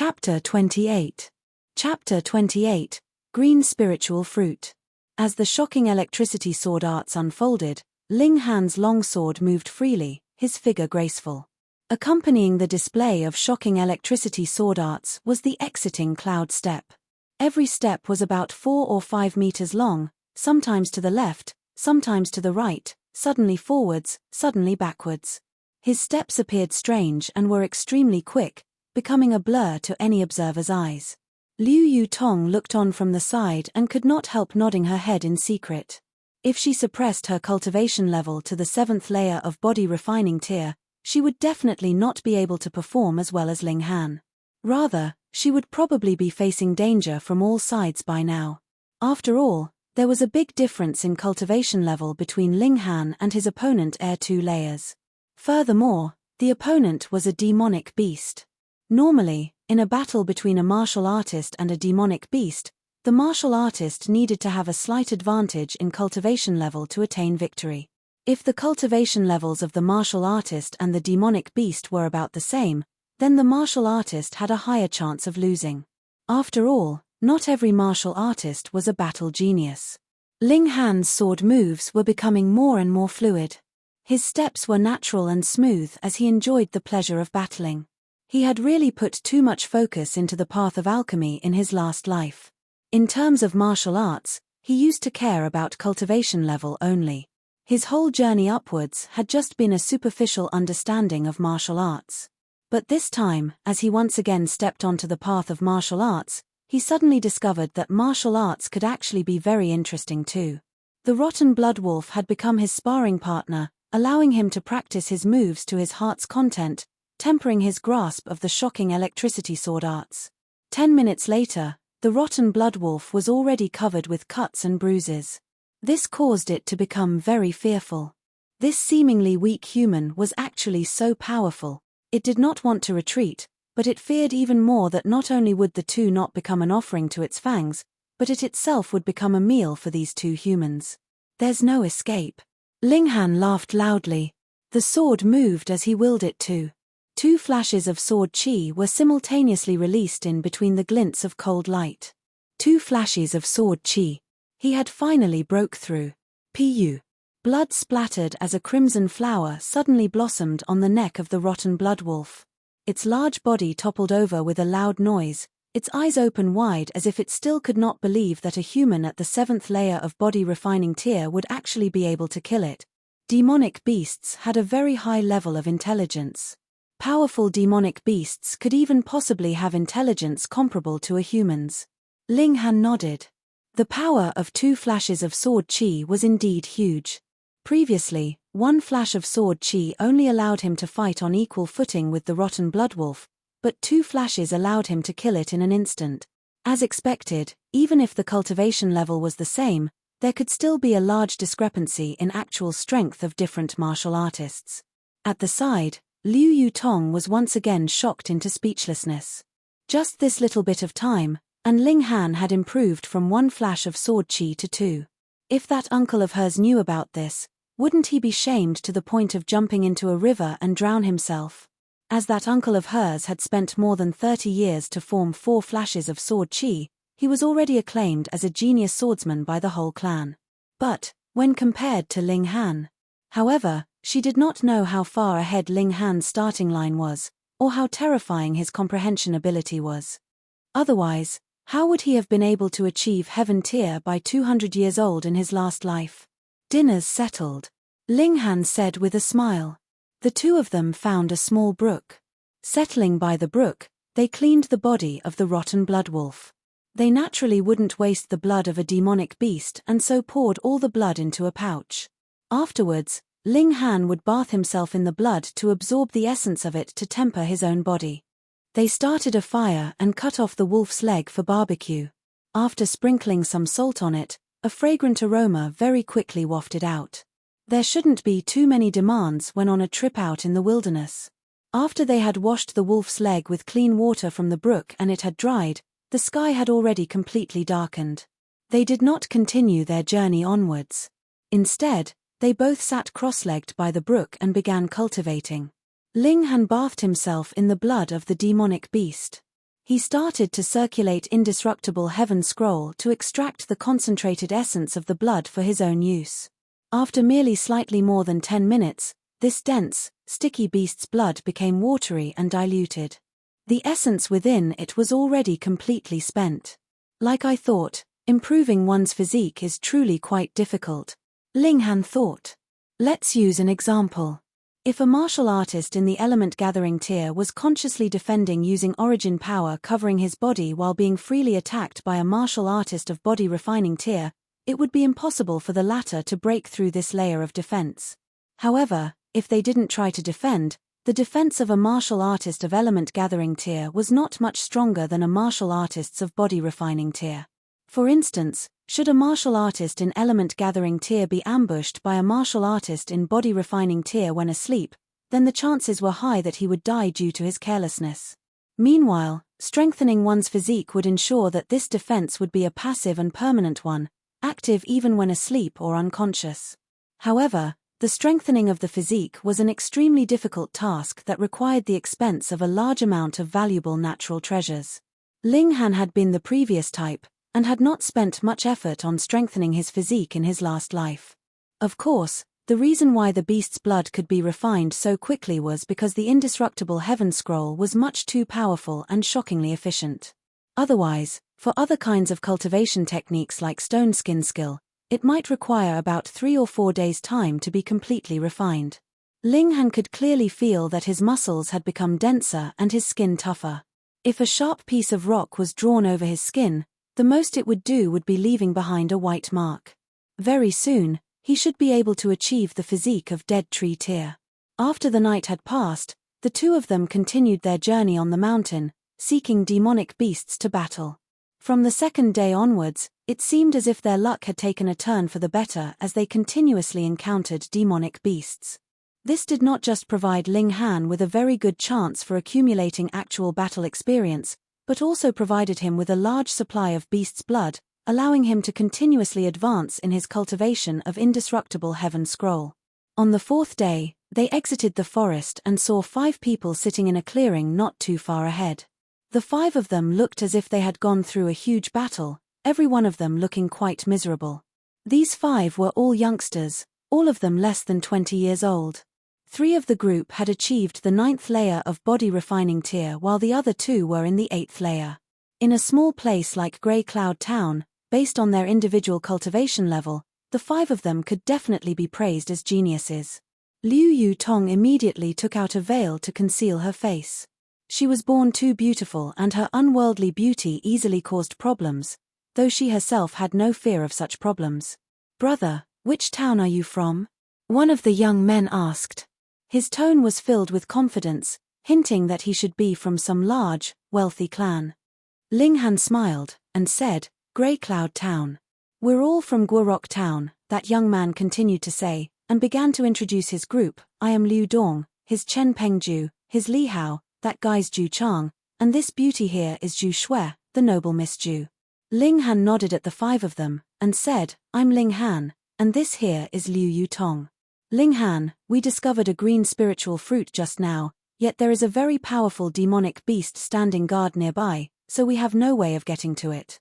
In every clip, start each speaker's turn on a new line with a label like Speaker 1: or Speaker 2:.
Speaker 1: Chapter 28. Chapter 28. Green Spiritual Fruit. As the shocking electricity sword arts unfolded, Ling Han's long sword moved freely, his figure graceful. Accompanying the display of shocking electricity sword arts was the exiting cloud step. Every step was about 4 or 5 meters long, sometimes to the left, sometimes to the right, suddenly forwards, suddenly backwards. His steps appeared strange and were extremely quick, becoming a blur to any observer's eyes. Liu Yutong looked on from the side and could not help nodding her head in secret. If she suppressed her cultivation level to the 7th layer of body refining tier, she would definitely not be able to perform as well as Ling Han. Rather, she would probably be facing danger from all sides by now. After all, there was a big difference in cultivation level between Ling Han and his opponent Air 2 layers. Furthermore, the opponent was a demonic beast. Normally, in a battle between a martial artist and a demonic beast, the martial artist needed to have a slight advantage in cultivation level to attain victory. If the cultivation levels of the martial artist and the demonic beast were about the same, then the martial artist had a higher chance of losing. After all, not every martial artist was a battle genius. Ling Han's sword moves were becoming more and more fluid. His steps were natural and smooth as he enjoyed the pleasure of battling. He had really put too much focus into the path of alchemy in his last life. In terms of martial arts, he used to care about cultivation level only. His whole journey upwards had just been a superficial understanding of martial arts. But this time, as he once again stepped onto the path of martial arts, he suddenly discovered that martial arts could actually be very interesting too. The rotten blood wolf had become his sparring partner, allowing him to practice his moves to his heart's content, tempering his grasp of the shocking electricity sword arts. 10 minutes later, the rotten blood wolf was already covered with cuts and bruises. This caused it to become very fearful. This seemingly weak human was actually so powerful. It did not want to retreat, but it feared even more that not only would the two not become an offering to its fangs, but it itself would become a meal for these two humans. There's no escape. Ling Han laughed loudly. The sword moved as he willed it to. 2 flashes of sword chi were simultaneously released in between the glints of cold light. 2 flashes of sword chi. He had finally broke through. Pu. Blood splattered as a crimson flower suddenly blossomed on the neck of the rotten blood wolf. Its large body toppled over with a loud noise, its eyes open wide as if it still could not believe that a human at the 7th layer of body refining tier would actually be able to kill it. Demonic beasts had a very high level of intelligence. Powerful demonic beasts could even possibly have intelligence comparable to a human's. Ling Han nodded. The power of 2 flashes of sword chi was indeed huge. Previously, 1 flash of sword chi only allowed him to fight on equal footing with the rotten blood wolf, but 2 flashes allowed him to kill it in an instant. As expected, even if the cultivation level was the same, there could still be a large discrepancy in actual strength of different martial artists. At the side, Liu Yutong was once again shocked into speechlessness. Just this little bit of time, and Ling Han had improved from 1 flash of sword chi to 2. If that uncle of hers knew about this, wouldn't he be shamed to the point of jumping into a river and drown himself? As that uncle of hers had spent more than 30 years to form 4 flashes of sword chi, he was already acclaimed as a genius swordsman by the whole clan. But, when compared to Ling Han, however, she did not know how far ahead Ling Han's starting line was, or how terrifying his comprehension ability was. Otherwise, how would he have been able to achieve heaven tier by 200 years old in his last life? Dinner's settled, Ling Han said with a smile. The two of them found a small brook. Settling by the brook, they cleaned the body of the rotten blood wolf. They naturally wouldn't waste the blood of a demonic beast and so poured all the blood into a pouch. Afterwards, Ling Han would bath himself in the blood to absorb the essence of it to temper his own body. They started a fire and cut off the wolf's leg for barbecue. After sprinkling some salt on it, a fragrant aroma very quickly wafted out. There shouldn't be too many demands when on a trip out in the wilderness. After they had washed the wolf's leg with clean water from the brook and it had dried, the sky had already completely darkened. They did not continue their journey onwards. Instead, they both sat cross-legged by the brook and began cultivating. Ling Han bathed himself in the blood of the demonic beast. He started to circulate indestructible heaven scroll to extract the concentrated essence of the blood for his own use. After merely slightly more than 10 minutes, this dense, sticky beast's blood became watery and diluted. The essence within it was already completely spent. Like I thought, improving one's physique is truly quite difficult, Ling Han thought. Let's use an example. If a martial artist in the element gathering tier was consciously defending using origin power covering his body while being freely attacked by a martial artist of body refining tier, it would be impossible for the latter to break through this layer of defense. However, if they didn't try to defend, the defense of a martial artist of element gathering tier was not much stronger than a martial artist's of body refining tier. For instance, should a martial artist in element gathering tier be ambushed by a martial artist in body refining tier when asleep, then the chances were high that he would die due to his carelessness. Meanwhile, strengthening one's physique would ensure that this defense would be a passive and permanent one, active even when asleep or unconscious. However, the strengthening of the physique was an extremely difficult task that required the expense of a large amount of valuable natural treasures. Ling Han had been the previous type, and had not spent much effort on strengthening his physique in his last life. Of course, the reason why the beast's blood could be refined so quickly was because the indestructible heaven scroll was much too powerful and shockingly efficient. Otherwise, for other kinds of cultivation techniques like stone skin skill, it might require about 3 or 4 days' time to be completely refined. Ling Han could clearly feel that his muscles had become denser and his skin tougher. If a sharp piece of rock was drawn over his skin, the most it would do would be leaving behind a white mark. Very soon, he should be able to achieve the physique of dead tree tier. After the night had passed, the two of them continued their journey on the mountain, seeking demonic beasts to battle. From the second day onwards, it seemed as if their luck had taken a turn for the better as they continuously encountered demonic beasts. This did not just provide Ling Han with a very good chance for accumulating actual battle experience, but also provided him with a large supply of beast's blood, allowing him to continuously advance in his cultivation of indestructible heaven scroll. On the 4th day, they exited the forest and saw 5 people sitting in a clearing not too far ahead. The 5 of them looked as if they had gone through a huge battle, every one of them looking quite miserable. These 5 were all youngsters, all of them less than 20 years old. 3 of the group had achieved the 9th layer of body refining tier while the other 2 were in the 8th layer. In a small place like Grey Cloud Town, based on their individual cultivation level, the 5 of them could definitely be praised as geniuses. Liu Yutong immediately took out a veil to conceal her face. She was born too beautiful and her unworldly beauty easily caused problems, though she herself had no fear of such problems. "Brother, which town are you from?" one of the young men asked. His tone was filled with confidence, hinting that he should be from some large, wealthy clan. Ling Han smiled, and said, "Grey Cloud Town. We're all from Guorok Town," that young man continued to say, and began to introduce his group. "I am Liu Dong, his Chen Pengju, his Li Hao, that guy's Ju Chang, and this beauty here is Ju Shui, the noble Miss Ju." Ling Han nodded at the 5 of them, and said, "I'm Ling Han, and this here is Liu Yutong. Ling Han, we discovered a green spiritual fruit just now, yet there is a very powerful demonic beast standing guard nearby, so we have no way of getting to it.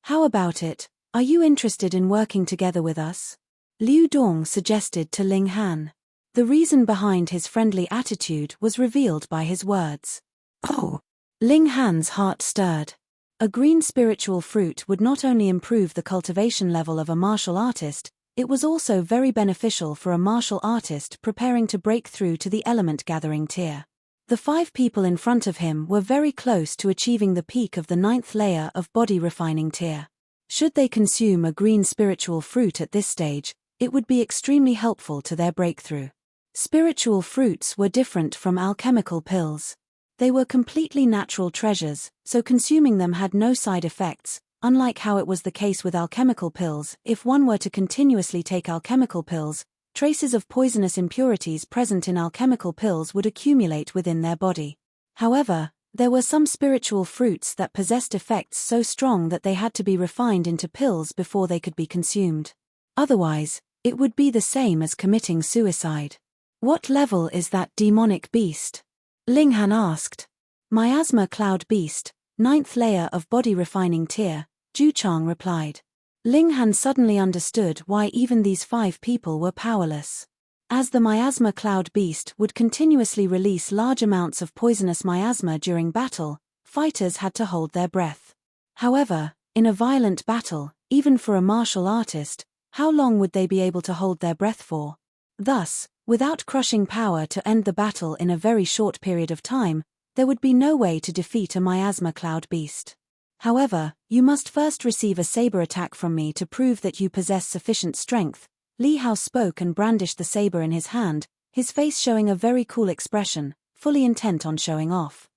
Speaker 1: How about it? Are you interested in working together with us?" Liu Dong suggested to Ling Han. The reason behind his friendly attitude was revealed by his words. Oh! Ling Han's heart stirred. A green spiritual fruit would not only improve the cultivation level of a martial artist, it was also very beneficial for a martial artist preparing to break through to the element gathering tier. The 5 people in front of him were very close to achieving the peak of the 9th layer of body refining tier. Should they consume a green spiritual fruit at this stage, it would be extremely helpful to their breakthrough. Spiritual fruits were different from alchemical pills. They were completely natural treasures, so consuming them had no side effects. Unlike how it was the case with alchemical pills, if one were to continuously take alchemical pills, traces of poisonous impurities present in alchemical pills would accumulate within their body. However, there were some spiritual fruits that possessed effects so strong that they had to be refined into pills before they could be consumed. Otherwise, it would be the same as committing suicide. "What level is that demonic beast?" Ling Han asked. "Miasma Cloud Beast, Ninth layer of body refining tier, Zhu Chang replied. Ling Han suddenly understood why even these 5 people were powerless. As the miasma cloud beast would continuously release large amounts of poisonous miasma during battle, fighters had to hold their breath. However, in a violent battle, even for a martial artist, how long would they be able to hold their breath for? Thus, without crushing power to end the battle in a very short period of time, there would be no way to defeat a miasma cloud beast. However, you must first receive a saber attack from me to prove that you possess sufficient strength. Li Hao spoke and brandished the saber in his hand, his face showing a very cool expression, fully intent on showing off.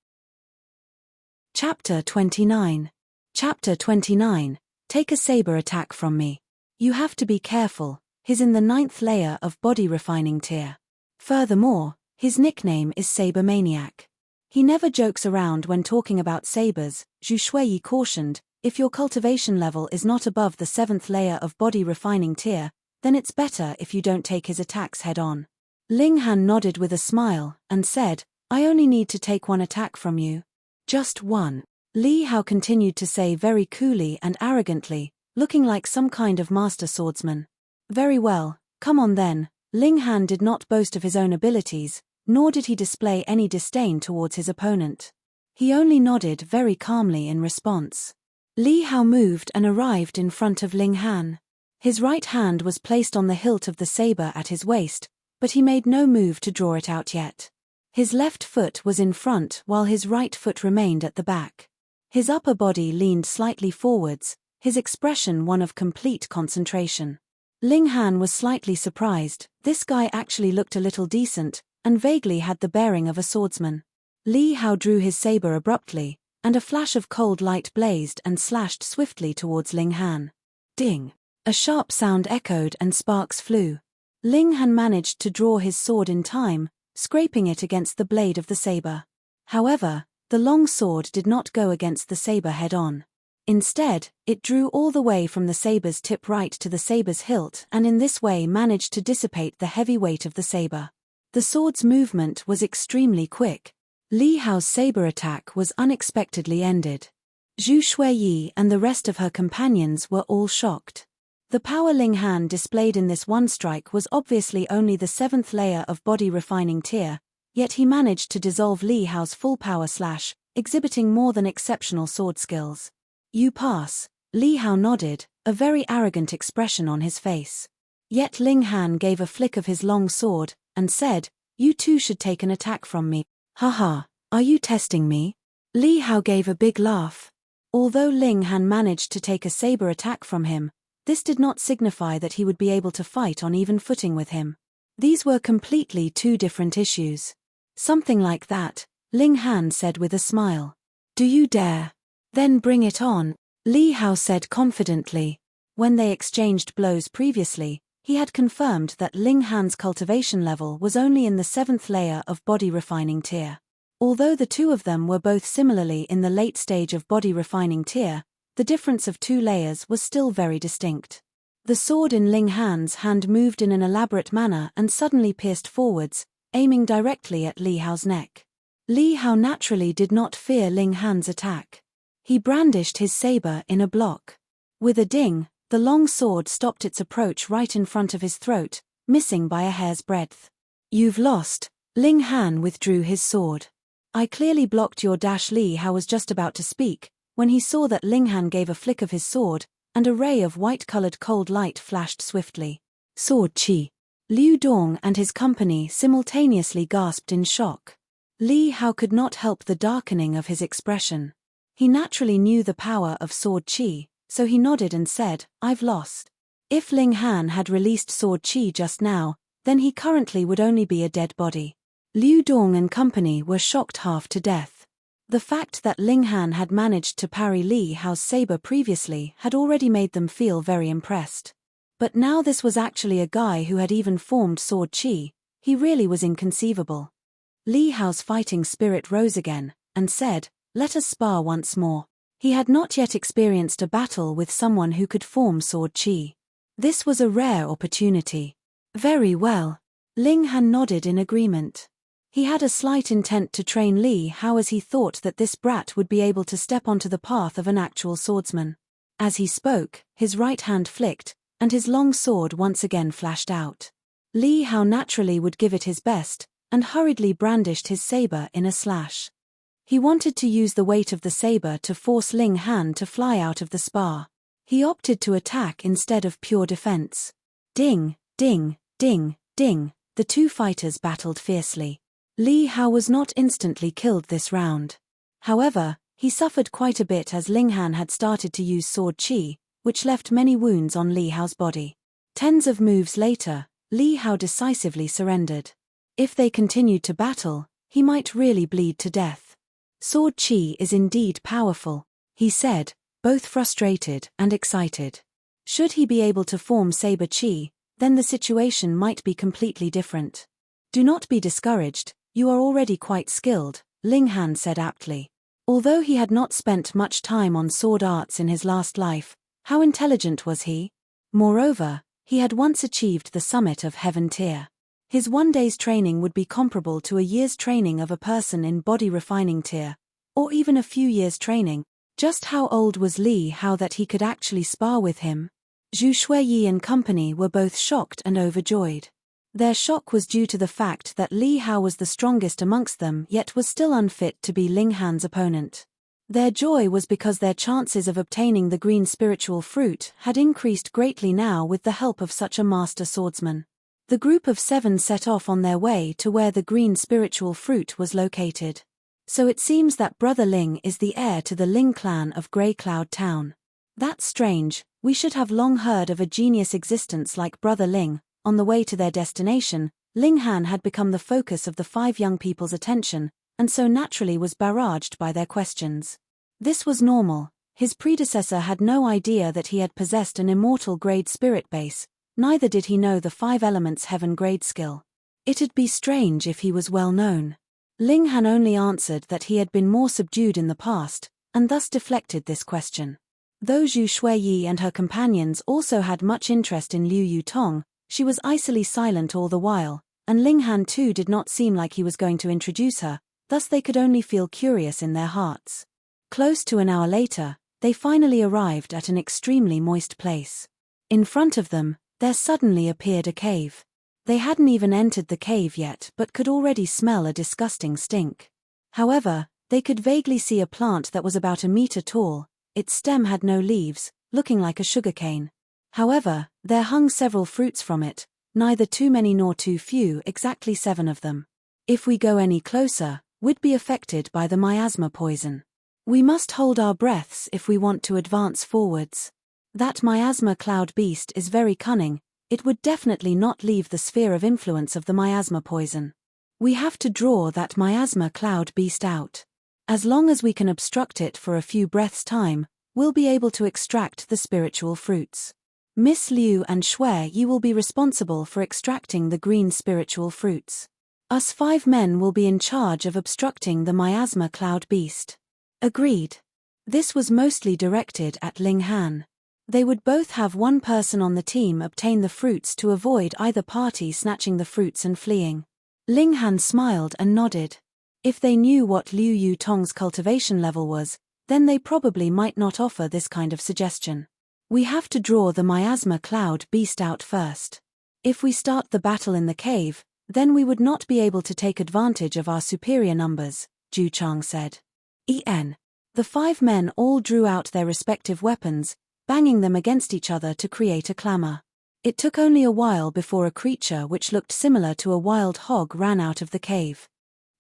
Speaker 1: Chapter 29. Chapter 29. Take a saber attack from me. You have to be careful, he's in the 9th layer of body refining tier. Furthermore, his nickname is Saber Maniac. He never jokes around when talking about sabers. Zhu Shuiyi cautioned, if your cultivation level is not above the 7th layer of body refining tier, then it's better if you don't take his attacks head-on. Ling Han nodded with a smile, and said, I only need to take one attack from you. Just one. Li Hao continued to say very coolly and arrogantly, looking like some kind of master swordsman. Very well, come on then. Ling Han did not boast of his own abilities, nor did he display any disdain towards his opponent. He only nodded very calmly in response. Li Hao moved and arrived in front of Ling Han. His right hand was placed on the hilt of the saber at his waist, but he made no move to draw it out yet. His left foot was in front while his right foot remained at the back. His upper body leaned slightly forwards, his expression one of complete concentration. Ling Han was slightly surprised. This guy actually looked a little decent, and vaguely had the bearing of a swordsman. Li Hao drew his saber abruptly, and a flash of cold light blazed and slashed swiftly towards Ling Han. Ding! A sharp sound echoed and sparks flew. Ling Han managed to draw his sword in time, scraping it against the blade of the saber. However, the long sword did not go against the saber head-on. Instead, it drew all the way from the saber's tip right to the saber's hilt and in this way managed to dissipate the heavy weight of the saber. The sword's movement was extremely quick. Li Hao's saber attack was unexpectedly ended. Zhu Shuiyi and the rest of her companions were all shocked. The power Ling Han displayed in this one strike was obviously only the 7th layer of body refining tier, yet he managed to dissolve Li Hao's full power slash, exhibiting more than exceptional sword skills. You pass. Li Hao nodded, a very arrogant expression on his face. Yet Ling Han gave a flick of his long sword, and said, you too should take an attack from me. Haha, are you testing me? Li Hao gave a big laugh. Although Ling Han managed to take a saber attack from him, this did not signify that he would be able to fight on even footing with him. These were completely 2 different issues. Something like that, Ling Han said with a smile. Do you dare? Then bring it on, Li Hao said confidently. When they exchanged blows previously, he had confirmed that Ling Han's cultivation level was only in the 7th layer of body refining tier. Although the two of them were both similarly in the late stage of body refining tier, the difference of 2 layers was still very distinct. The sword in Ling Han's hand moved in an elaborate manner and suddenly pierced forwards, aiming directly at Li Hao's neck. Li Hao naturally did not fear Ling Han's attack. He brandished his saber in a block. With a ding, the long sword stopped its approach right in front of his throat, missing by a hair's breadth. You've lost. Ling Han withdrew his sword. I clearly blocked your dash. Li Hao was just about to speak, when he saw that Ling Han gave a flick of his sword, and a ray of white-colored cold light flashed swiftly. Sword Qi. Liu Dong and his company simultaneously gasped in shock. Li Hao could not help the darkening of his expression. He naturally knew the power of Sword Qi, so he nodded and said, I've lost. If Ling Han had released Sword Qi just now, then he currently would only be a dead body. Liu Dong and company were shocked half to death. The fact that Ling Han had managed to parry Li Hao's saber previously had already made them feel very impressed. But now this was actually a guy who had even formed Sword Qi. He really was inconceivable. Li Hao's fighting spirit rose again, and said, let us spar once more. He had not yet experienced a battle with someone who could form Sword Qi. This was a rare opportunity. Very well. Ling Han nodded in agreement. He had a slight intent to train Li Hao, as he thought that this brat would be able to step onto the path of an actual swordsman. As he spoke, his right hand flicked, and his long sword once again flashed out. Li Hao naturally would give it his best, and hurriedly brandished his saber in a slash. He wanted to use the weight of the saber to force Ling Han to fly out of the spar. He opted to attack instead of pure defense. Ding, ding, ding, ding, the two fighters battled fiercely. Li Hao was not instantly killed this round. However, he suffered quite a bit as Ling Han had started to use sword chi, which left many wounds on Li Hao's body. Tens of moves later, Li Hao decisively surrendered. If they continued to battle, he might really bleed to death. Sword chi is indeed powerful, he said, both frustrated and excited. Should he be able to form saber chi, then the situation might be completely different. Do not be discouraged, you are already quite skilled, Ling Han said aptly. Although he had not spent much time on sword arts in his last life, how intelligent was he? Moreover, he had once achieved the summit of Heaven Tier. His one day's training would be comparable to a year's training of a person in body refining tier, or even a few years' training. Just how old was Li Hao that he could actually spar with him? Zhu Shuiyi and company were both shocked and overjoyed. Their shock was due to the fact that Li Hao was the strongest amongst them yet was still unfit to be Ling Han's opponent. Their joy was because their chances of obtaining the green spiritual fruit had increased greatly now with the help of such a master swordsman. The group of 7 set off on their way to where the green spiritual fruit was located. So it seems that Brother Ling is the heir to the Ling clan of Grey Cloud Town. That's strange, we should have long heard of a genius existence like Brother Ling. On the way to their destination, Ling Han had become the focus of the 5 young people's attention, and so naturally was barraged by their questions. This was normal. His predecessor had no idea that he had possessed an immortal grade spirit base, neither did he know the 5 elements heaven grade skill. It'd be strange if he was well known. Ling Han only answered that he had been more subdued in the past, and thus deflected this question. Though Zhu Shuiyi and her companions also had much interest in Liu Yutong, she was icily silent all the while, and Ling Han too did not seem like he was going to introduce her, thus they could only feel curious in their hearts. Close to an hour later, they finally arrived at an extremely moist place. In front of them, there suddenly appeared a cave. They hadn't even entered the cave yet but could already smell a disgusting stink. However, they could vaguely see a plant that was about a meter tall. Its stem had no leaves, looking like a sugarcane. However, there hung several fruits from it, neither too many nor too few, exactly 7 of them. If we go any closer, we'd be affected by the miasma poison. We must hold our breaths if we want to advance forwards. That miasma cloud beast is very cunning, it would definitely not leave the sphere of influence of the miasma poison. We have to draw that miasma cloud beast out. As long as we can obstruct it for a few breaths' time, we'll be able to extract the spiritual fruits. Miss Liu and Shui Yi will be responsible for extracting the green spiritual fruits. Us 5 men will be in charge of obstructing the miasma cloud beast. Agreed. This was mostly directed at Ling Han. They would both have 1 person on the team obtain the fruits to avoid either party snatching the fruits and fleeing. Ling Han smiled and nodded. If they knew what Liu Yutong's cultivation level was, then they probably might not offer this kind of suggestion. We have to draw the miasma cloud beast out first. If we start the battle in the cave, then we would not be able to take advantage of our superior numbers, Zhu Chang said. The 5 men all drew out their respective weapons, banging them against each other to create a clamor. It took only a while before a creature which looked similar to a wild hog ran out of the cave.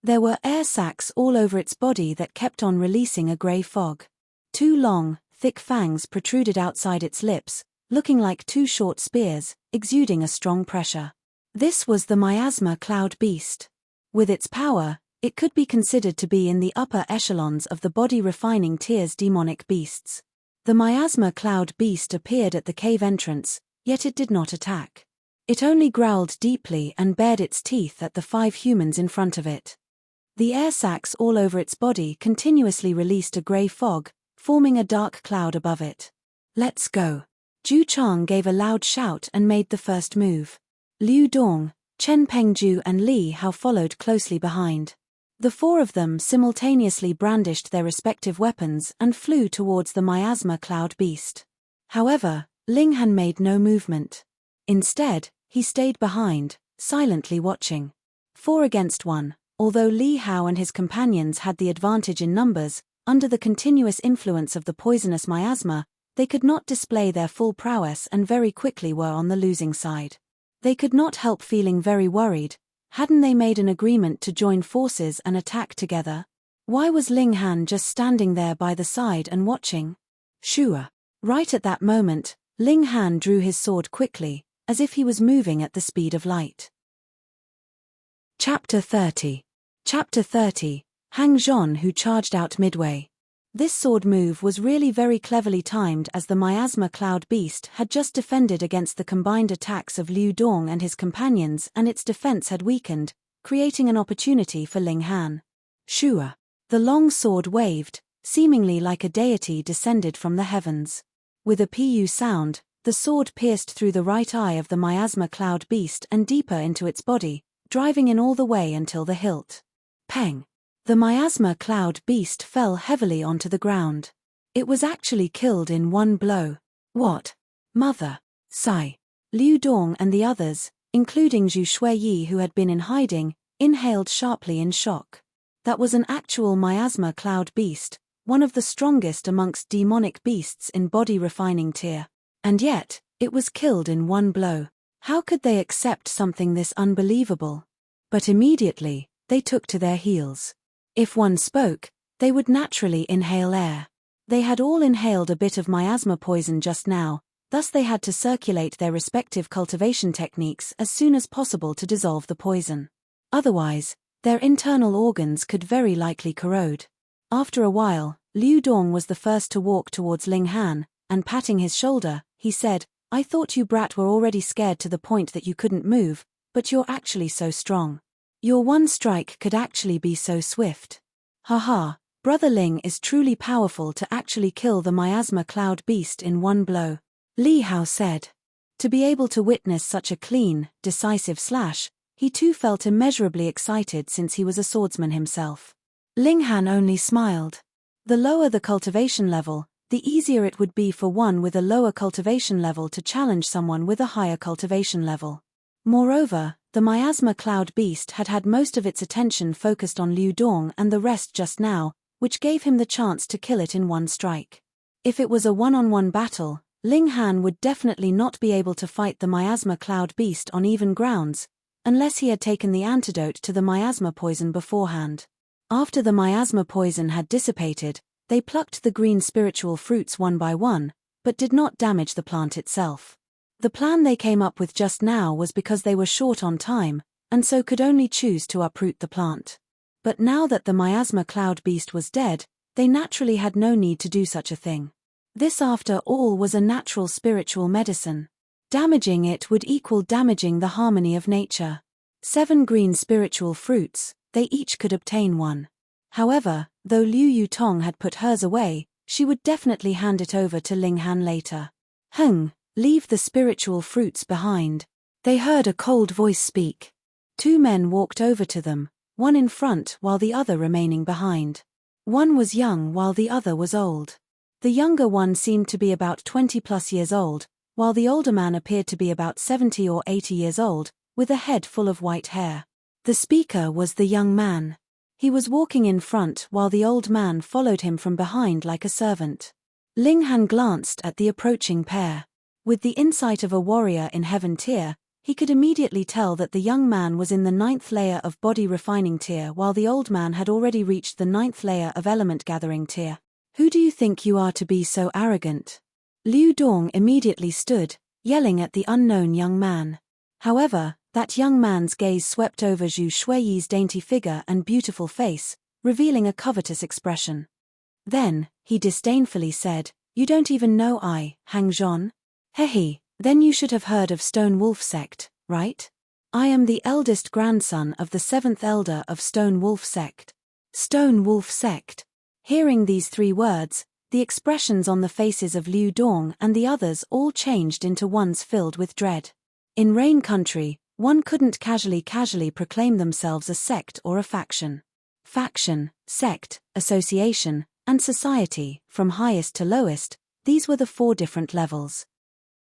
Speaker 1: There were air sacs all over its body that kept on releasing a grey fog. 2 long, thick fangs protruded outside its lips, looking like 2 short spears, exuding a strong pressure. This was the miasma cloud beast. With its power, it could be considered to be in the upper echelons of the body refining tier's demonic beasts. The miasma cloud beast appeared at the cave entrance, yet it did not attack. It only growled deeply and bared its teeth at the 5 humans in front of it. The air sacs all over its body continuously released a grey fog, forming a dark cloud above it. Let's go. Zhu Chang gave a loud shout and made the first move. Liu Dong, Chen Pengju and Li Hao followed closely behind. The four of them simultaneously brandished their respective weapons and flew towards the miasma cloud beast. However, Ling Han made no movement. Instead, he stayed behind, silently watching. 4 against 1, although Li Hao and his companions had the advantage in numbers, under the continuous influence of the poisonous miasma, they could not display their full prowess and very quickly were on the losing side. They could not help feeling very worried. Hadn't they made an agreement to join forces and attack together? Why was Ling Han just standing there by the side and watching? Sure. Right at that moment, Ling Han drew his sword quickly, as if he was moving at the speed of light. Chapter 30. Chapter 30, Hang Zhon who charged out midway. This sword move was really very cleverly timed as the miasma cloud beast had just defended against the combined attacks of Liu Dong and his companions and its defense had weakened, creating an opportunity for Ling Han. Shua. The long sword waved, seemingly like a deity descended from the heavens. With a pu sound, the sword pierced through the right eye of the miasma cloud beast and deeper into its body, driving in all the way until the hilt. Peng. The miasma cloud beast fell heavily onto the ground. It was actually killed in one blow. What? Mother. Sigh. Liu Dong and the others, including Zhu Shuiyi who had been in hiding, inhaled sharply in shock. That was an actual miasma cloud beast, one of the strongest amongst demonic beasts in body refining tier. And yet, it was killed in one blow. How could they accept something this unbelievable? But immediately, they took to their heels. If one spoke, they would naturally inhale air. They had all inhaled a bit of miasma poison just now, thus they had to circulate their respective cultivation techniques as soon as possible to dissolve the poison. Otherwise, their internal organs could very likely corrode. After a while, Liu Dong was the first to walk towards Ling Han, and patting his shoulder, he said, "I thought you brat were already scared to the point that you couldn't move, but you're actually so strong. Your one strike could actually be so swift. Haha, Brother Ling is truly powerful to actually kill the miasma cloud beast in one blow," Li Hao said. To be able to witness such a clean, decisive slash, he too felt immeasurably excited since he was a swordsman himself. Ling Han only smiled. The lower the cultivation level, the easier it would be for one with a lower cultivation level to challenge someone with a higher cultivation level. Moreover, the miasma cloud beast had had most of its attention focused on Liu Dong and the rest just now, which gave him the chance to kill it in one strike. If it was a one-on-one battle, Ling Han would definitely not be able to fight the miasma cloud beast on even grounds, unless he had taken the antidote to the miasma poison beforehand. After the miasma poison had dissipated, they plucked the green spiritual fruits one by one, but did not damage the plant itself. The plan they came up with just now was because they were short on time, and so could only choose to uproot the plant. But now that the miasma cloud beast was dead, they naturally had no need to do such a thing. This after all was a natural spiritual medicine. Damaging it would equal damaging the harmony of nature. 7 green spiritual fruits, they each could obtain one. However, though Liu Yutong had put hers away, she would definitely hand it over to Ling Han later. Leave the spiritual fruits behind. They heard a cold voice speak. 2 men walked over to them, one in front while the other remaining behind. One was young while the other was old. The younger one seemed to be about 20+ years old, while the older man appeared to be about 70 or 80 years old, with a head full of white hair. The speaker was the young man. He was walking in front while the old man followed him from behind like a servant. Ling Han glanced at the approaching pair. With the insight of a warrior in heaven tier, he could immediately tell that the young man was in the 9th layer of body refining tier while the old man had already reached the 9th layer of element gathering tier. "Who do you think you are to be so arrogant?" Liu Dong immediately stood, yelling at the unknown young man. However, that young man's gaze swept over Zhu Shuiyi's dainty figure and beautiful face, revealing a covetous expression. Then, he disdainfully said, "You don't even know I, Hang Zhon? Hehe, then you should have heard of Stone Wolf Sect, right? I am the eldest grandson of the 7th elder of Stone Wolf Sect." Stone Wolf Sect. Hearing these 3 words, the expressions on the faces of Liu Dong and the others all changed into ones filled with dread. In Rain Country, One couldn't casually proclaim themselves a sect or a faction. Faction, sect, association, and society, from highest to lowest, these were the 4 different levels.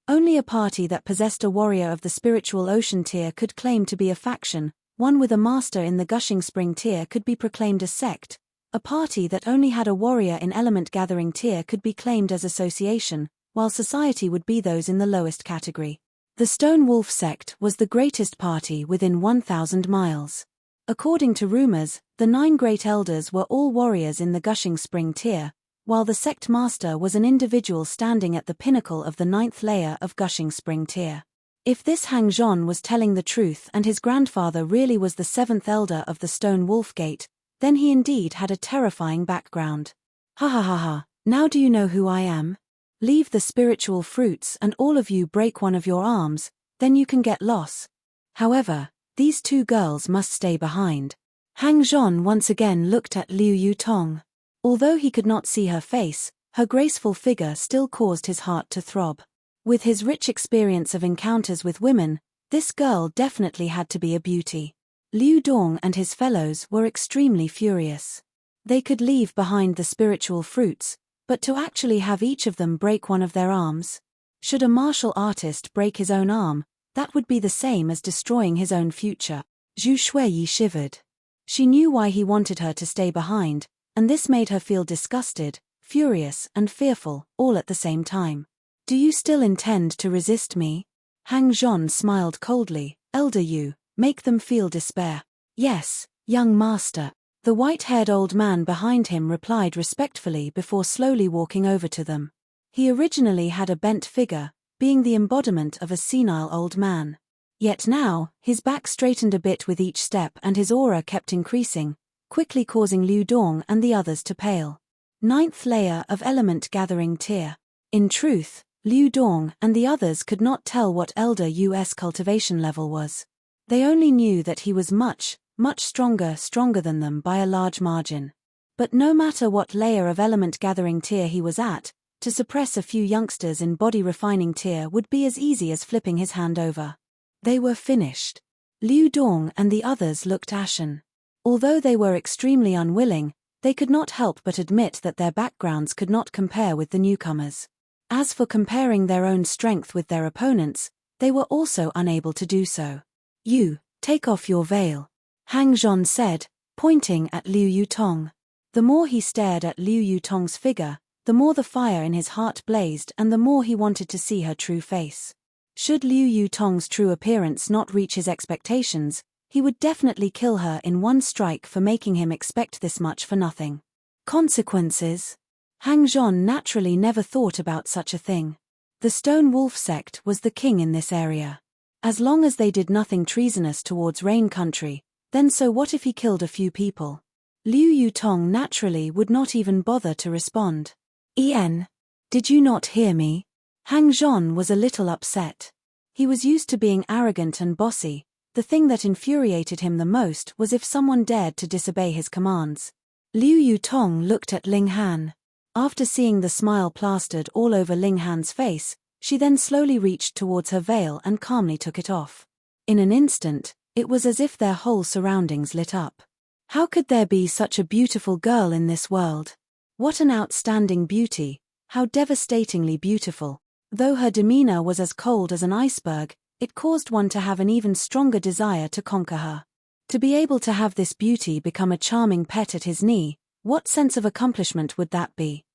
Speaker 1: Only a party that possessed a warrior of the spiritual ocean tier could claim to be a faction, one with a master in the gushing spring tier could be proclaimed a sect, a party that only had a warrior in element gathering tier could be claimed as association, while society would be those in the lowest category. The Stone Wolf sect was the greatest party within 1,000 miles. According to rumors, the 9 great elders were all warriors in the gushing spring tier, while the sect master was an individual standing at the pinnacle of the 9th layer of gushing spring tier. If this Hang Zhon was telling the truth and his grandfather really was the 7th elder of the Stone Wolf Gate, then he indeed had a terrifying background. Ha ha ha ha, now do you know who I am? Leave the spiritual fruits and all of you break one of your arms, then you can get lost. However, these 2 girls must stay behind. Hang Zhon once again looked at Liu Yutong. Although he could not see her face, her graceful figure still caused his heart to throb. With his rich experience of encounters with women, this girl definitely had to be a beauty. Liu Dong and his fellows were extremely furious. They could leave behind the spiritual fruits, but to actually have each of them break one of their arms? Should a martial artist break his own arm, that would be the same as destroying his own future. Zhu Shuiyi shivered. She knew why he wanted her to stay behind, and this made her feel disgusted, furious, and fearful, all at the same time. Do you still intend to resist me? Hang Zhon smiled coldly. Elder Yu, make them feel despair. Yes, young master. The white-haired old man behind him replied respectfully before slowly walking over to them. He originally had a bent figure, being the embodiment of a senile old man. Yet now, his back straightened a bit with each step and his aura kept increasing, quickly causing Liu Dong and the others to pale. 9th layer of element gathering tier. In truth, Liu Dong and the others could not tell what Elder Yu's cultivation level was. They only knew that he was much stronger than them by a large margin. But no matter what layer of element gathering tier he was at, to suppress a few youngsters in body refining tier would be as easy as flipping his hand over. They were finished. Liu Dong and the others looked ashen. Although they were extremely unwilling, they could not help but admit that their backgrounds could not compare with the newcomers. As for comparing their own strength with their opponents, they were also unable to do so. You, take off your veil. Hang Zhon said, pointing at Liu Yutong. The more he stared at Liu Yutong's figure, the more the fire in his heart blazed and the more he wanted to see her true face. Should Liu Yutong's true appearance not reach his expectations, he would definitely kill her in one strike for making him expect this much for nothing. Consequences? Hang Zhon naturally never thought about such a thing. The Stone Wolf sect was the king in this area. As long as they did nothing treasonous towards Rain Country, then so what if he killed a few people? Liu Yutong naturally would not even bother to respond. Ian, did you not hear me? Hang Zhon was a little upset. He was used to being arrogant and bossy. The thing that infuriated him the most was if someone dared to disobey his commands. Liu Yutong looked at Ling Han. After seeing the smile plastered all over Ling Han's face, she then slowly reached towards her veil and calmly took it off. In an instant, it was as if their whole surroundings lit up. How could there be such a beautiful girl in this world? What an outstanding beauty, how devastatingly beautiful. Though her demeanor was as cold as an iceberg, it caused one to have an even stronger desire to conquer her. To be able to have this beauty become a charming pet at his knee, what sense of accomplishment would that be?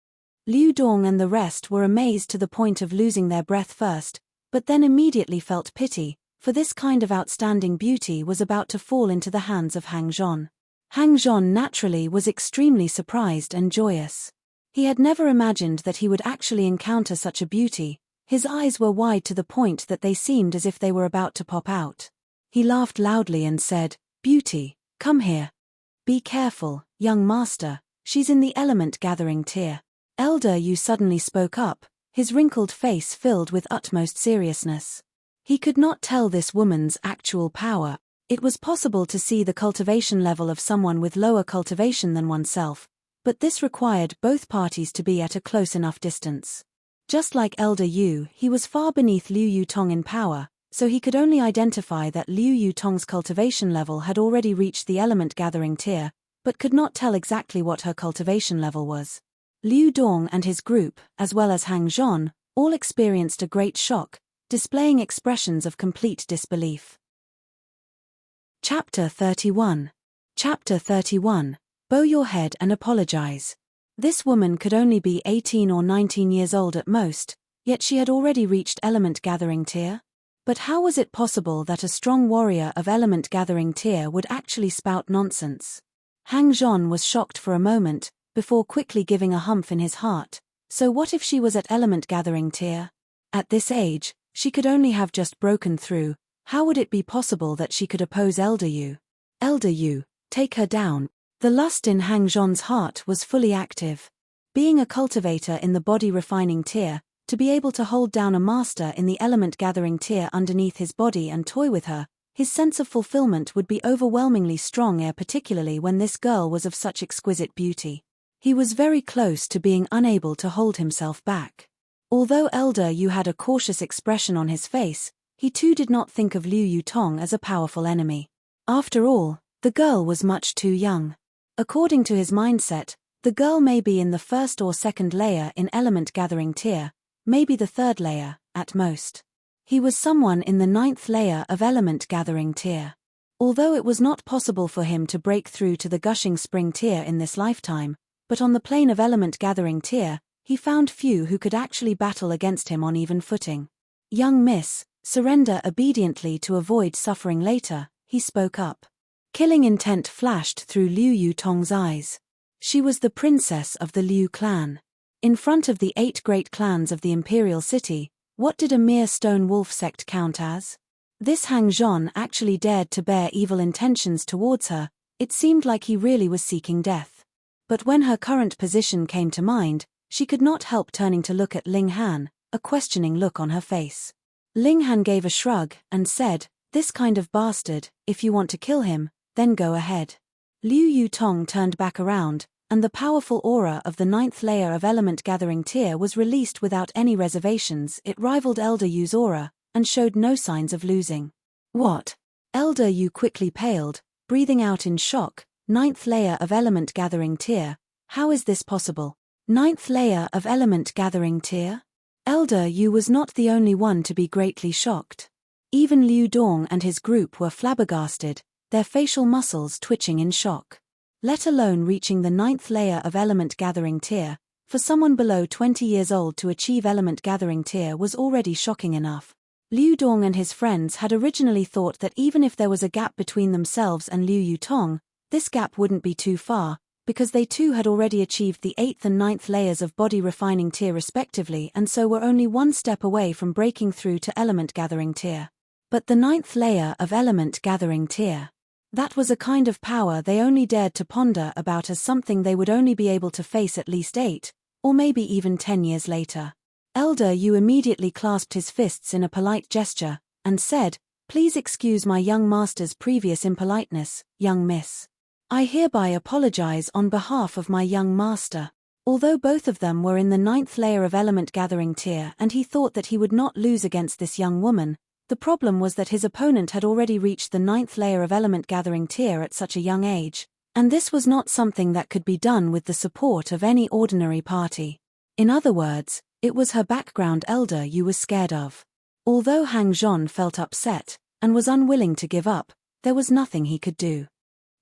Speaker 1: Liu Dong and the rest were amazed to the point of losing their breath first, but then immediately felt pity, for this kind of outstanding beauty was about to fall into the hands of Hang Zhon. Hang Zhon naturally was extremely surprised and joyous. He had never imagined that he would actually encounter such a beauty. His eyes were wide to the point that they seemed as if they were about to pop out. He laughed loudly and said, "Beauty, come here. Be careful, young master, she's in the element gathering tier." Elder Yu suddenly spoke up, his wrinkled face filled with utmost seriousness. He could not tell this woman's actual power. It was possible to see the cultivation level of someone with lower cultivation than oneself, but this required both parties to be at a close enough distance. Just like Elder Yu, he was far beneath Liu Yutong in power, so he could only identify that Liu Yutong's cultivation level had already reached the element gathering tier, but could not tell exactly what her cultivation level was. Liu Dong and his group, as well as Hang Zhon, all experienced a great shock, displaying expressions of complete disbelief. Chapter 31. Chapter 31. Bow your head and apologize. This woman could only be 18 or 19 years old at most, yet she had already reached element gathering tier? But how was it possible that a strong warrior of element gathering tier would actually spout nonsense? Hang Zhon was shocked for a moment, before quickly giving a humph in his heart. So what if she was at element gathering tier? At this age, she could only have just broken through. How would it be possible that she could oppose Elder Yu? Elder Yu, take her down. The lust in Hang Zhon's heart was fully active. Being a cultivator in the body refining tier, to be able to hold down a master in the element gathering tier underneath his body and toy with her, his sense of fulfillment would be overwhelmingly strong, particularly when this girl was of such exquisite beauty. He was very close to being unable to hold himself back. Although Elder Yu had a cautious expression on his face, he too did not think of Liu Yutong as a powerful enemy. After all, the girl was much too young. According to his mindset, the girl may be in the first or second layer in element gathering tier, maybe the third layer, at most. He was someone in the 9th layer of element gathering tier. Although it was not possible for him to break through to the gushing spring tier in this lifetime, but on the plane of element gathering tier, he found few who could actually battle against him on even footing. Young miss, surrender obediently to avoid suffering later, he spoke up. Killing intent flashed through Liu Yutong's eyes. She was the princess of the Liu clan. In front of the 8 great clans of the imperial city, what did a mere stone wolf sect count as? This Hang Zhon actually dared to bear evil intentions towards her. It seemed like he really was seeking death. But when her current position came to mind, she could not help turning to look at Ling Han, a questioning look on her face. Ling Han gave a shrug and said, "This kind of bastard, if you want to kill him, then go ahead." Liu Yutong turned back around, and the powerful aura of the 9th layer of element gathering tier was released without any reservations. It rivaled Elder Yu's aura, and showed no signs of losing. What? Elder Yu quickly paled, breathing out in shock. 9th layer of element gathering tier? How is this possible? 9th layer of element gathering tier? Elder Yu was not the only one to be greatly shocked. Even Liu Dong and his group were flabbergasted, their facial muscles twitching in shock. Let alone reaching the 9th layer of element gathering tier, for someone below 20 years old to achieve element gathering tier was already shocking enough. Liu Dong and his friends had originally thought that even if there was a gap between themselves and Liu Yutong, this gap wouldn't be too far, because they too had already achieved the 8th and 9th layers of body refining tier respectively, and so were only one step away from breaking through to element gathering tier. But the 9th layer of element gathering tier, that was a kind of power they only dared to ponder about as something they would only be able to face at least 8, or maybe even 10 years later. Elder Yu immediately clasped his fists in a polite gesture, and said, "Please excuse my young master's previous impoliteness, young miss. I hereby apologize on behalf of my young master." Although both of them were in the 9th layer of element gathering tier and he thought that he would not lose against this young woman, the problem was that his opponent had already reached the 9th layer of element gathering tier at such a young age, and this was not something that could be done with the support of any ordinary party. In other words, it was her background Elder Yu was scared of. Although Hang Zhon felt upset, and was unwilling to give up, there was nothing he could do.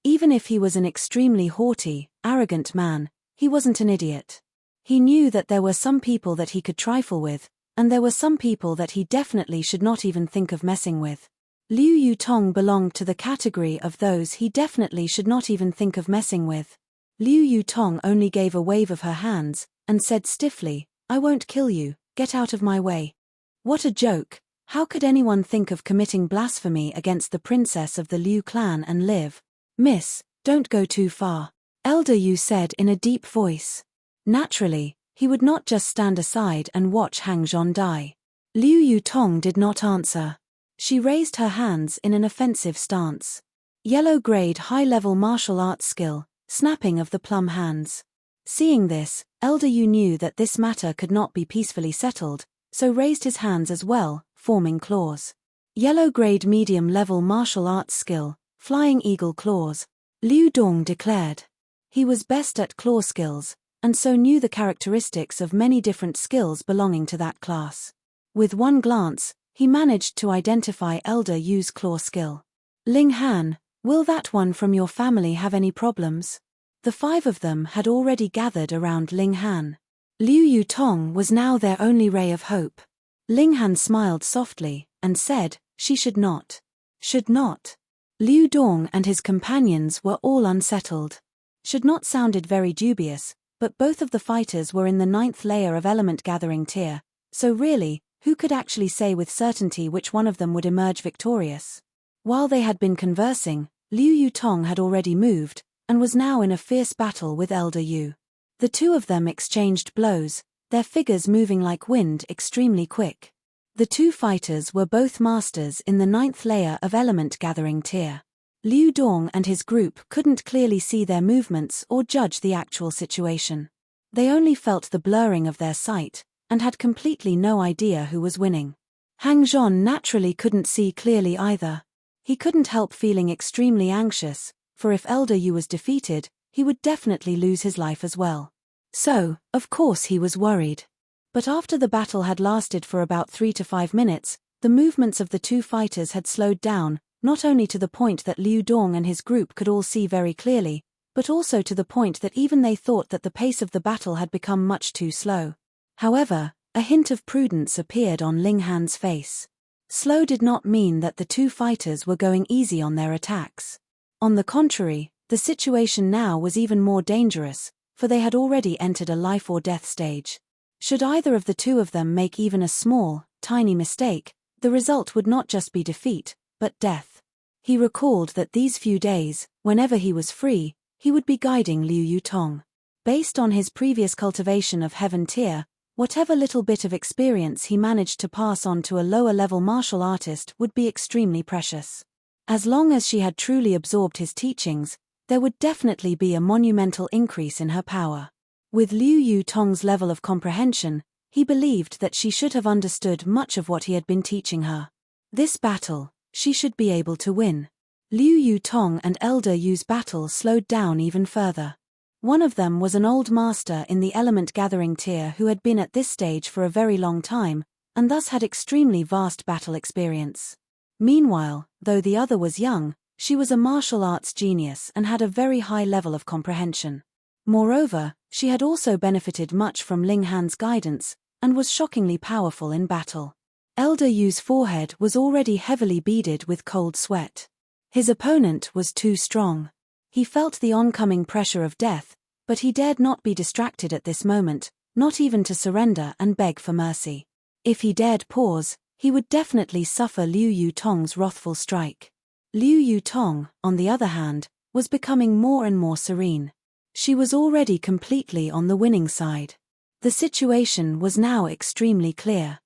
Speaker 1: Even if he was an extremely haughty, arrogant man, he wasn't an idiot. He knew that there were some people that he could trifle with, and there were some people that he definitely should not even think of messing with. Liu Yutong belonged to the category of those he definitely should not even think of messing with. Liu Yutong only gave a wave of her hands, and said stiffly, "I won't kill you, get out of my way." What a joke! How could anyone think of committing blasphemy against the princess of the Liu clan and live? "Miss, don't go too far," Elder Yu said in a deep voice. Naturally, he would not just stand aside and watch Hang Zhon die. Liu Yutong did not answer. She raised her hands in an offensive stance. Yellow-grade high-level martial arts skill, snapping of the plum hands. Seeing this, Elder Yu knew that this matter could not be peacefully settled, so raised his hands as well, forming claws. Yellow grade medium level martial arts skill, flying eagle claws. Liu Dong declared. He was best at claw skills, and so knew the characteristics of many different skills belonging to that class. With one glance, he managed to identify Elder Yu's claw skill. Ling Han, will that one from your family have any problems? The 5 of them had already gathered around Ling Han. Liu Yutong was now their only ray of hope. Ling Han smiled softly, and said, she should not. Should not. Liu Dong and his companions were all unsettled. Should not sounded very dubious, but both of the fighters were in the 9th layer of element gathering tier, so really, who could actually say with certainty which one of them would emerge victorious? While they had been conversing, Liu Yutong had already moved, and was now in a fierce battle with Elder Yu. The 2 of them exchanged blows, their figures moving like wind extremely quick. The 2 fighters were both masters in the 9th layer of element gathering tier. Liu Dong and his group couldn't clearly see their movements or judge the actual situation. They only felt the blurring of their sight, and had completely no idea who was winning. Hang Zhon naturally couldn't see clearly either. He couldn't help feeling extremely anxious, for if Elder Yu was defeated, he would definitely lose his life as well. So, of course he was worried. But after the battle had lasted for about 3 to 5 minutes, the movements of the 2 fighters had slowed down, not only to the point that Liu Dong and his group could all see very clearly, but also to the point that even they thought that the pace of the battle had become much too slow. However, a hint of prudence appeared on Ling Han's face. Slow did not mean that the 2 fighters were going easy on their attacks. On the contrary, the situation now was even more dangerous, for they had already entered a life or death stage. Should either of the 2 of them make even a small, tiny mistake, the result would not just be defeat, but death. He recalled that these few days, whenever he was free, he would be guiding Liu Yutong. Based on his previous cultivation of Heaven tier, whatever little bit of experience he managed to pass on to a lower-level martial artist would be extremely precious. As long as she had truly absorbed his teachings, there would definitely be a monumental increase in her power. With Liu Yutong's level of comprehension, he believed that she should have understood much of what he had been teaching her. This battle, she should be able to win. Liu Yutong and Elder Yu's battle slowed down even further. One of them was an old master in the element gathering tier who had been at this stage for a very long time, and thus had extremely vast battle experience. Meanwhile, though the other was young, she was a martial arts genius and had a very high level of comprehension. Moreover, she had also benefited much from Ling Han's guidance, and was shockingly powerful in battle. Elder Yu's forehead was already heavily beaded with cold sweat. His opponent was too strong. He felt the oncoming pressure of death, but he dared not be distracted at this moment, not even to surrender and beg for mercy. If he dared pause, he would definitely suffer Liu Yutong's wrathful strike. Liu Yutong, on the other hand, was becoming more and more serene. She was already completely on the winning side. The situation was now extremely clear.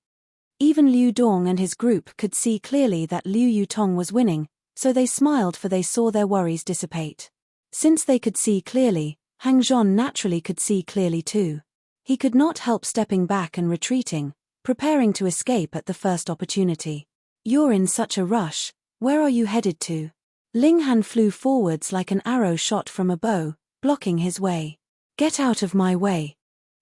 Speaker 1: Even Liu Dong and his group could see clearly that Liu Yutong was winning, so they smiled for they saw their worries dissipate. Since they could see clearly, Hang Zhon naturally could see clearly too. He could not help stepping back and retreating, preparing to escape at the first opportunity. You're in such a rush, where are you headed to? Ling Han flew forwards like an arrow shot from a bow, blocking his way. Get out of my way.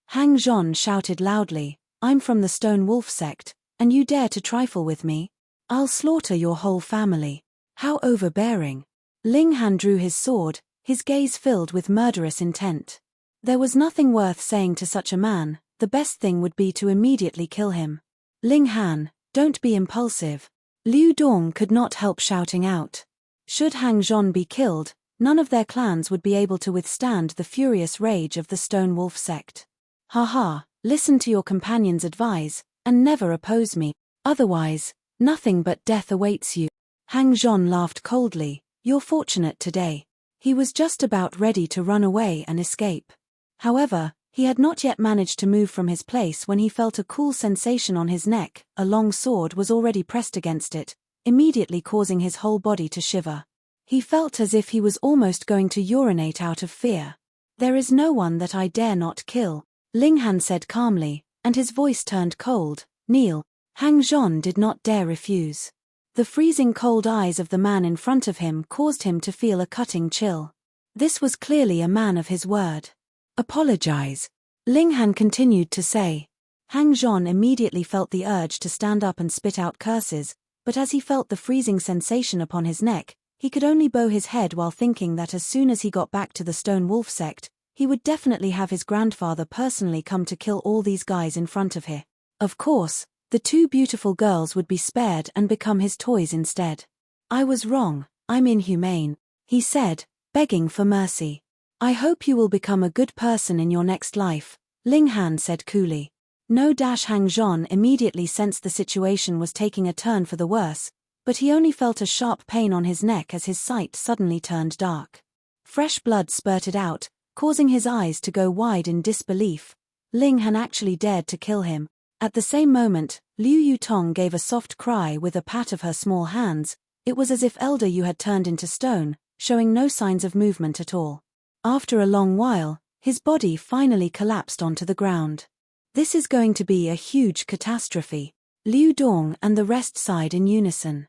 Speaker 1: Hang Zhon shouted loudly, I'm from the Stone Wolf sect, and you dare to trifle with me? I'll slaughter your whole family. How overbearing. Ling Han drew his sword, his gaze filled with murderous intent. There was nothing worth saying to such a man, the best thing would be to immediately kill him. Ling Han, don't be impulsive. Liu Dong could not help shouting out. Should Hang Zhon be killed, none of their clans would be able to withstand the furious rage of the Stone Wolf sect. Haha, listen to your companion's advice, and never oppose me, otherwise, nothing but death awaits you. Hang Zhon laughed coldly, you're fortunate today. He was just about ready to run away and escape. However, he had not yet managed to move from his place when he felt a cool sensation on his neck. A long sword was already pressed against it, immediately causing his whole body to shiver. He felt as if he was almost going to urinate out of fear. There is no one that I dare not kill, Ling Han said calmly, and his voice turned cold. Kneel. Hang Zhon did not dare refuse. The freezing cold eyes of the man in front of him caused him to feel a cutting chill. This was clearly a man of his word. "Apologize," Ling Han continued to say. Hang Zhon immediately felt the urge to stand up and spit out curses, but as he felt the freezing sensation upon his neck, he could only bow his head while thinking that as soon as he got back to the Stone Wolf sect, he would definitely have his grandfather personally come to kill all these guys in front of him. Of course, the two beautiful girls would be spared and become his toys instead. "I was wrong, I'm inhumane," he said, begging for mercy. "I hope you will become a good person in your next life," Ling Han said coolly. No Hang Zhon immediately sensed the situation was taking a turn for the worse, but he only felt a sharp pain on his neck as his sight suddenly turned dark. Fresh blood spurted out, causing his eyes to go wide in disbelief. Ling Han actually dared to kill him. At the same moment, Liu Yutong gave a soft cry with a pat of her small hands. It was as if Elder Yu had turned into stone, showing no signs of movement at all. After a long while, his body finally collapsed onto the ground. "This is going to be a huge catastrophe," Liu Dong and the rest sighed in unison.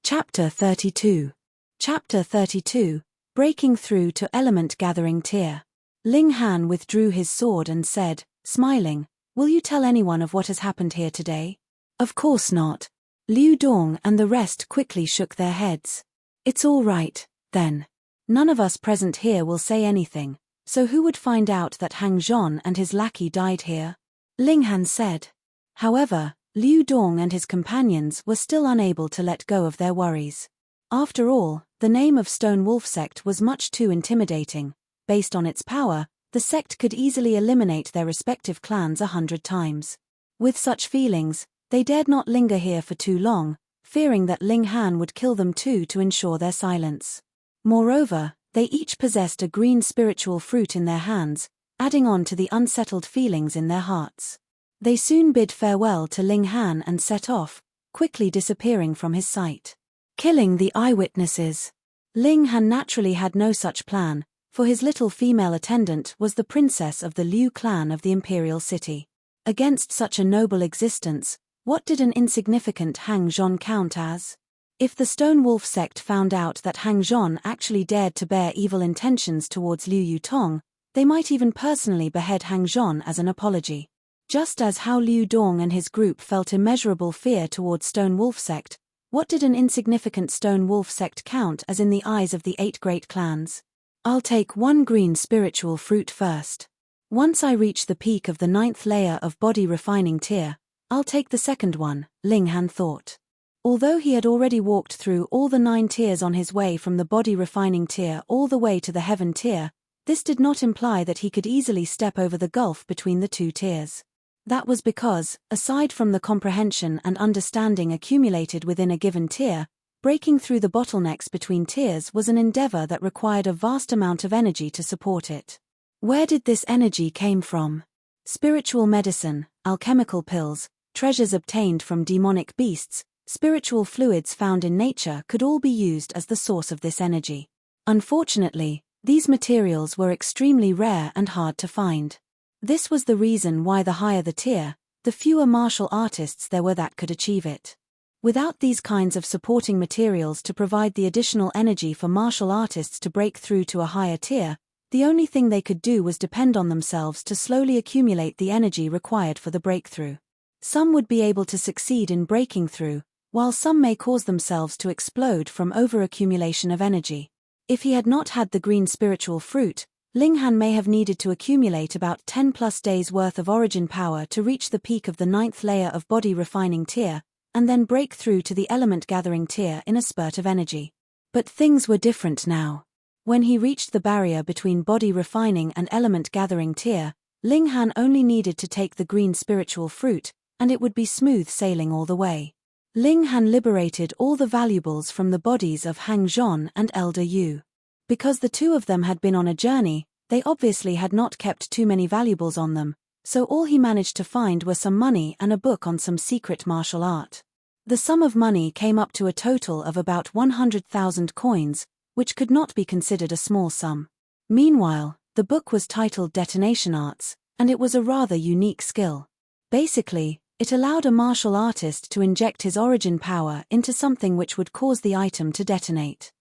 Speaker 1: Chapter 32. Chapter 32, Breaking Through to Element Gathering Tier. Ling Han withdrew his sword and said, smiling, "Will you tell anyone of what has happened here today?" "Of course not." Liu Dong and the rest quickly shook their heads. "It's all right, then. None of us present here will say anything, so who would find out that Hang Zhon and his lackey died here?" Ling Han said. However, Liu Dong and his companions were still unable to let go of their worries. After all, the name of Stone Wolf Sect was much too intimidating. Based on its power, the sect could easily eliminate their respective clans 100 times. With such feelings, they dared not linger here for too long, fearing that Ling Han would kill them too to ensure their silence. Moreover, they each possessed a green spiritual fruit in their hands, adding on to the unsettled feelings in their hearts. They soon bid farewell to Ling Han and set off, quickly disappearing from his sight. Killing the eyewitnesses. Ling Han naturally had no such plan, for his little female attendant was the princess of the Liu clan of the imperial city. Against such a noble existence, what did an insignificant Hang Zhon count as? If the Stone Wolf sect found out that Hang Zhon actually dared to bear evil intentions towards Liu Yutong, they might even personally behead Hang Zhon as an apology. Just as how Liu Dong and his group felt immeasurable fear towards Stone Wolf sect, what did an insignificant Stone Wolf sect count as in the eyes of the 8 great clans? "I'll take one green spiritual fruit first. Once I reach the peak of the 9th layer of body refining tier, I'll take the second one," Ling Han thought. Although he had already walked through all the 9 tiers on his way from the body refining tier all the way to the heaven tier, this did not imply that he could easily step over the gulf between the 2 tiers. That was because, aside from the comprehension and understanding accumulated within a given tier, breaking through the bottlenecks between tiers was an endeavor that required a vast amount of energy to support it. Where did this energy came from? Spiritual medicine, alchemical pills, treasures obtained from demonic beasts, spiritual fluids found in nature could all be used as the source of this energy. Unfortunately, these materials were extremely rare and hard to find. This was the reason why the higher the tier, the fewer martial artists there were that could achieve it. Without these kinds of supporting materials to provide the additional energy for martial artists to break through to a higher tier, the only thing they could do was depend on themselves to slowly accumulate the energy required for the breakthrough. Some would be able to succeed in breaking through, while some may cause themselves to explode from overaccumulation of energy. If he had not had the green spiritual fruit, Ling Han may have needed to accumulate about 10+ days worth of origin power to reach the peak of the 9th layer of body refining tier, and then break through to the element gathering tier in a spurt of energy. But things were different now. When he reached the barrier between body refining and element gathering tier, Ling Han only needed to take the green spiritual fruit, and it would be smooth sailing all the way. Ling Han liberated all the valuables from the bodies of Hang Zhon and Elder Yu. Because the two of them had been on a journey, they obviously had not kept too many valuables on them, so all he managed to find were some money and a book on some secret martial art. The sum of money came up to a total of about 100,000 coins, which could not be considered a small sum. Meanwhile, the book was titled Detonation Arts, and it was a rather unique skill. Basically, It allowed a martial artist to inject his origin power into something which would cause the item to detonate.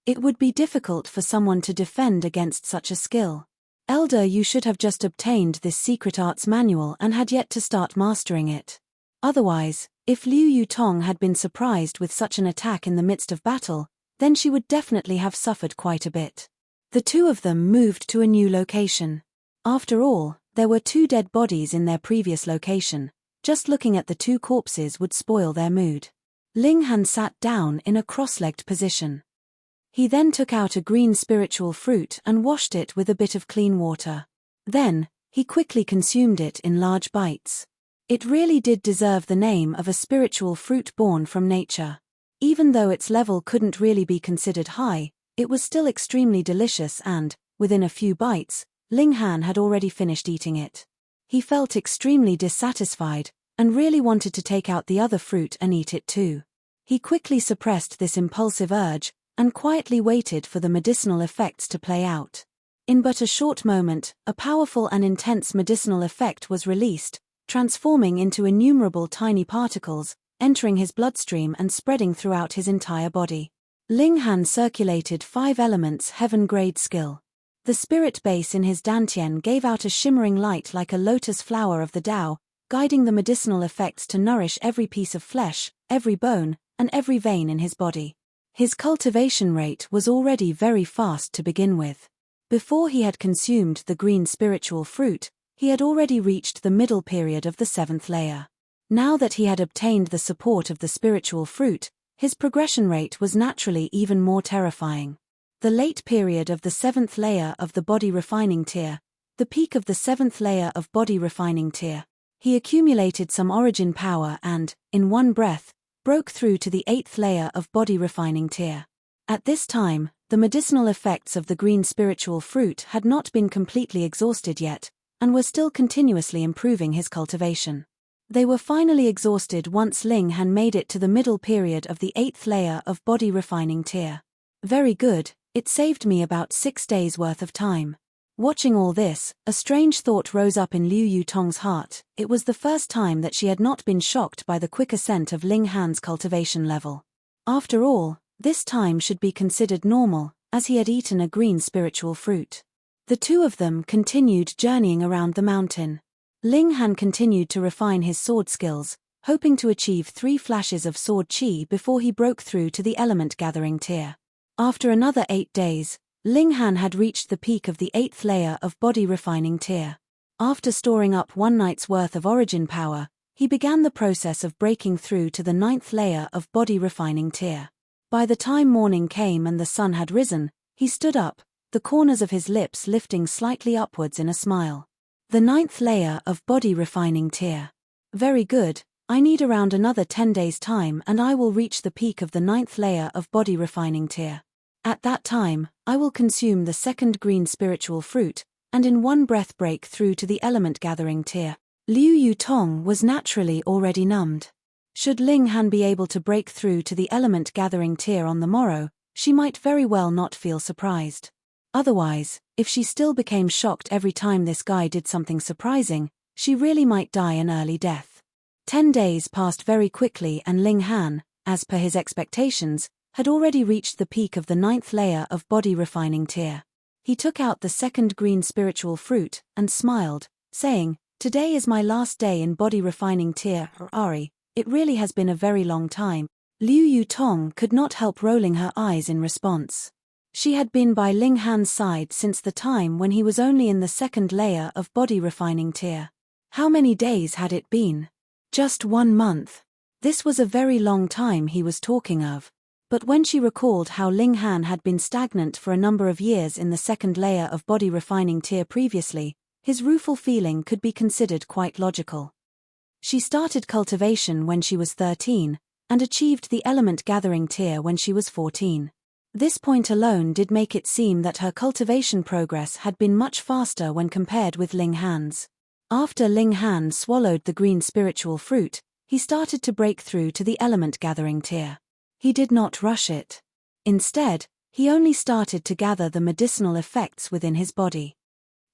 Speaker 1: It would be difficult for someone to defend against such a skill. Elder, you should have just obtained this secret arts manual and had yet to start mastering it. Otherwise, if Liu Yutong had been surprised with such an attack in the midst of battle, then she would definitely have suffered quite a bit. The two of them moved to a new location. After all, there were 2 dead bodies in their previous location. Just looking at the 2 corpses would spoil their mood. Ling Han sat down in a cross-legged position. He then took out a green spiritual fruit and washed it with a bit of clean water. Then, he quickly consumed it in large bites. It really did deserve the name of a spiritual fruit born from nature. Even though its level couldn't really be considered high, it was still extremely delicious and, within a few bites, Ling Han had already finished eating it. He felt extremely dissatisfied, and really wanted to take out the other fruit and eat it too. He quickly suppressed this impulsive urge, and quietly waited for the medicinal effects to play out. In but a short moment, a powerful and intense medicinal effect was released, transforming into innumerable tiny particles, entering his bloodstream and spreading throughout his entire body. Ling Han circulated 5 elements heaven-grade skill. The spirit base in his dantian gave out a shimmering light like a lotus flower of the Tao, guiding the medicinal effects to nourish every piece of flesh, every bone, and every vein in his body. His cultivation rate was already very fast to begin with. Before he had consumed the green spiritual fruit, he had already reached the middle period of the 7th layer. Now that he had obtained the support of the spiritual fruit, his progression rate was naturally even more terrifying. The late period of the 7th layer of the body refining tier, the peak of the 7th layer of body refining tier. He accumulated some origin power and, in one breath, broke through to the 8th layer of body refining tier. At this time, the medicinal effects of the green spiritual fruit had not been completely exhausted yet, and were still continuously improving his cultivation. They were finally exhausted once Ling Han made it to the middle period of the 8th layer of body refining tier. Very good, it saved me about 6 days worth of time. Watching all this, a strange thought rose up in Liu Yutong's heart. It was the first time that she had not been shocked by the quick ascent of Ling Han's cultivation level. After all, this time should be considered normal, as he had eaten a green spiritual fruit. The two of them continued journeying around the mountain. Ling Han continued to refine his sword skills, hoping to achieve 3 flashes of sword chi before he broke through to the element gathering tier. After another 8 days, Ling Han had reached the peak of the 8th layer of body refining tier. After storing up 1 night's worth of origin power, he began the process of breaking through to the 9th layer of body refining tier. By the time morning came and the sun had risen, he stood up, the corners of his lips lifting slightly upwards in a smile. The 9th layer of body refining tier. Very good, I need around another 10 days' time and I will reach the peak of the 9th layer of body refining tier. At that time, I will consume the 2nd green spiritual fruit, and in one breath break through to the element gathering tier. Liu Yutong was naturally already numbed. Should Ling Han be able to break through to the element gathering tier on the morrow, she might very well not feel surprised. Otherwise, if she still became shocked every time this guy did something surprising, she really might die an early death. 10 days passed very quickly and Ling Han, as per his expectations, had already reached the peak of the 9th layer of body refining tier. He took out the 2nd green spiritual fruit, and smiled, saying, "Today is my last day in body refining tier, Ari, it really has been a very long time." Liu Yutong could not help rolling her eyes in response. She had been by Ling Han's side since the time when he was only in the 2nd layer of body refining tier. How many days had it been? Just 1 month. This was a very long time he was talking of. But when she recalled how Ling Han had been stagnant for a number of years in the 2nd layer of body refining tier previously, his rueful feeling could be considered quite logical. She started cultivation when she was 13, and achieved the element gathering tier when she was 14. This point alone did make it seem that her cultivation progress had been much faster when compared with Ling Han's. After Ling Han swallowed the green spiritual fruit, he started to break through to the element gathering tier. He did not rush it. Instead, he only started to gather the medicinal effects within his body.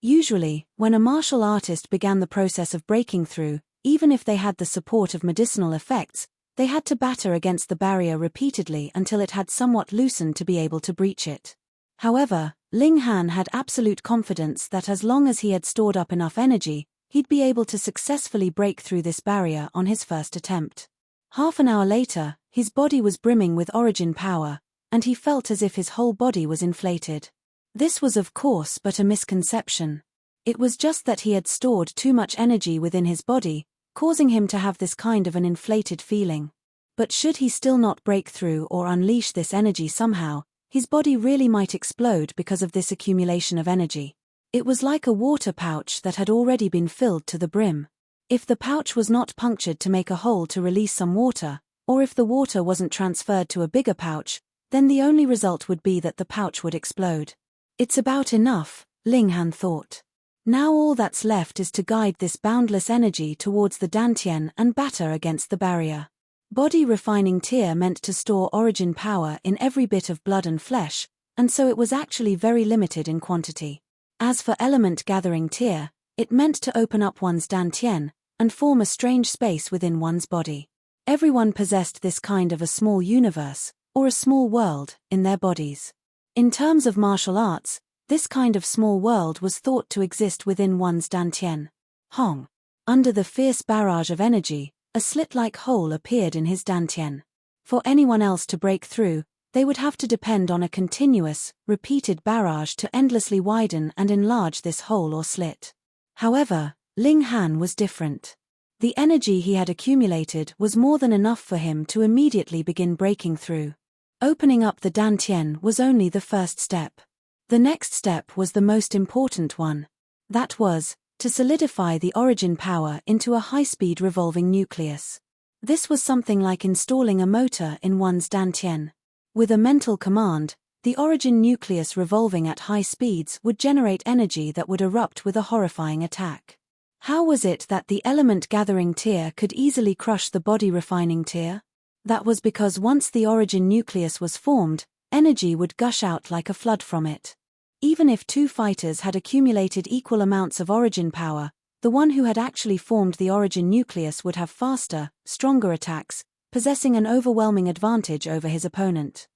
Speaker 1: Usually, when a martial artist began the process of breaking through, Even if they had the support of medicinal effects, they had to batter against the barrier repeatedly until it had somewhat loosened to be able to breach it. However, Ling Han had absolute confidence that as long as he had stored up enough energy, he'd be able to successfully break through this barrier on his first attempt. Half an hour later, his body was brimming with origin power, and he felt as if his whole body was inflated. This was of course but a misconception. It was just that he had stored too much energy within his body, causing him to have this kind of an inflated feeling. But should he still not break through or unleash this energy somehow, his body really might explode because of this accumulation of energy. It was like a water pouch that had already been filled to the brim. If the pouch was not punctured to make a hole to release some water, or if the water wasn't transferred to a bigger pouch, then the only result would be that the pouch would explode. It's about enough, Ling Han thought. Now all that's left is to guide this boundless energy towards the dantian and batter against the barrier. Body refining tear meant to store origin power in every bit of blood and flesh, and so it was actually very limited in quantity. As for element gathering tear, it meant to open up one's dantian and form a strange space within one's body. Everyone possessed this kind of a small universe, or a small world, in their bodies. In terms of martial arts, this kind of small world was thought to exist within one's dantian. Hong. Under the fierce barrage of energy, a slit-like hole appeared in his dantian. For anyone else to break through, they would have to depend on a continuous, repeated barrage to endlessly widen and enlarge this hole or slit. However, Ling Han was different. The energy he had accumulated was more than enough for him to immediately begin breaking through. Opening up the dantian was only the first step. The next step was the most important one. That was, to solidify the origin power into a high-speed revolving nucleus. This was something like installing a motor in one's dantian. With a mental command, the origin nucleus revolving at high speeds would generate energy that would erupt with a horrifying attack. How was it that the element-gathering tear could easily crush the body-refining tear? That was because once the origin nucleus was formed, energy would gush out like a flood from it. Even if two fighters had accumulated equal amounts of origin power, the one who had actually formed the origin nucleus would have faster, stronger attacks, possessing an overwhelming advantage over his opponent.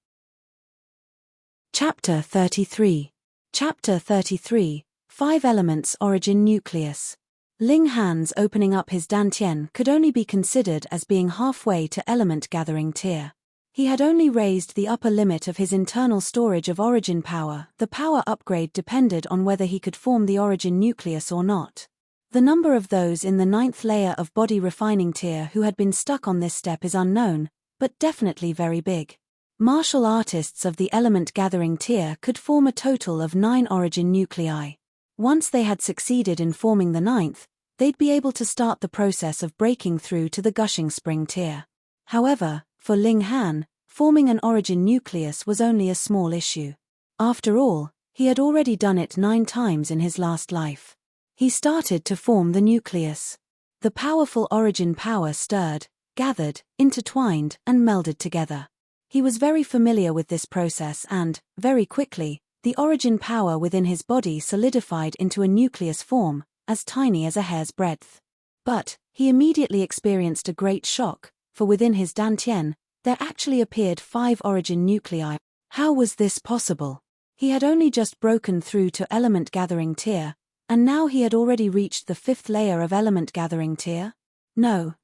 Speaker 1: Chapter 33. Chapter 33, 5 Elements Origin Nucleus. Ling Han's opening up his dantian could only be considered as being halfway to element-gathering tear. He had only raised the upper limit of his internal storage of origin power. The power upgrade depended on whether he could form the origin nucleus or not. The number of those in the 9th layer of body refining tear who had been stuck on this step is unknown, but definitely very big. Martial artists of the element-gathering tear could form a total of 9 origin nuclei. Once they had succeeded in forming the 9th, they'd be able to start the process of breaking through to the gushing spring tear. However, for Ling Han, forming an origin nucleus was only a small issue. After all, he had already done it 9 times in his last life. He started to form the nucleus. The powerful origin power stirred, gathered, intertwined, and melded together. He was very familiar with this process and, very quickly, the origin power within his body solidified into a nucleus form, as tiny as a hair's breadth. But, he immediately experienced a great shock, for within his dantian, there actually appeared 5 origin nuclei. How was this possible? He had only just broken through to element-gathering tear, and now he had already reached the 5th layer of element-gathering tear? No,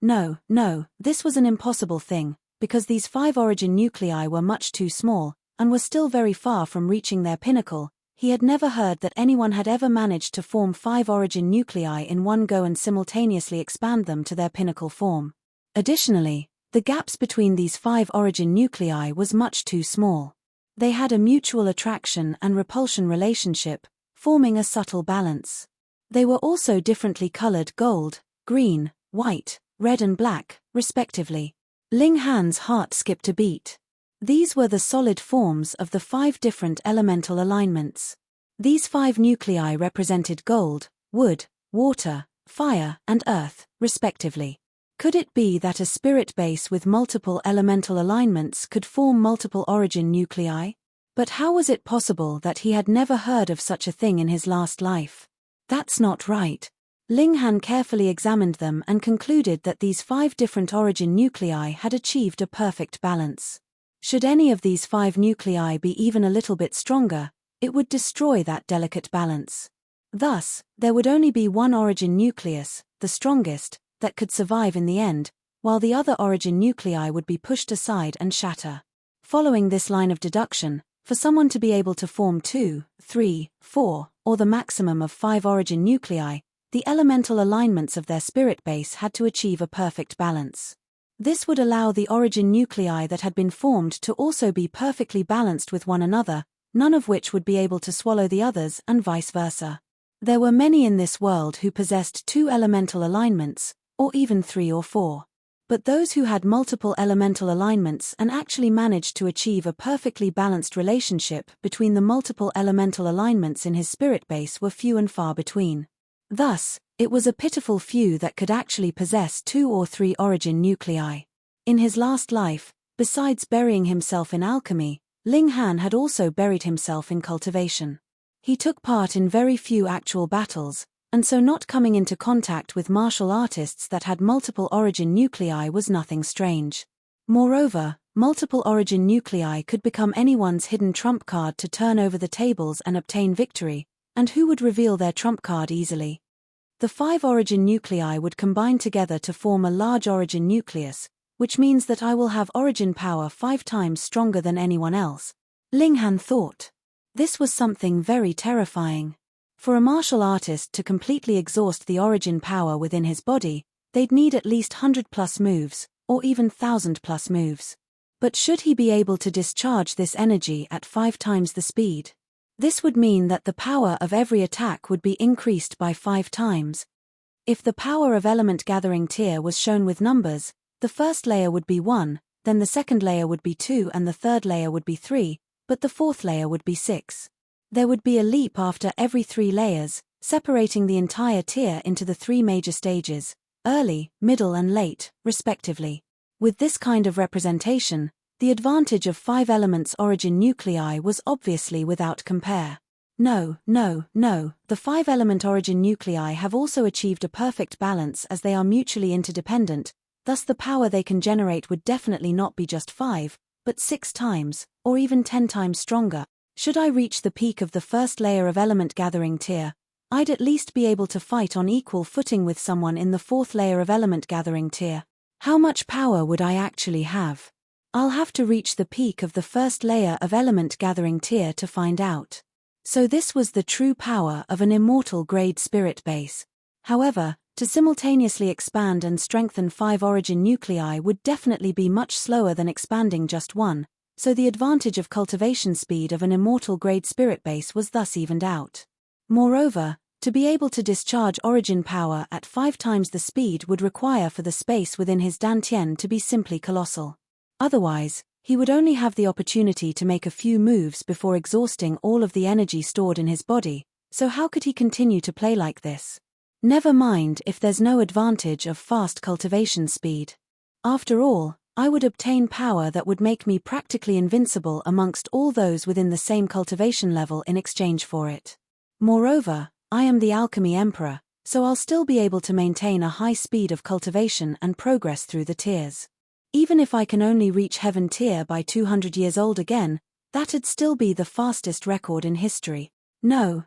Speaker 1: this was an impossible thing, because these 5 origin nuclei were much too small, and were still very far from reaching their pinnacle. He had never heard that anyone had ever managed to form 5 origin nuclei in one go and simultaneously expand them to their pinnacle form. Additionally, the gaps between these 5 origin nuclei was much too small. They had a mutual attraction and repulsion relationship, forming a subtle balance. They were also differently colored gold, green, white, red and black, respectively. Ling Han's heart skipped a beat. These were the solid forms of the 5 different elemental alignments. These 5 nuclei represented gold, wood, water, fire, and earth, respectively. Could it be that a spirit base with multiple elemental alignments could form multiple origin nuclei? But how was it possible that he had never heard of such a thing in his last life? That's not right. Ling Han carefully examined them and concluded that these 5 different origin nuclei had achieved a perfect balance. Should any of these 5 nuclei be even a little bit stronger, it would destroy that delicate balance. Thus, there would only be one origin nucleus, the strongest, that could survive in the end, while the other origin nuclei would be pushed aside and shatter. Following this line of deduction, for someone to be able to form 2, 3, 4, or the maximum of 5 origin nuclei, the elemental alignments of their spirit base had to achieve a perfect balance. This would allow the origin nuclei that had been formed to also be perfectly balanced with one another, none of which would be able to swallow the others and vice versa. There were many in this world who possessed 2 elemental alignments, or even 3 or 4. But those who had multiple elemental alignments and actually managed to achieve a perfectly balanced relationship between the multiple elemental alignments in his spirit base were few and far between. Thus, it was a pitiful few that could actually possess 2 or 3 origin nuclei. In his last life, besides burying himself in alchemy, Ling Han had also buried himself in cultivation. He took part in very few actual battles, and so not coming into contact with martial artists that had multiple origin nuclei was nothing strange. Moreover, multiple origin nuclei could become anyone's hidden trump card to turn over the tables and obtain victory, and who would reveal their trump card easily? The 5 origin nuclei would combine together to form a large origin nucleus, which means that I will have origin power 5 times stronger than anyone else. Ling Han thought. This was something very terrifying. For a martial artist to completely exhaust the origin power within his body, they'd need at least 100+ moves, or even 1000+ moves. But should he be able to discharge this energy at 5 times the speed? This would mean that the power of every attack would be increased by 5 times. If the power of element gathering tier was shown with numbers, the first layer would be 1, then the second layer would be 2 and the third layer would be 3, but the fourth layer would be 6. There would be a leap after every 3 layers, separating the entire tier into the 3 major stages, early, middle and late, respectively. With this kind of representation, the advantage of 5 elements origin nuclei was obviously without compare. No, the 5 element origin nuclei have also achieved a perfect balance as they are mutually interdependent, thus the power they can generate would definitely not be just 5, but 6 times, or even 10 times stronger. Should I reach the peak of the first layer of element gathering tier, I'd at least be able to fight on equal footing with someone in the 4th layer of element gathering tier. How much power would I actually have? I'll have to reach the peak of the first layer of element gathering tier to find out. So this was the true power of an immortal grade spirit base. However, to simultaneously expand and strengthen 5 origin nuclei would definitely be much slower than expanding just 1, so the advantage of cultivation speed of an immortal grade spirit base was thus evened out. Moreover, to be able to discharge origin power at 5 times the speed would require for the space within his dantian to be simply colossal. Otherwise, he would only have the opportunity to make a few moves before exhausting all of the energy stored in his body, so how could he continue to play like this? Never mind if there's no advantage of fast cultivation speed. After all, I would obtain power that would make me practically invincible amongst all those within the same cultivation level in exchange for it. Moreover, I am the Alchemy Emperor, so I'll still be able to maintain a high speed of cultivation and progress through the tiers. Even if I can only reach Heaven tier by 200 years old again, that'd still be the fastest record in history. No,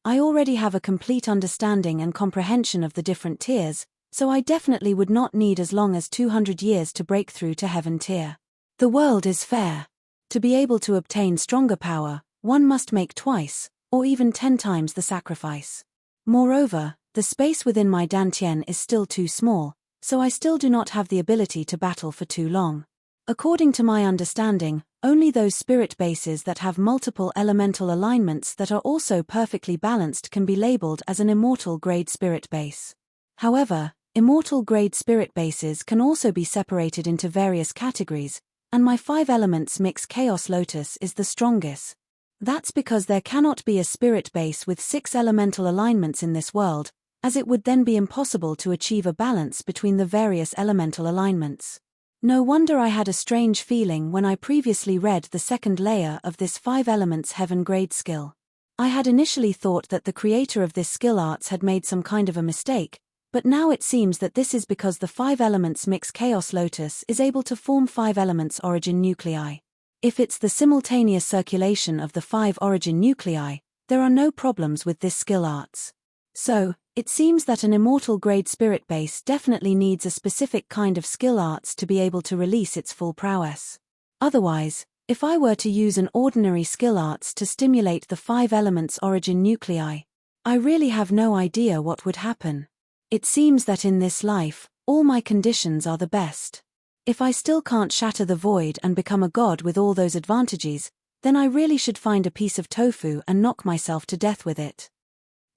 Speaker 1: I already have a complete understanding and comprehension of the different tiers, so I definitely would not need as long as 200 years to break through to Heaven tier. The world is fair. To be able to obtain stronger power, one must make twice, or even 10 times the sacrifice. Moreover, the space within my dantian is still too small, so I still do not have the ability to battle for too long. According to my understanding, only those spirit bases that have multiple elemental alignments that are also perfectly balanced can be labeled as an immortal grade spirit base. However, immortal grade spirit bases can also be separated into various categories, and my 5 elements mix Chaos Lotus is the strongest. That's because there cannot be a spirit base with 6 elemental alignments in this world, as it would then be impossible to achieve a balance between the various elemental alignments. No wonder I had a strange feeling when I previously read the second layer of this 5 elements heaven grade skill. I had initially thought that the creator of this skill arts had made some kind of a mistake, but now it seems that this is because the 5 elements mix Chaos Lotus is able to form 5 elements origin nuclei. If it's the simultaneous circulation of the 5 origin nuclei, there are no problems with this skill arts. So, it seems that an immortal grade spirit base definitely needs a specific kind of skill arts to be able to release its full prowess. Otherwise, if I were to use an ordinary skill arts to stimulate the 5 elements origin nuclei, I really have no idea what would happen. It seems that in this life, all my conditions are the best. If I still can't shatter the void and become a god with all those advantages, then I really should find a piece of tofu and knock myself to death with it.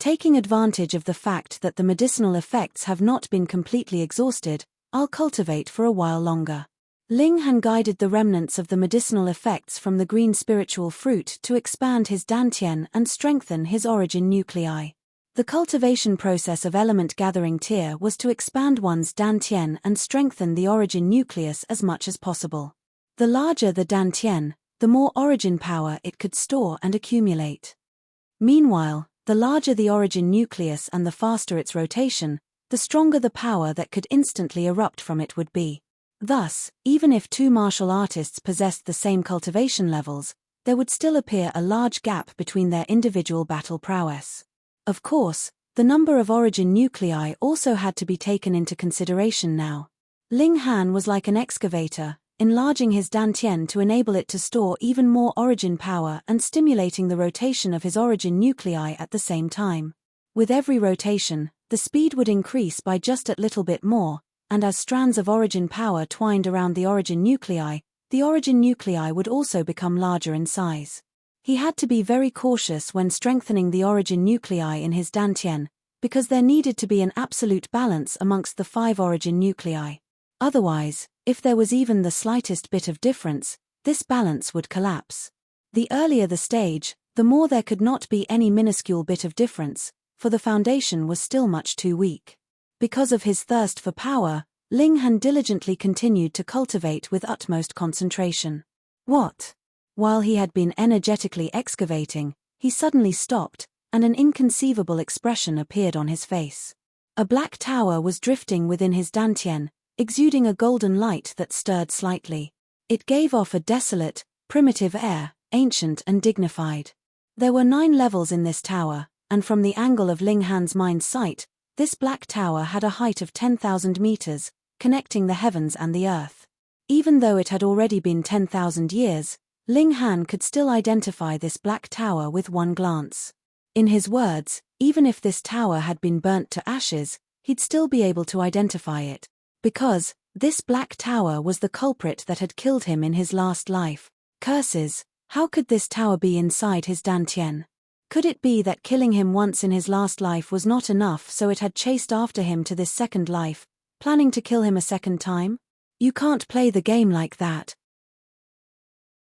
Speaker 1: Taking advantage of the fact that the medicinal effects have not been completely exhausted, I'll cultivate for a while longer. Ling Han guided the remnants of the medicinal effects from the green spiritual fruit to expand his dantian and strengthen his origin nuclei. The cultivation process of element gathering tier was to expand one's dantian and strengthen the origin nucleus as much as possible. The larger the dantian, the more origin power it could store and accumulate. Meanwhile, the larger the origin nucleus and the faster its rotation, the stronger the power that could instantly erupt from it would be. Thus, even if 2 martial artists possessed the same cultivation levels, there would still appear a large gap between their individual battle prowess. Of course, the number of origin nuclei also had to be taken into consideration now. Ling Han was like an excavator, enlarging his dantian to enable it to store even more origin power and stimulating the rotation of his origin nuclei at the same time. With every rotation, the speed would increase by just a little bit more, and as strands of origin power twined around the origin nuclei would also become larger in size. He had to be very cautious when strengthening the origin nuclei in his dantian, because there needed to be an absolute balance amongst the 5 origin nuclei. Otherwise, if there was even the slightest bit of difference, this balance would collapse. The earlier the stage, the more there could not be any minuscule bit of difference, for the foundation was still much too weak. Because of his thirst for power, Ling Han diligently continued to cultivate with utmost concentration. What? While he had been energetically excavating, he suddenly stopped, and an inconceivable expression appeared on his face. A black tower was drifting within his dantian, exuding a golden light that stirred slightly. It gave off a desolate, primitive air, ancient and dignified. There were 9 levels in this tower, and from the angle of Ling Han's mind's sight, this black tower had a height of 10,000 meters, connecting the heavens and the earth. Even though it had already been 10,000 years, Ling Han could still identify this black tower with one glance. In his words, even if this tower had been burnt to ashes, he'd still be able to identify it. Because, this black tower was the culprit that had killed him in his last life. Curses, how could this tower be inside his dantian? Could it be that killing him once in his last life was not enough, so it had chased after him to this second life, planning to kill him a second time? You can't play the game like that.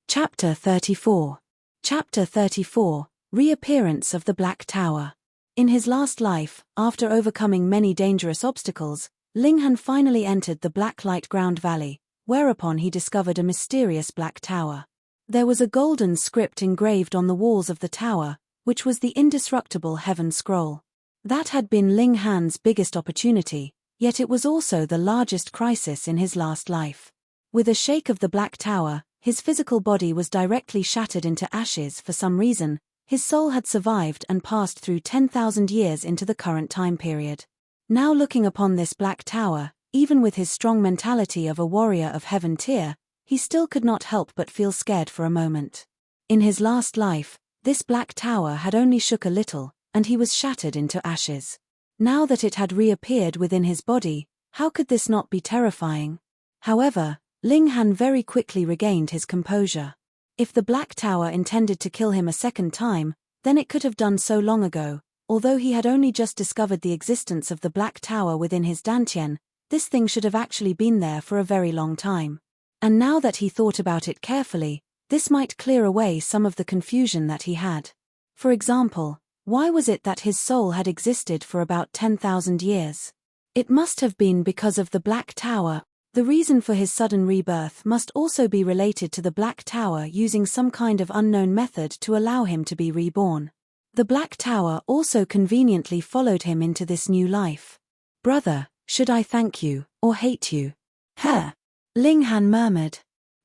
Speaker 1: Chapter 34. Chapter 34, Reappearance of the Black Tower. In his last life, after overcoming many dangerous obstacles, Ling Han finally entered the Black Light Ground Valley, whereupon he discovered a mysterious black tower. There was a golden script engraved on the walls of the tower, which was the indestructible Heaven Scroll. That had been Ling Han's biggest opportunity, yet it was also the largest crisis in his last life. With a shake of the Black Tower, his physical body was directly shattered into ashes. For some reason, his soul had survived and passed through 10,000 years into the current time period. Now looking upon this Black Tower, even with his strong mentality of a warrior of heaven tier, he still could not help but feel scared for a moment. In his last life, this Black Tower had only shook a little, and he was shattered into ashes. Now that it had reappeared within his body, how could this not be terrifying? However, Ling Han very quickly regained his composure. If the Black Tower intended to kill him a second time, then it could have done so long ago. Although he had only just discovered the existence of the Black Tower within his dantian, this thing should have actually been there for a very long time. And now that he thought about it carefully, this might clear away some of the confusion that he had. For example, why was it that his soul had existed for about 10,000 years? It must have been because of the Black Tower. The reason for his sudden rebirth must also be related to the Black Tower using some kind of unknown method to allow him to be reborn. The Black Tower also conveniently followed him into this new life. "Brother, should I thank you, or hate you?" "Huh," Ling Han murmured.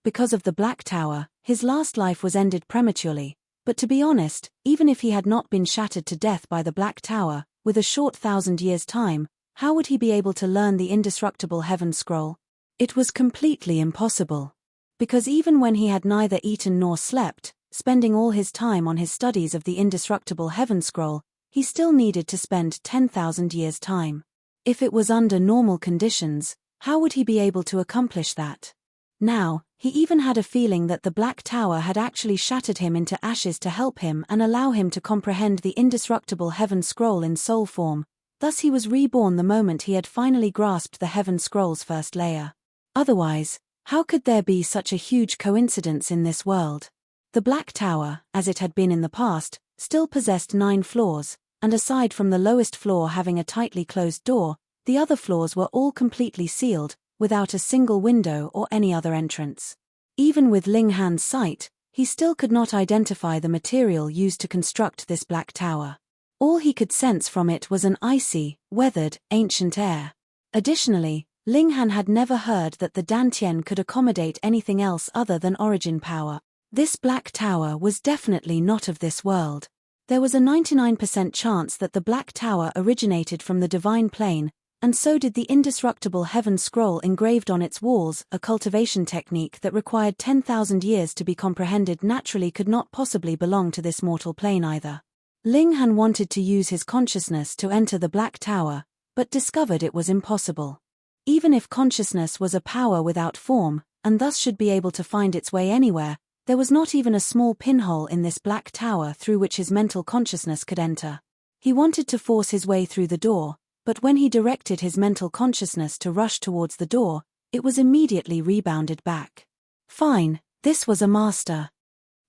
Speaker 1: Because of the Black Tower, his last life was ended prematurely, but to be honest, even if he had not been shattered to death by the Black Tower, with a short 1,000 years' time, how would he be able to learn the indestructible Heaven Scroll? It was completely impossible. Because even when he had neither eaten nor slept, spending all his time on his studies of the indestructible Heaven Scroll, he still needed to spend 10,000 years' time. If it was under normal conditions, how would he be able to accomplish that? Now, he even had a feeling that the Black Tower had actually shattered him into ashes to help him and allow him to comprehend the indestructible Heaven Scroll in soul form. Thus he was reborn the moment he had finally grasped the Heaven Scroll's first layer. Otherwise, how could there be such a huge coincidence in this world? The Black Tower, as it had been in the past, still possessed 9 floors, and aside from the lowest floor having a tightly closed door, the other floors were all completely sealed, without a single window or any other entrance. Even with Ling Han's sight, he still could not identify the material used to construct this Black Tower. All he could sense from it was an icy, weathered, ancient air. Additionally, Ling Han had never heard that the Dantian could accommodate anything else other than origin power. This Black Tower was definitely not of this world. There was a 99% chance that the Black Tower originated from the divine plane, and so did the indestructible Heaven Scroll engraved on its walls. A cultivation technique that required 10,000 years to be comprehended naturally could not possibly belong to this mortal plane either. Ling Han wanted to use his consciousness to enter the Black Tower, but discovered it was impossible. Even if consciousness was a power without form, and thus should be able to find its way anywhere, there was not even a small pinhole in this Black Tower through which his mental consciousness could enter. He wanted to force his way through the door, but when he directed his mental consciousness to rush towards the door, it was immediately rebounded back. Fine, this was a master.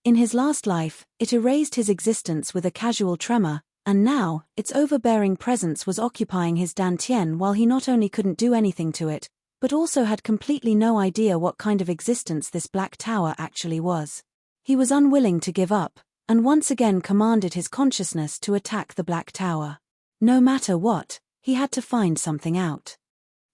Speaker 1: In his last life, it erased his existence with a casual tremor, and now, its overbearing presence was occupying his Dantian while he not only couldn't do anything to it, but also had completely no idea what kind of existence this Black Tower actually was. He was unwilling to give up, and once again commanded his consciousness to attack the Black Tower. No matter what, he had to find something out.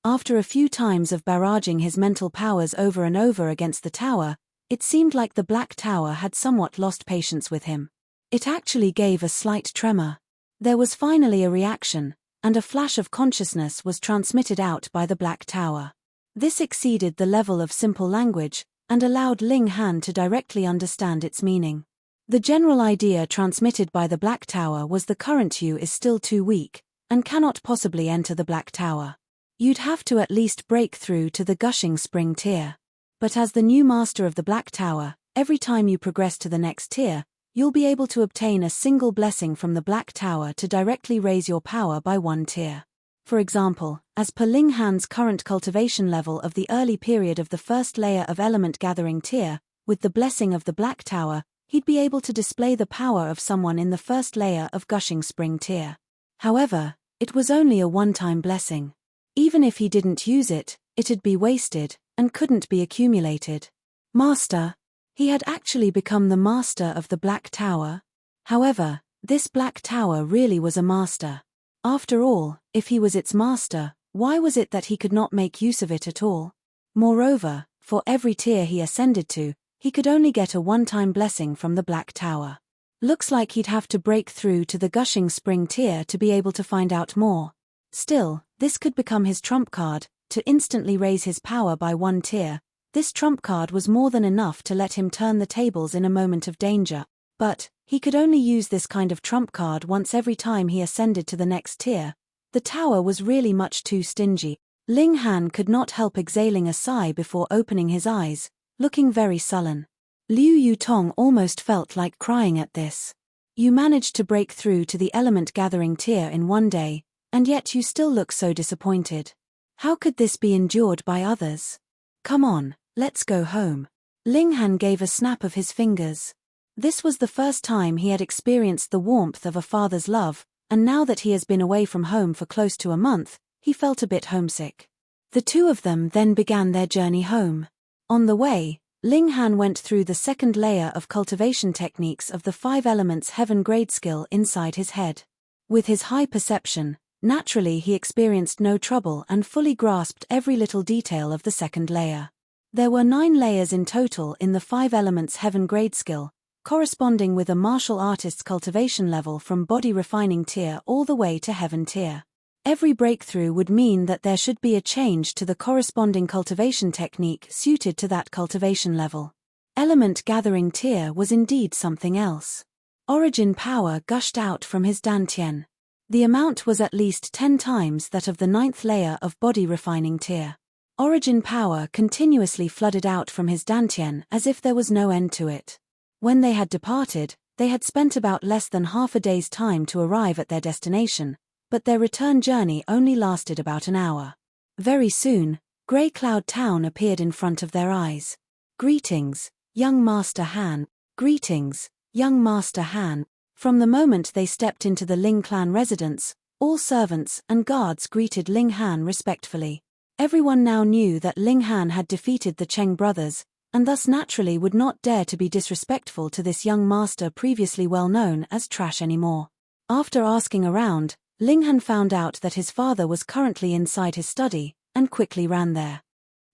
Speaker 1: After a few times of barraging his mental powers over and over against the tower, it seemed like the Black Tower had somewhat lost patience with him. It actually gave a slight tremor. There was finally a reaction, and a flash of consciousness was transmitted out by the Black Tower. This exceeded the level of simple language, and allowed Ling Han to directly understand its meaning. The general idea transmitted by the Black Tower was the current you is still too weak, and cannot possibly enter the Black Tower. You'd have to at least break through to the gushing spring tier. But as the new master of the Black Tower, every time you progress to the next tier, you'll be able to obtain a single blessing from the Black Tower to directly raise your power by 1 tier. For example, as per Ling Han's current cultivation level of the early period of the first layer of element gathering tier, with the blessing of the Black Tower, he'd be able to display the power of someone in the first layer of gushing spring tier. However, it was only a one-time blessing. Even if he didn't use it, it'd be wasted, and couldn't be accumulated. Master. He had actually become the master of the Black Tower. However, this Black Tower really was a master. After all, if he was its master, why was it that he could not make use of it at all? Moreover, for every tier he ascended to, he could only get a one-time blessing from the Black Tower. Looks like he'd have to break through to the gushing spring tier to be able to find out more. Still, this could become his trump card, to instantly raise his power by 1 tier. This trump card was more than enough to let him turn the tables in a moment of danger. But, he could only use this kind of trump card once every time he ascended to the next tier. The tower was really much too stingy. Ling Han could not help exhaling a sigh before opening his eyes, looking very sullen. Liu Yutong almost felt like crying at this. You managed to break through to the element gathering tier in 1 day, and yet you still look so disappointed. How could this be endured by others? Come on, let's go home. Ling Han gave a snap of his fingers. This was the first time he had experienced the warmth of a father's love, and now that he has been away from home for close to a month, he felt a bit homesick. The two of them then began their journey home. On the way, Ling Han went through the second layer of cultivation techniques of the 5 elements heaven grade skill inside his head. With his high perception, naturally he experienced no trouble and fully grasped every little detail of the second layer. There were 9 layers in total in the 5 elements heaven grade skill, corresponding with a martial artist's cultivation level from body refining tier all the way to heaven tier. Every breakthrough would mean that there should be a change to the corresponding cultivation technique suited to that cultivation level. Element gathering tier was indeed something else. Origin power gushed out from his dantian. The amount was at least 10 times that of the 9th layer of body refining tier. Origin power continuously flooded out from his dantian as if there was no end to it. When they had departed, they had spent about less than half a day's time to arrive at their destination, but their return journey only lasted about an hour. Very soon, Grey Cloud Town appeared in front of their eyes. Greetings, young Master Han. Greetings, young Master Han. From the moment they stepped into the Ling clan residence, all servants and guards greeted Ling Han respectfully. Everyone now knew that Ling Han had defeated the Cheng brothers, and thus naturally would not dare to be disrespectful to this young master previously well known as trash anymore. After asking around, Ling Han found out that his father was currently inside his study, and quickly ran there.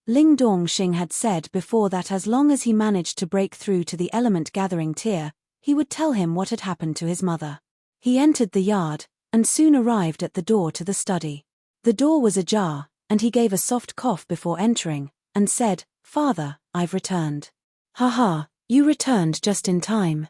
Speaker 1: Ling Dongxing had said before that as long as he managed to break through to the element gathering tier, he would tell him what had happened to his mother. He entered the yard, and soon arrived at the door to the study. The door was ajar, and he gave a soft cough before entering, and said, "Father, I've returned." "Haha, you returned just in time.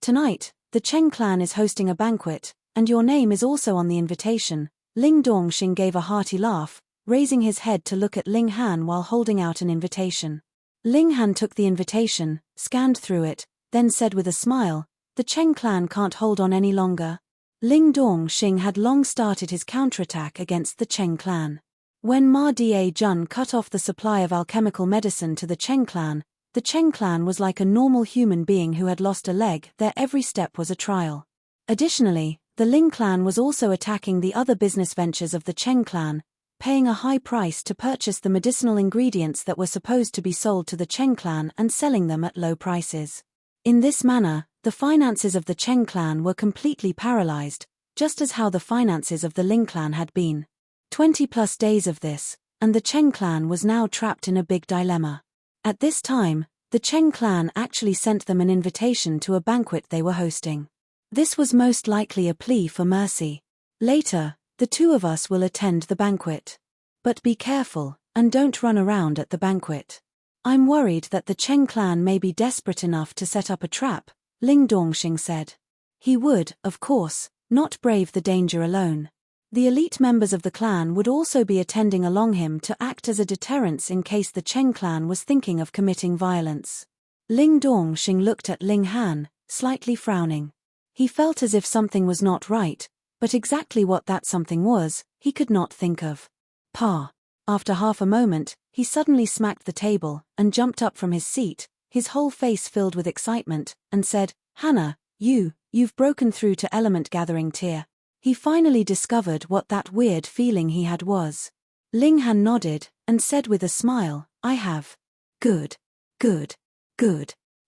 Speaker 1: Tonight, the Cheng clan is hosting a banquet, and your name is also on the invitation." Ling Dongxing gave a hearty laugh, raising his head to look at Ling Han while holding out an invitation. Ling Han took the invitation, scanned through it, then said with a smile, "The Cheng clan can't hold on any longer." Ling Dongxing had long started his counterattack against the Cheng clan. When Ma Da Jun cut off the supply of alchemical medicine to the Cheng clan was like a normal human being who had lost a leg. Their every step was a trial. Additionally, the Ling clan was also attacking the other business ventures of the Cheng clan, paying a high price to purchase the medicinal ingredients that were supposed to be sold to the Cheng clan and selling them at low prices. In this manner, the finances of the Cheng clan were completely paralyzed, just as how the finances of the Ling clan had been. 20+ days of this, and the Cheng clan was now trapped in a big dilemma. At this time, the Cheng clan actually sent them an invitation to a banquet they were hosting. This was most likely a plea for mercy. "Later, the 2 of us will attend the banquet. But be careful, and don't run around at the banquet. I'm worried that the Cheng clan may be desperate enough to set up a trap," Ling Dongxing said. He would, of course, not brave the danger alone. The elite members of the clan would also be attending along him to act as a deterrence in case the Cheng clan was thinking of committing violence. Ling Dongxing looked at Ling Han, slightly frowning. He felt as if something was not right, but exactly what that something was, he could not think of. "Pa." After half a moment, he suddenly smacked the table and jumped up from his seat, his whole face filled with excitement, and said, "Hannah, you've broken through to element gathering tier." He finally discovered what that weird feeling he had was. Ling Han nodded, and said with a smile, "I have." Good.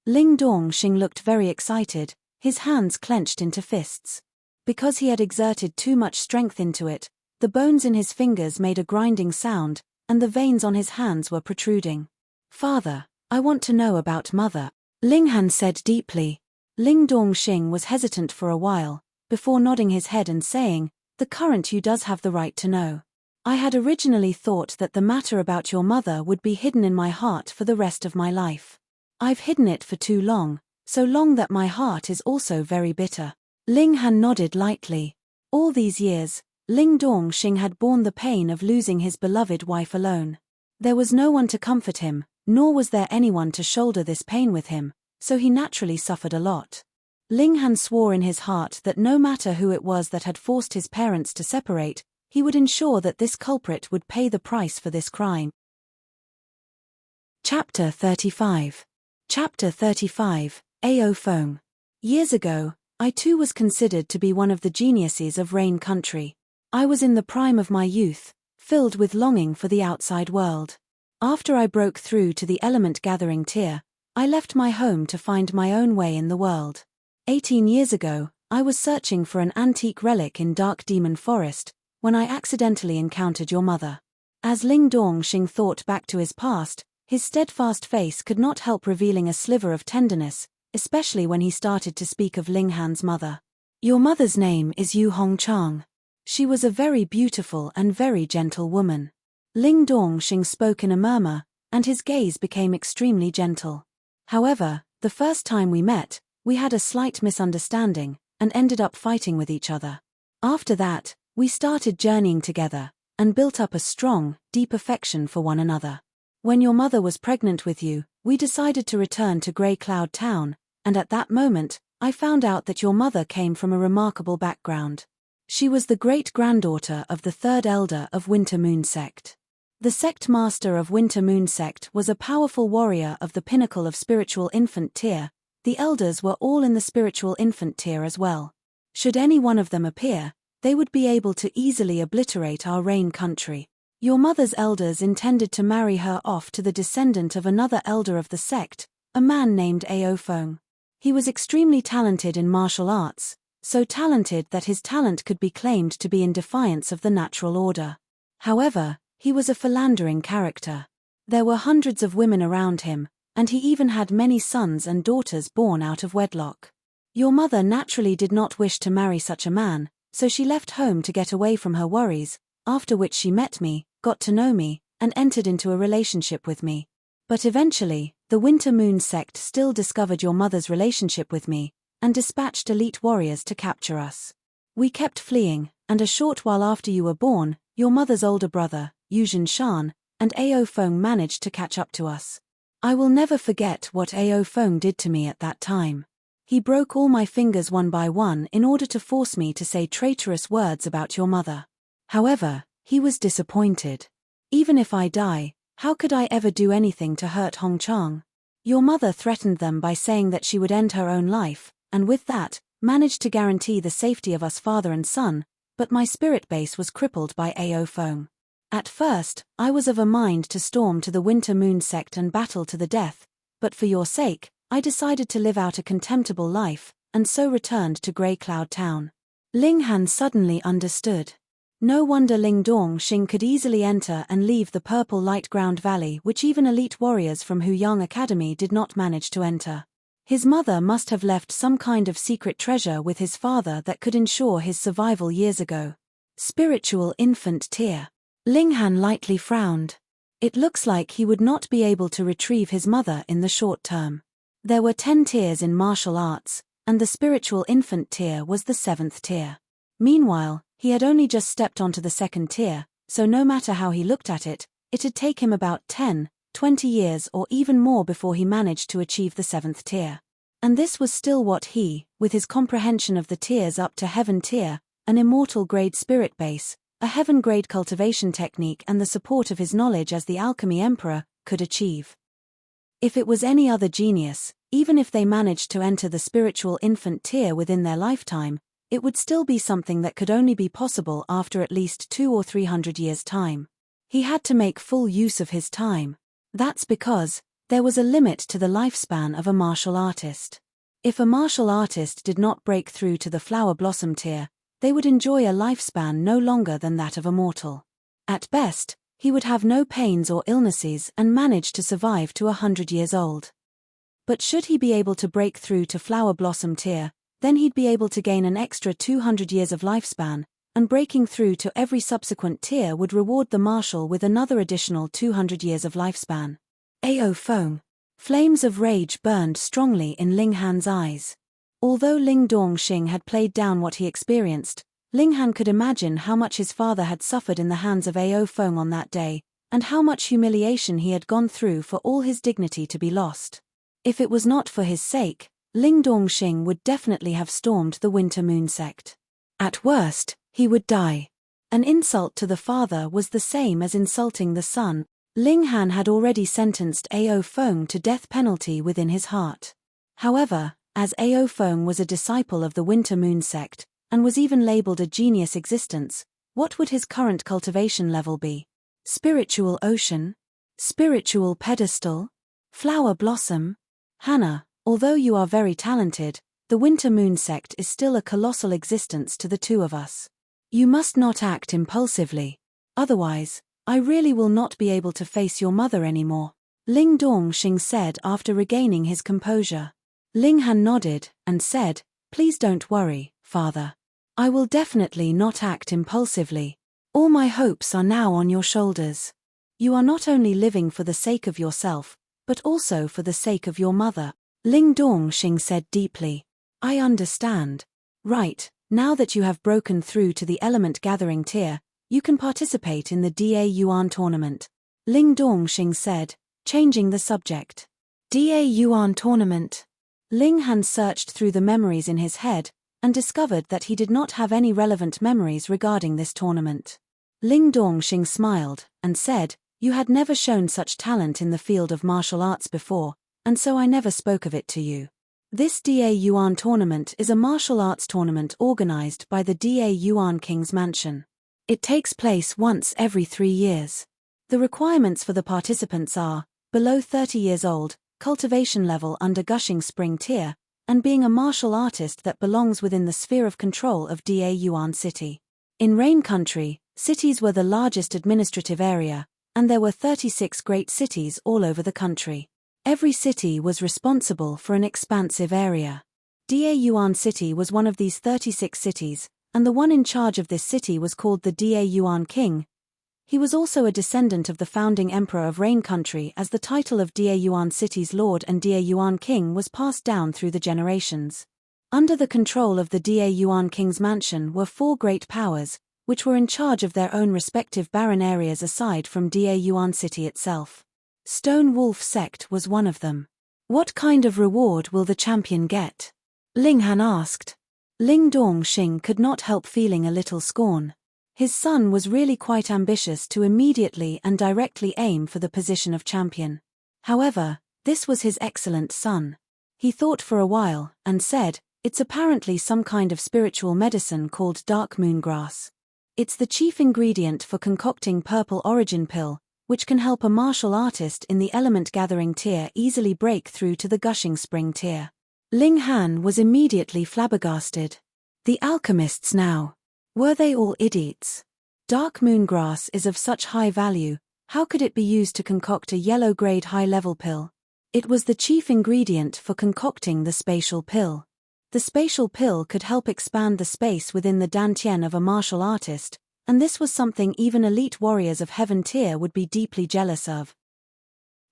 Speaker 1: Ling Dongxing looked very excited, his hands clenched into fists. Because he had exerted too much strength into it, the bones in his fingers made a grinding sound, and the veins on his hands were protruding. "Father, I want to know about Mother," Ling Han said deeply. Ling Dongxing was hesitant for a while, before nodding his head and saying, "The current you does have the right to know. I had originally thought that the matter about your mother would be hidden in my heart for the rest of my life. I've hidden it for too long, so long that my heart is also very bitter." Ling Han nodded lightly. All these years, Ling Dongxing had borne the pain of losing his beloved wife alone. There was no one to comfort him, nor was there anyone to shoulder this pain with him, so he naturally suffered a lot. Ling Han swore in his heart that no matter who it was that had forced his parents to separate, he would ensure that this culprit would pay the price for this crime. Chapter 35. Chapter 35, Ao Feng. Years ago, I too was considered to be one of the geniuses of Rain Country. I was in the prime of my youth, filled with longing for the outside world. After I broke through to the element-gathering tier, I left my home to find my own way in the world. 18 years ago, I was searching for an antique relic in Dark Demon Forest, when I accidentally encountered your mother. As Ling Dongxing thought back to his past, his steadfast face could not help revealing a sliver of tenderness, especially when he started to speak of Ling Han's mother. Your mother's name is Yu Hongchang. She was a very beautiful and very gentle woman. Ling Dongxing spoke in a murmur, and his gaze became extremely gentle. However, the first time we met, we had a slight misunderstanding, and ended up fighting with each other. After that, we started journeying together, and built up a strong, deep affection for one another. When your mother was pregnant with you, we decided to return to Grey Cloud Town, and at that moment, I found out that your mother came from a remarkable background. She was the great-granddaughter of the third elder of Winter Moon Sect. The sect master of Winter Moon Sect was a powerful warrior of the pinnacle of spiritual infant tier. The elders were all in the spiritual infant tier as well. Should any one of them appear, they would be able to easily obliterate our Rain country. Your mother's elders intended to marry her off to the descendant of another elder of the sect, a man named Ao Feng. He was extremely talented in martial arts, so talented that his talent could be claimed to be in defiance of the natural order. However, he was a philandering character. There were hundreds of women around him, and he even had many sons and daughters born out of wedlock. Your mother naturally did not wish to marry such a man, so she left home to get away from her worries, after which she met me, got to know me, and entered into a relationship with me. But eventually, the Winter Moon Sect still discovered your mother's relationship with me, and dispatched elite warriors to capture us. We kept fleeing, and a short while after you were born, your mother's older brother, Yuzhen Shan, and Ao Feng managed to catch up to us. I will never forget what Ao Feng did to me at that time. He broke all my fingers one by one in order to force me to say traitorous words about your mother. However, he was disappointed. Even if I die, how could I ever do anything to hurt Hongchang? Your mother threatened them by saying that she would end her own life, and with that, managed to guarantee the safety of us father and son, but my spirit base was crippled by Ao Feng. At first, I was of a mind to storm to the Winter Moon Sect and battle to the death, but for your sake, I decided to live out a contemptible life, and so returned to Grey Cloud Town. Ling Han suddenly understood. No wonder Ling Dongxing could easily enter and leave the purple light ground valley which even elite warriors from Huyang Academy did not manage to enter. His mother must have left some kind of secret treasure with his father that could ensure his survival years ago. Spiritual infant tier. Ling Han lightly frowned. It looks like he would not be able to retrieve his mother in the short term. There were 10 tiers in martial arts, and the spiritual infant tier was the 7th tier. Meanwhile, he had only just stepped onto the 2nd tier, so no matter how he looked at it, it'd take him about 10, 20 years or even more before he managed to achieve the 7th tier. And this was still what he, with his comprehension of the tiers up to heaven tier, an immortal grade spirit base, a heaven grade cultivation technique and the support of his knowledge as the Alchemy Emperor, could achieve. If it was any other genius, even if they managed to enter the spiritual infant tier within their lifetime, it would still be something that could only be possible after at least 200 or 300 years' time. He had to make full use of his time. That's because there was a limit to the lifespan of a martial artist. If a martial artist did not break through to the flower blossom tier, they would enjoy a lifespan no longer than that of a mortal. At best, he would have no pains or illnesses and manage to survive to 100 years old. But should he be able to break through to flower blossom tier, then he'd be able to gain an extra 200 years of lifespan, and breaking through to every subsequent tier would reward the marshal with another additional 200 years of lifespan. Ao Feng. Flames of rage burned strongly in Ling Han's eyes. Although Ling Dongxing had played down what he experienced, Ling Han could imagine how much his father had suffered in the hands of Ao Feng on that day, and how much humiliation he had gone through for all his dignity to be lost. If it was not for his sake, Ling Dongxing would definitely have stormed the Winter Moon Sect. At worst, he would die. An insult to the father was the same as insulting the son. Ling Han had already sentenced Ao Feng to death penalty within his heart. However, as Ao Feng was a disciple of the Winter Moon Sect, and was even labeled a genius existence, what would his current cultivation level be? Spiritual ocean? Spiritual pedestal? Flower blossom? Hannah, although you are very talented, the Winter Moon sect is still a colossal existence to the two of us. You must not act impulsively. Otherwise, I really will not be able to face your mother anymore, Ling Dongxing said after regaining his composure. Ling Han nodded and said, Please don't worry, father. I will definitely not act impulsively. All my hopes are now on your shoulders. You are not only living for the sake of yourself, but also for the sake of your mother, Ling Dongxing said deeply. I understand. Right, now that you have broken through to the element gathering tier, you can participate in the Da Yuan tournament, Ling Dongxing said, changing the subject. Da Yuan tournament. Ling Han searched through the memories in his head, and discovered that he did not have any relevant memories regarding this tournament. Ling Dongxing smiled, and said, You had never shown such talent in the field of martial arts before, and so I never spoke of it to you. This Da Yuan tournament is a martial arts tournament organized by the Da Yuan King's Mansion. It takes place once every 3 years. The requirements for the participants are, below 30 years old, cultivation level under Gushing Spring tier, and being a martial artist that belongs within the sphere of control of Da Yuan City. In Rain Country, cities were the largest administrative area, and there were 36 great cities all over the country. Every city was responsible for an expansive area. Da Yuan City was one of these 36 cities, and the one in charge of this city was called the Da Yuan King. He was also a descendant of the founding emperor of Rain Country, as the title of Da Yuan City's lord and Da Yuan King was passed down through the generations. Under the control of the Da Yuan King's Mansion were 4 great powers, which were in charge of their own respective barren areas aside from Da Yuan City itself. Stone Wolf Sect was one of them. What kind of reward will the champion get? Ling Han asked. Ling Dongxing could not help feeling a little scorn. His son was really quite ambitious to immediately and directly aim for the position of champion. However, this was his excellent son. He thought for a while, and said, It's apparently some kind of spiritual medicine called dark moon grass. It's the chief ingredient for concocting purple origin pill, which can help a martial artist in the element gathering tier easily break through to the Gushing Spring tier. Ling Han was immediately flabbergasted. The alchemists now. Were they all idiots? Dark moon grass is of such high value, how could it be used to concoct a yellow-grade high-level pill? It was the chief ingredient for concocting the spatial pill. The spatial pill could help expand the space within the dantian of a martial artist, and this was something even elite warriors of heaven tier would be deeply jealous of.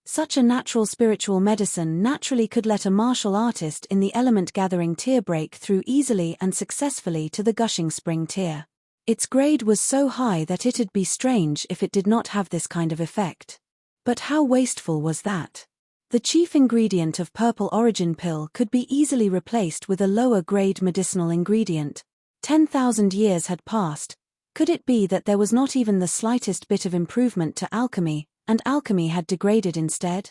Speaker 1: Such a natural spiritual medicine naturally could let a martial artist in the element gathering tier break through easily and successfully to the Gushing Spring tier. Its grade was so high that it'd be strange if it did not have this kind of effect. But how wasteful was that? The chief ingredient of purple origin pill could be easily replaced with a lower grade medicinal ingredient. 10,000 years had passed. Could it be that there was not even the slightest bit of improvement to alchemy, and alchemy had degraded instead?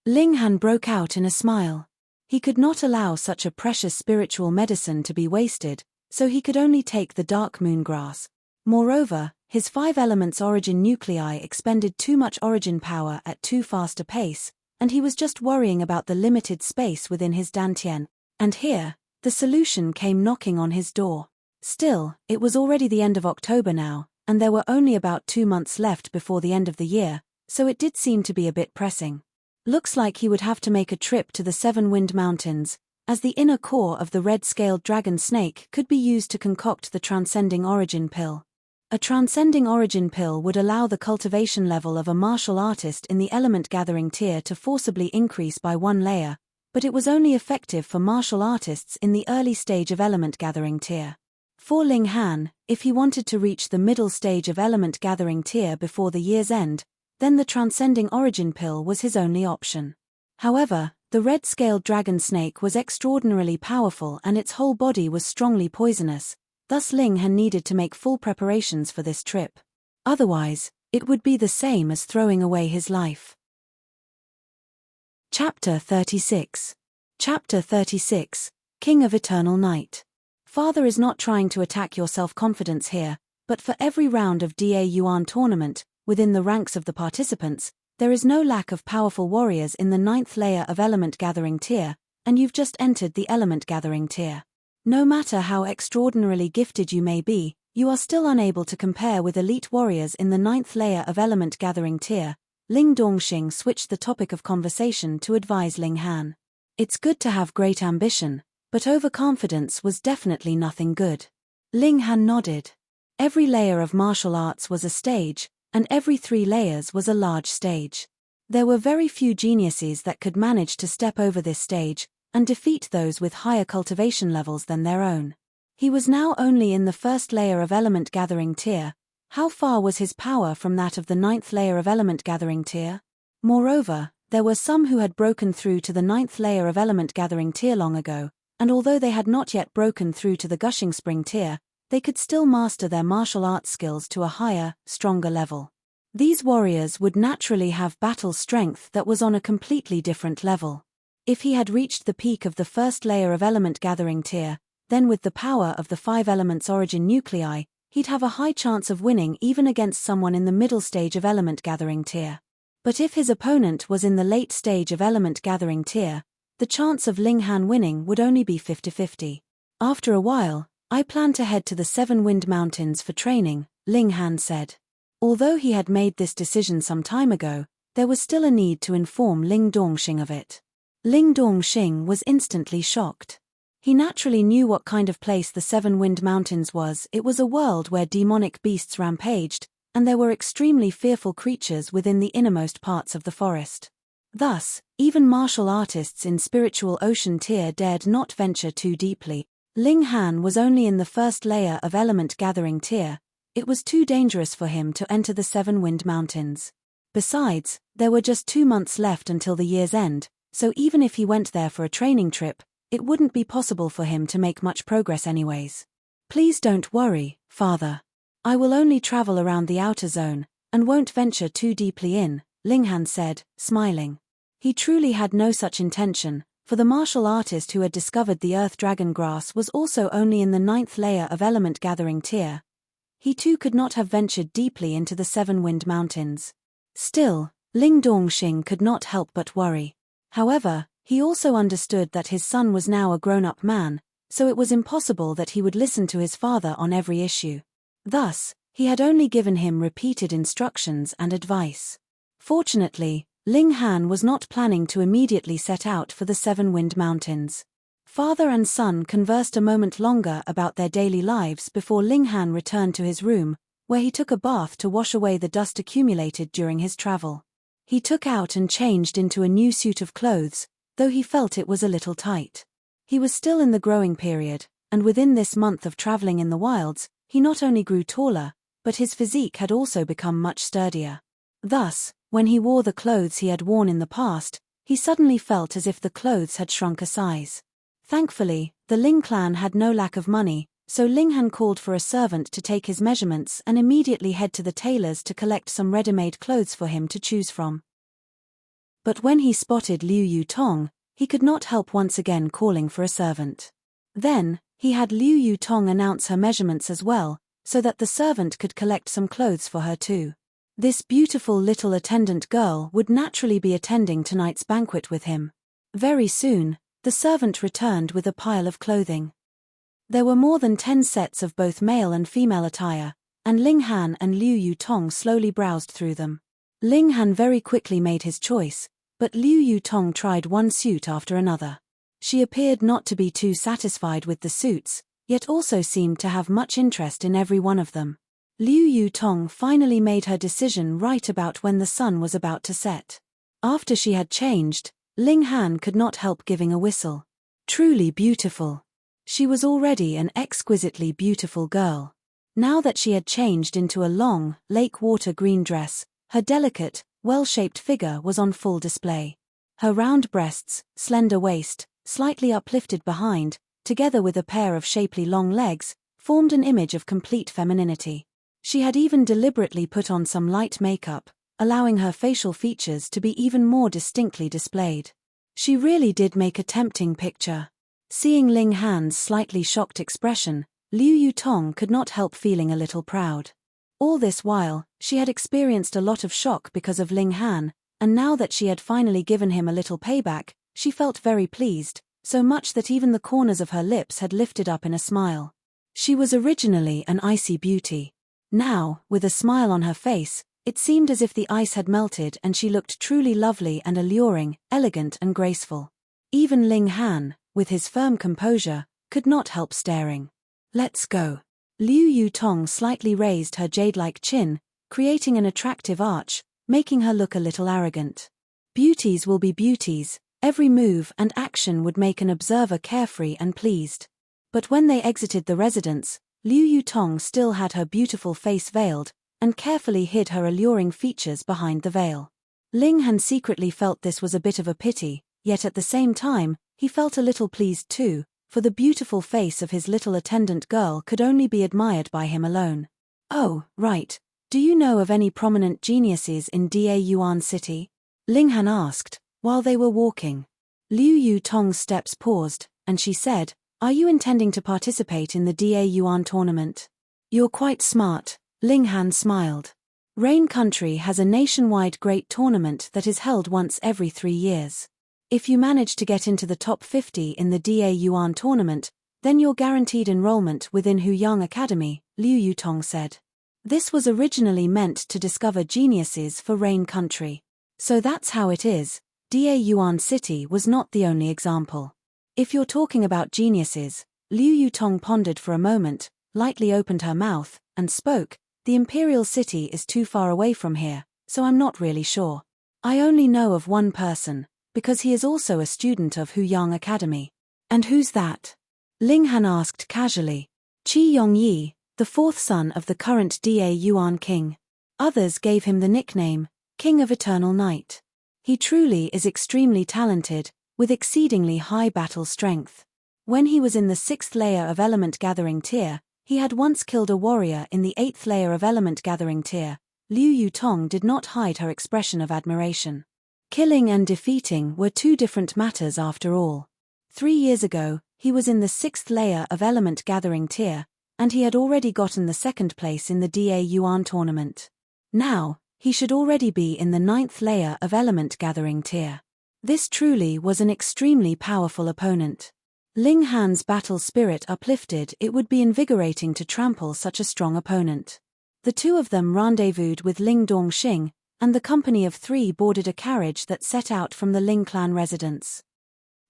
Speaker 1: Ling Han broke out in a smile. He could not allow such a precious spiritual medicine to be wasted, so he could only take the dark moon grass. Moreover, his 5 elements origin nuclei expended too much origin power at too fast a pace, and he was just worrying about the limited space within his dantian. And here, the solution came knocking on his door. Still, it was already the end of October now, and there were only about 2 months left before the end of the year, so it did seem to be a bit pressing. Looks like he would have to make a trip to the 7 Wind Mountains, as the inner core of the red-scaled dragon snake could be used to concoct the transcending origin pill. A transcending origin pill would allow the cultivation level of a martial artist in the element gathering tier to forcibly increase by 1 layer, but it was only effective for martial artists in the early stage of element gathering tier. For Ling Han, if he wanted to reach the middle stage of element gathering tier before the year's end, then the transcending origin pill was his only option. However, the red-scaled dragon snake was extraordinarily powerful and its whole body was strongly poisonous, thus Ling Han needed to make full preparations for this trip. Otherwise, it would be the same as throwing away his life. Chapter 36. Chapter 36, King of Eternal Night. Father is not trying to attack your self-confidence here, but for every round of Da Yuan tournament, within the ranks of the participants, There is no lack of powerful warriors in the 9th layer of element gathering tier, and you've just entered the element gathering tier. No matter how extraordinarily gifted you may be, you are still unable to compare with elite warriors in the 9th layer of element gathering tier. Ling Dongxing switched the topic of conversation to advise Ling Han. It's good to have great ambition, but overconfidence was definitely nothing good. Ling Han nodded. Every layer of martial arts was a stage, and every 3 layers was a large stage. There were very few geniuses that could manage to step over this stage and defeat those with higher cultivation levels than their own. He was now only in the 1st layer of element gathering tier. How far was his power from that of the 9th layer of element gathering tier? Moreover, there were some who had broken through to the 9th layer of element gathering tier long ago, and although they had not yet broken through to the gushing spring tier, they could still master their martial arts skills to a higher, stronger level. These warriors would naturally have battle strength that was on a completely different level. If he had reached the peak of the 1st layer of element gathering tier, then with the power of the 5 elements origin nuclei, he'd have a high chance of winning even against someone in the middle stage of element gathering tier. But if his opponent was in the late stage of element gathering tier, the chance of Ling Han winning would only be 50-50. After a while, I plan to head to the 7 Wind Mountains for training, Ling Han said. Although he had made this decision some time ago, there was still a need to inform Ling Dongxing of it. Ling Dongxing was instantly shocked. He naturally knew what kind of place the 7 Wind Mountains was. It was a world where demonic beasts rampaged, and there were extremely fearful creatures within the innermost parts of the forest. Thus, even martial artists in spiritual ocean tier dared not venture too deeply. Ling Han was only in the 1st layer of element gathering tier. It was too dangerous for him to enter the 7 Wind Mountains. Besides, there were just 2 months left until the year's end, so even if he went there for a training trip, it wouldn't be possible for him to make much progress anyways. Please don't worry, father. I will only travel around the outer zone, and won't venture too deeply in, Ling Han said, smiling. He truly had no such intention, for the martial artist who had discovered the earth dragon grass was also only in the 9th layer of element gathering tier. He too could not have ventured deeply into the 7 Wind Mountains. Still, Ling Dongxing could not help but worry. However, he also understood that his son was now a grown-up man, so it was impossible that he would listen to his father on every issue. Thus, he had only given him repeated instructions and advice. Fortunately, Ling Han was not planning to immediately set out for the 7 Wind Mountains. Father and son conversed a moment longer about their daily lives before Ling Han returned to his room, where he took a bath to wash away the dust accumulated during his travel. He took out and changed into a new suit of clothes, though he felt it was a little tight. He was still in the growing period, and within this month of traveling in the wilds, he not only grew taller, but his physique had also become much sturdier. Thus, when he wore the clothes he had worn in the past, he suddenly felt as if the clothes had shrunk a size. Thankfully, the Ling clan had no lack of money, so Ling Han called for a servant to take his measurements and immediately head to the tailor's to collect some ready-made clothes for him to choose from. But when he spotted Liu Yutong, he could not help once again calling for a servant. Then, he had Liu Yutong announce her measurements as well, so that the servant could collect some clothes for her too. This beautiful little attendant girl would naturally be attending tonight's banquet with him. Very soon, the servant returned with a pile of clothing. There were more than 10 sets of both male and female attire, and Ling Han and Liu Yutong slowly browsed through them. Ling Han very quickly made his choice, but Liu Yutong tried one suit after another. She appeared not to be too satisfied with the suits, yet also seemed to have much interest in every one of them. Liu Yutong finally made her decision right about when the sun was about to set. After she had changed, Ling Han could not help giving a whistle. Truly beautiful. She was already an exquisitely beautiful girl. Now that she had changed into a long, lake-water green dress, her delicate, well-shaped figure was on full display. Her round breasts, slender waist, slightly uplifted behind, together with a pair of shapely long legs, formed an image of complete femininity. She had even deliberately put on some light makeup, allowing her facial features to be even more distinctly displayed. She really did make a tempting picture. Seeing Ling Han's slightly shocked expression, Liu Yutong could not help feeling a little proud. All this while, she had experienced a lot of shock because of Ling Han, and now that she had finally given him a little payback, she felt very pleased, so much that even the corners of her lips had lifted up in a smile. She was originally an icy beauty. Now, with a smile on her face, it seemed as if the ice had melted and she looked truly lovely and alluring, elegant and graceful. Even Ling Han, with his firm composure, could not help staring. "Let's go." Liu Yutong slightly raised her jade-like chin, creating an attractive arch, making her look a little arrogant. Beauties will be beauties, every move and action would make an observer carefree and pleased. But when they exited the residence, Liu Yutong still had her beautiful face veiled, and carefully hid her alluring features behind the veil. Ling Han secretly felt this was a bit of a pity, yet at the same time, he felt a little pleased too, for the beautiful face of his little attendant girl could only be admired by him alone. "Oh, right. Do you know of any prominent geniuses in Yuan City?" Ling Han asked, while they were walking. Liu Yutong's steps paused, and she said, "Are you intending to participate in the Yuan tournament?" "You're quite smart," Ling Han smiled. Rain Country has a nationwide great tournament that is held once every 3 years. If you manage to get into the top 50 in the Yuan tournament, then you're guaranteed enrollment within Huyang Academy, Liu Yutong said. This was originally meant to discover geniuses for Rain Country. So that's how it is. Yuan City was not the only example. If you're talking about geniuses, Liu Yutong pondered for a moment, lightly opened her mouth, and spoke, "The Imperial City is too far away from here, so I'm not really sure. I only know of one person, because he is also a student of Huyang Academy." "And who's that?" Ling Han asked casually. "Qi Yongyi, the 4th son of the current Yuan king. Others gave him the nickname, King of Eternal Night. He truly is extremely talented, with exceedingly high battle strength. When he was in the 6th layer of Element Gathering tier, he had once killed a warrior in the 8th layer of Element Gathering tier." Liu Yutong did not hide her expression of admiration. Killing and defeating were 2 different matters after all. 3 years ago, he was in the 6th layer of Element Gathering tier, and he had already gotten the 2nd place in the Yuan tournament. Now, he should already be in the 9th layer of Element Gathering tier. This truly was an extremely powerful opponent. Ling Han's battle spirit uplifted. It would be invigorating to trample such a strong opponent. The two of them rendezvoused with Ling Dongxing, and the company of 3 boarded a carriage that set out from the Ling clan residence.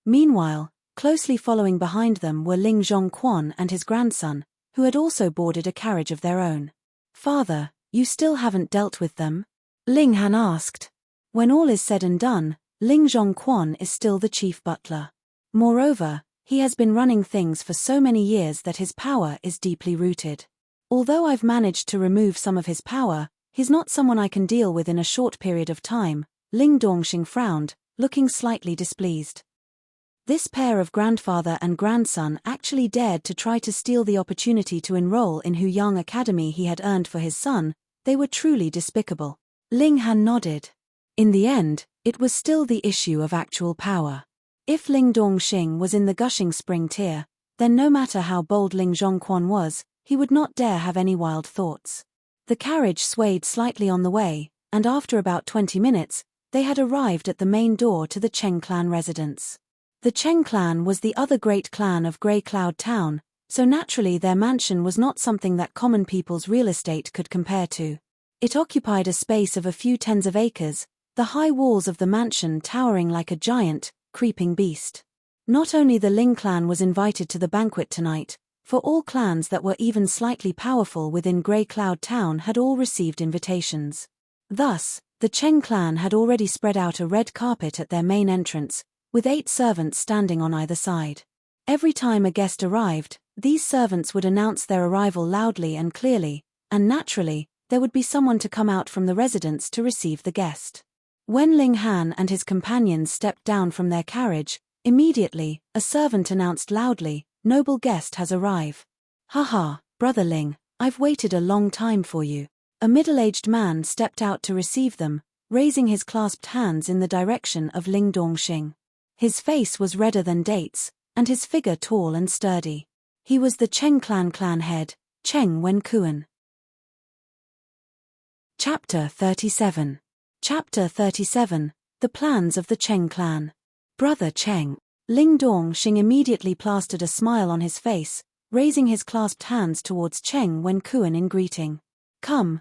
Speaker 1: Meanwhile, closely following behind them were Ling Zhongquan and his grandson, who had also boarded a carriage of their own. "Father, you still haven't dealt with them?" Ling Han asked. When all is said and done, Ling Zhongquan is still the chief butler. Moreover, he has been running things for so many years that his power is deeply rooted. Although I've managed to remove some of his power, he's not someone I can deal with in a short period of time. Ling Dongxing frowned, looking slightly displeased. This pair of grandfather and grandson actually dared to try to steal the opportunity to enroll in Huyang Academy he had earned for his son. They were truly despicable. Ling Han nodded. In the end, it was still the issue of actual power. If Ling Dongxing was in the Gushing Spring tier, then no matter how bold Ling Zhongquan was, he would not dare have any wild thoughts. The carriage swayed slightly on the way, and after about 20 minutes, they had arrived at the main door to the Cheng clan residence. The Cheng clan was the other great clan of Grey Cloud Town, so naturally their mansion was not something that common people's real estate could compare to. It occupied a space of a few tens of acres, the high walls of the mansion towering like a giant, creeping beast. Not only the Ling clan was invited to the banquet tonight, for all clans that were even slightly powerful within Grey Cloud Town had all received invitations. Thus, the Cheng clan had already spread out a red carpet at their main entrance, with 8 servants standing on either side. Every time a guest arrived, these servants would announce their arrival loudly and clearly, and naturally, there would be someone to come out from the residence to receive the guest. When Ling Han and his companions stepped down from their carriage, immediately, a servant announced loudly, "Noble guest has arrived." "Haha, Brother Ling, I've waited a long time for you." A middle-aged man stepped out to receive them, raising his clasped hands in the direction of Ling Dongxing. His face was redder than dates, and his figure tall and sturdy. He was the Cheng clan head, Cheng Wenkuan. Chapter 37. Chapter 37. The Plans of the Cheng Clan. Brother Cheng. Ling Dongxing immediately plastered a smile on his face, raising his clasped hands towards Cheng Wen-kuan in greeting. Come,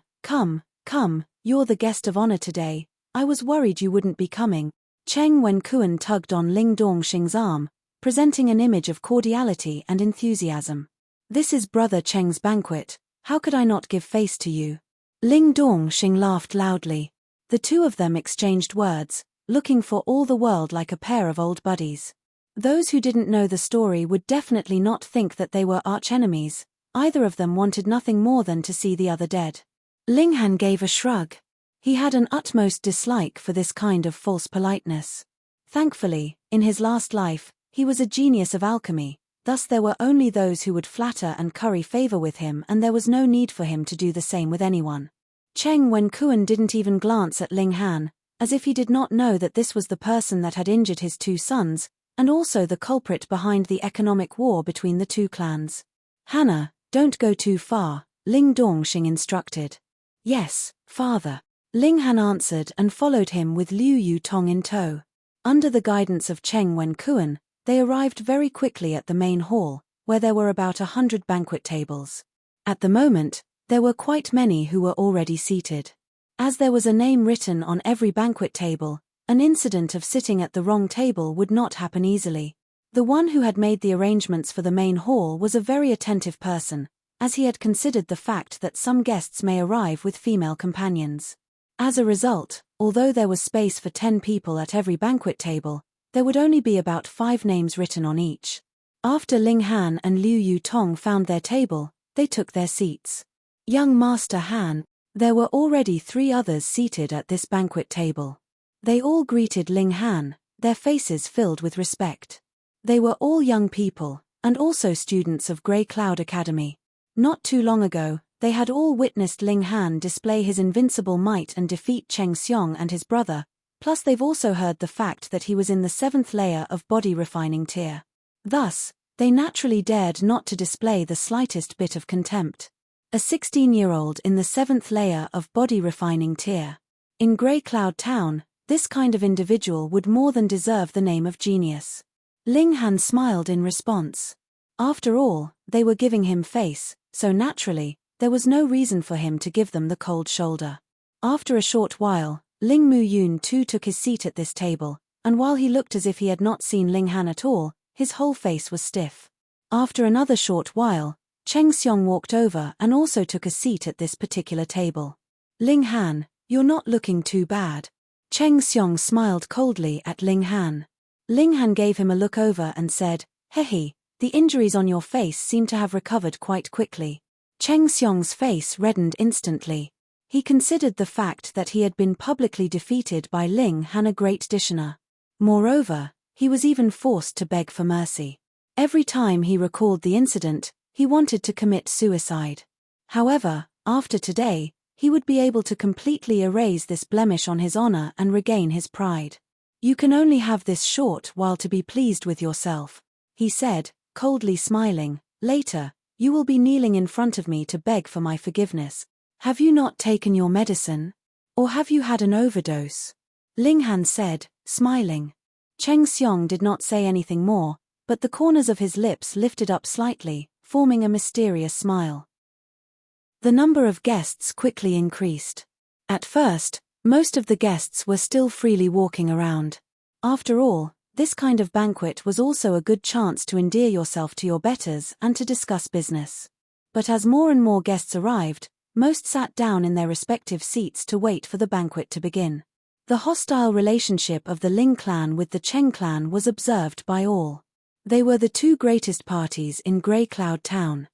Speaker 1: you're the guest of honor today. I was worried you wouldn't be coming. Cheng Wen-kuan tugged on Ling Dongxing's arm, presenting an image of cordiality and enthusiasm. This is Brother Cheng's banquet, how could I not give face to you? Ling Dongxing laughed loudly. The two of them exchanged words, looking for all the world like a pair of old buddies. Those who didn't know the story would definitely not think that they were archenemies. Either of them wanted nothing more than to see the other dead. Ling Han gave a shrug. He had an utmost dislike for this kind of false politeness. Thankfully, in his last life, he was a genius of alchemy, thus there were only those who would flatter and curry favor with him, and there was no need for him to do the same with anyone. Cheng Wen-kuan didn't even glance at Ling Han, as if he did not know that this was the person that had injured his two sons, and also the culprit behind the economic war between the two clans. Hannah, don't go too far, Ling Dongxing instructed. Yes, father. Ling Han answered and followed him with Liu Yutong in tow. Under the guidance of Cheng Wen-kuan, they arrived very quickly at the main hall, where there were about 100 banquet tables. At the moment, there were quite many who were already seated. As there was a name written on every banquet table, an incident of sitting at the wrong table would not happen easily. The one who had made the arrangements for the main hall was a very attentive person, as he had considered the fact that some guests may arrive with female companions. As a result, although there was space for 10 people at every banquet table, there would only be about 5 names written on each. After Ling Han and Liu Yutong found their table, they took their seats. Young Master Han, there were already 3 others seated at this banquet table. They all greeted Ling Han, their faces filled with respect. They were all young people, and also students of Grey Cloud Academy. Not too long ago, they had all witnessed Ling Han display his invincible might and defeat Cheng Xiong and his brother, plus they've also heard the fact that he was in the 7th layer of body refining tier. Thus, they naturally dared not to display the slightest bit of contempt. A 16-year-old in the 7th layer of body refining tier. In Grey Cloud Town, this kind of individual would more than deserve the name of genius. Ling Han smiled in response. After all, they were giving him face, so naturally, there was no reason for him to give them the cold shoulder. After a short while, Ling Muyun too took his seat at this table, and while he looked as if he had not seen Ling Han at all, his whole face was stiff. After another short while, Cheng Xiong walked over and also took a seat at this particular table. Ling Han, you're not looking too bad. Cheng Xiong smiled coldly at Ling Han. Ling Han gave him a look over and said, "Hehe, the injuries on your face seem to have recovered quite quickly." Cheng Xiong's face reddened instantly. He considered the fact that he had been publicly defeated by Ling Han a great dishonor. Moreover, he was even forced to beg for mercy. Every time he recalled the incident, he wanted to commit suicide. However, after today, he would be able to completely erase this blemish on his honor and regain his pride. You can only have this short while to be pleased with yourself, he said, coldly smiling. Later, you will be kneeling in front of me to beg for my forgiveness. Have you not taken your medicine? Or have you had an overdose? Ling Han said, smiling. Cheng Xiong did not say anything more, but the corners of his lips lifted up slightly, forming a mysterious smile. The number of guests quickly increased. At first, most of the guests were still freely walking around. After all, this kind of banquet was also a good chance to endear yourself to your betters and to discuss business. But as more and more guests arrived, most sat down in their respective seats to wait for the banquet to begin. The hostile relationship of the Ling clan with the Cheng clan was observed by all. They were the 2 greatest parties in Grey Cloud Town.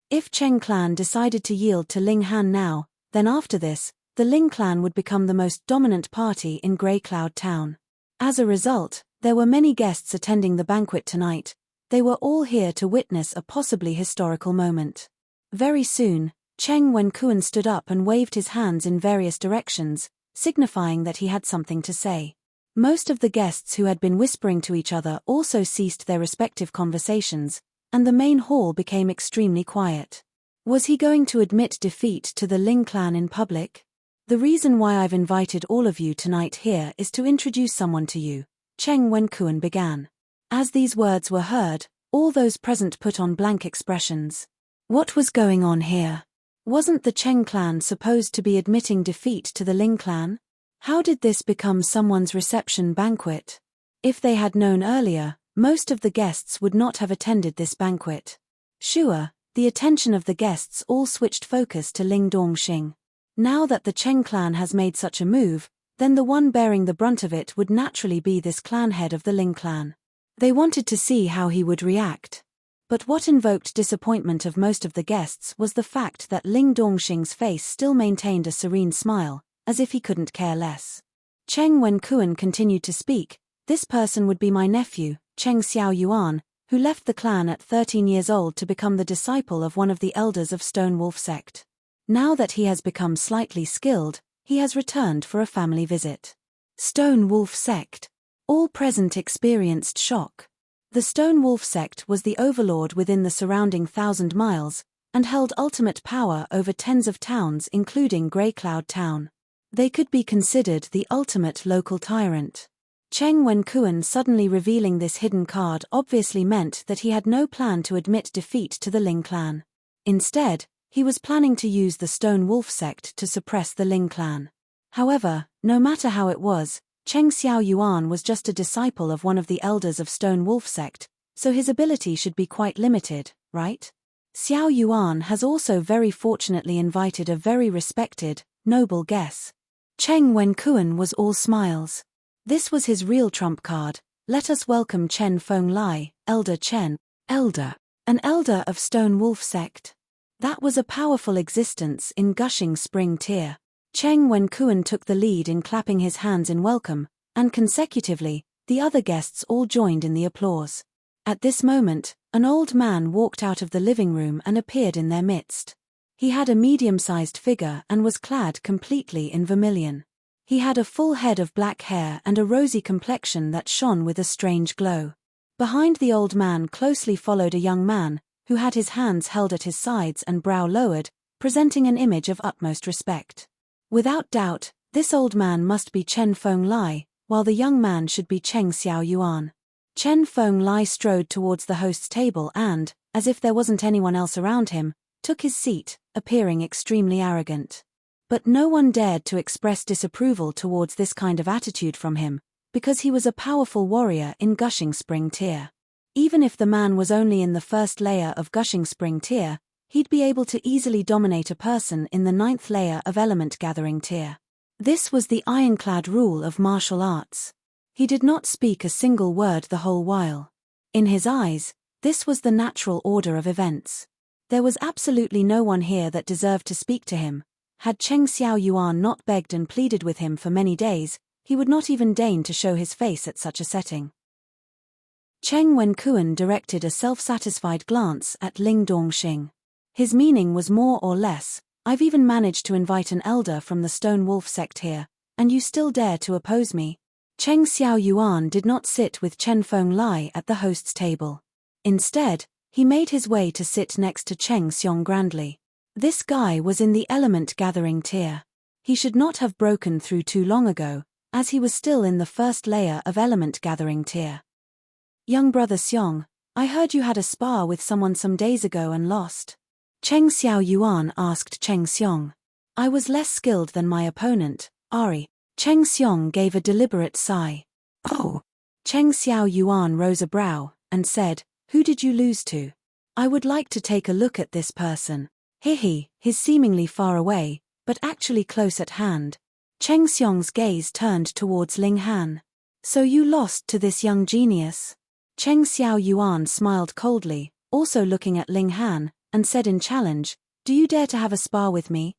Speaker 1: If Cheng clan decided to yield to Ling Han now, then after this, the Ling clan would become the most dominant party in Grey Cloud Town. As a result, there were many guests attending the banquet tonight. They were all here to witness a possibly historical moment. Very soon, Cheng Wen-kuan stood up and waved his hands in various directions, signifying that he had something to say. Most of the guests who had been whispering to each other also ceased their respective conversations, and the main hall became extremely quiet. Was he going to admit defeat to the Ling clan in public? The reason why I've invited all of you tonight here is to introduce someone to you, Cheng Wenkuan began. As these words were heard, all those present put on blank expressions. What was going on here? Wasn't the Cheng clan supposed to be admitting defeat to the Ling clan? How did this become someone's reception banquet? If they had known earlier, most of the guests would not have attended this banquet. Sure, the attention of the guests all switched focus to Ling Dongxing. Now that the Cheng clan has made such a move, then the one bearing the brunt of it would naturally be this clan head of the Ling clan. They wanted to see how he would react. But what invoked disappointment of most of the guests was the fact that Ling Dongxing's face still maintained a serene smile, as if he couldn't care less. Cheng Wenkuan continued to speak. This person would be my nephew, Cheng Xiao Yuan, who left the clan at 13 years old to become the disciple of one of the elders of Stone Wolf sect. Now that he has become slightly skilled, he has returned for a family visit. Stone Wolf sect. All present experienced shock. The Stone Wolf sect was the overlord within the surrounding 1,000 miles, and held ultimate power over tens of towns including Grey Cloud Town. They could be considered the ultimate local tyrant. Cheng Wenkuan suddenly revealing this hidden card obviously meant that he had no plan to admit defeat to the Ling clan. Instead, he was planning to use the Stone Wolf sect to suppress the Ling clan. However, no matter how it was, Cheng Xiao Yuan was just a disciple of one of the elders of Stone Wolf sect, so his ability should be quite limited, right? Xiao Yuan has also very fortunately invited a very respected, noble guest. Cheng Wenkuan was all smiles. This was his real trump card. Let us welcome Chen Feng Lai, Elder Chen. Elder. An elder of Stone Wolf sect. That was a powerful existence in Gushing Spring Tier. Cheng Wenkuan took the lead in clapping his hands in welcome, and consecutively, the other guests all joined in the applause. At this moment, an old man walked out of the living room and appeared in their midst. He had a medium-sized figure and was clad completely in vermilion. He had a full head of black hair and a rosy complexion that shone with a strange glow. Behind the old man closely followed a young man, who had his hands held at his sides and brow lowered, presenting an image of utmost respect. Without doubt, this old man must be Chen Feng Lai, while the young man should be Cheng Xiao Yuan. Chen Feng Lai strode towards the host's table and, as if there wasn't anyone else around him, took his seat, appearing extremely arrogant. But no one dared to express disapproval towards this kind of attitude from him, because he was a powerful warrior in Gushing Spring Tier. Even if the man was only in the first layer of Gushing Spring Tier, he'd be able to easily dominate a person in the 9th layer of Element Gathering Tier. This was the ironclad rule of martial arts. He did not speak a single word the whole while. In his eyes, this was the natural order of events. There was absolutely no one here that deserved to speak to him. Had Cheng Xiao Yuan not begged and pleaded with him for many days, he would not even deign to show his face at such a setting. Cheng Wenkuan directed a self-satisfied glance at Ling Dongxing. His meaning was more or less, I've even managed to invite an elder from the Stone Wolf sect here, and you still dare to oppose me? Cheng Xiao Yuan did not sit with Chen Feng Lai at the host's table. Instead, he made his way to sit next to Cheng Xiong grandly. This guy was in the Element Gathering Tier. He should not have broken through too long ago, as he was still in the first layer of Element Gathering Tier. Young brother Xiong, I heard you had a spar with someone some days ago and lost. Cheng Xiao Yuan asked Cheng Xiong. I was less skilled than my opponent, Ari. Cheng Xiong gave a deliberate sigh. Oh. Cheng Xiao Yuan rose a brow, and said, who did you lose to? I would like to take a look at this person. Hehe, his seemingly far away, but actually close at hand. Cheng Xiong's gaze turned towards Ling Han. So you lost to this young genius? Cheng Xiao Yuan smiled coldly, also looking at Ling Han, and said in challenge, do you dare to have a spar with me?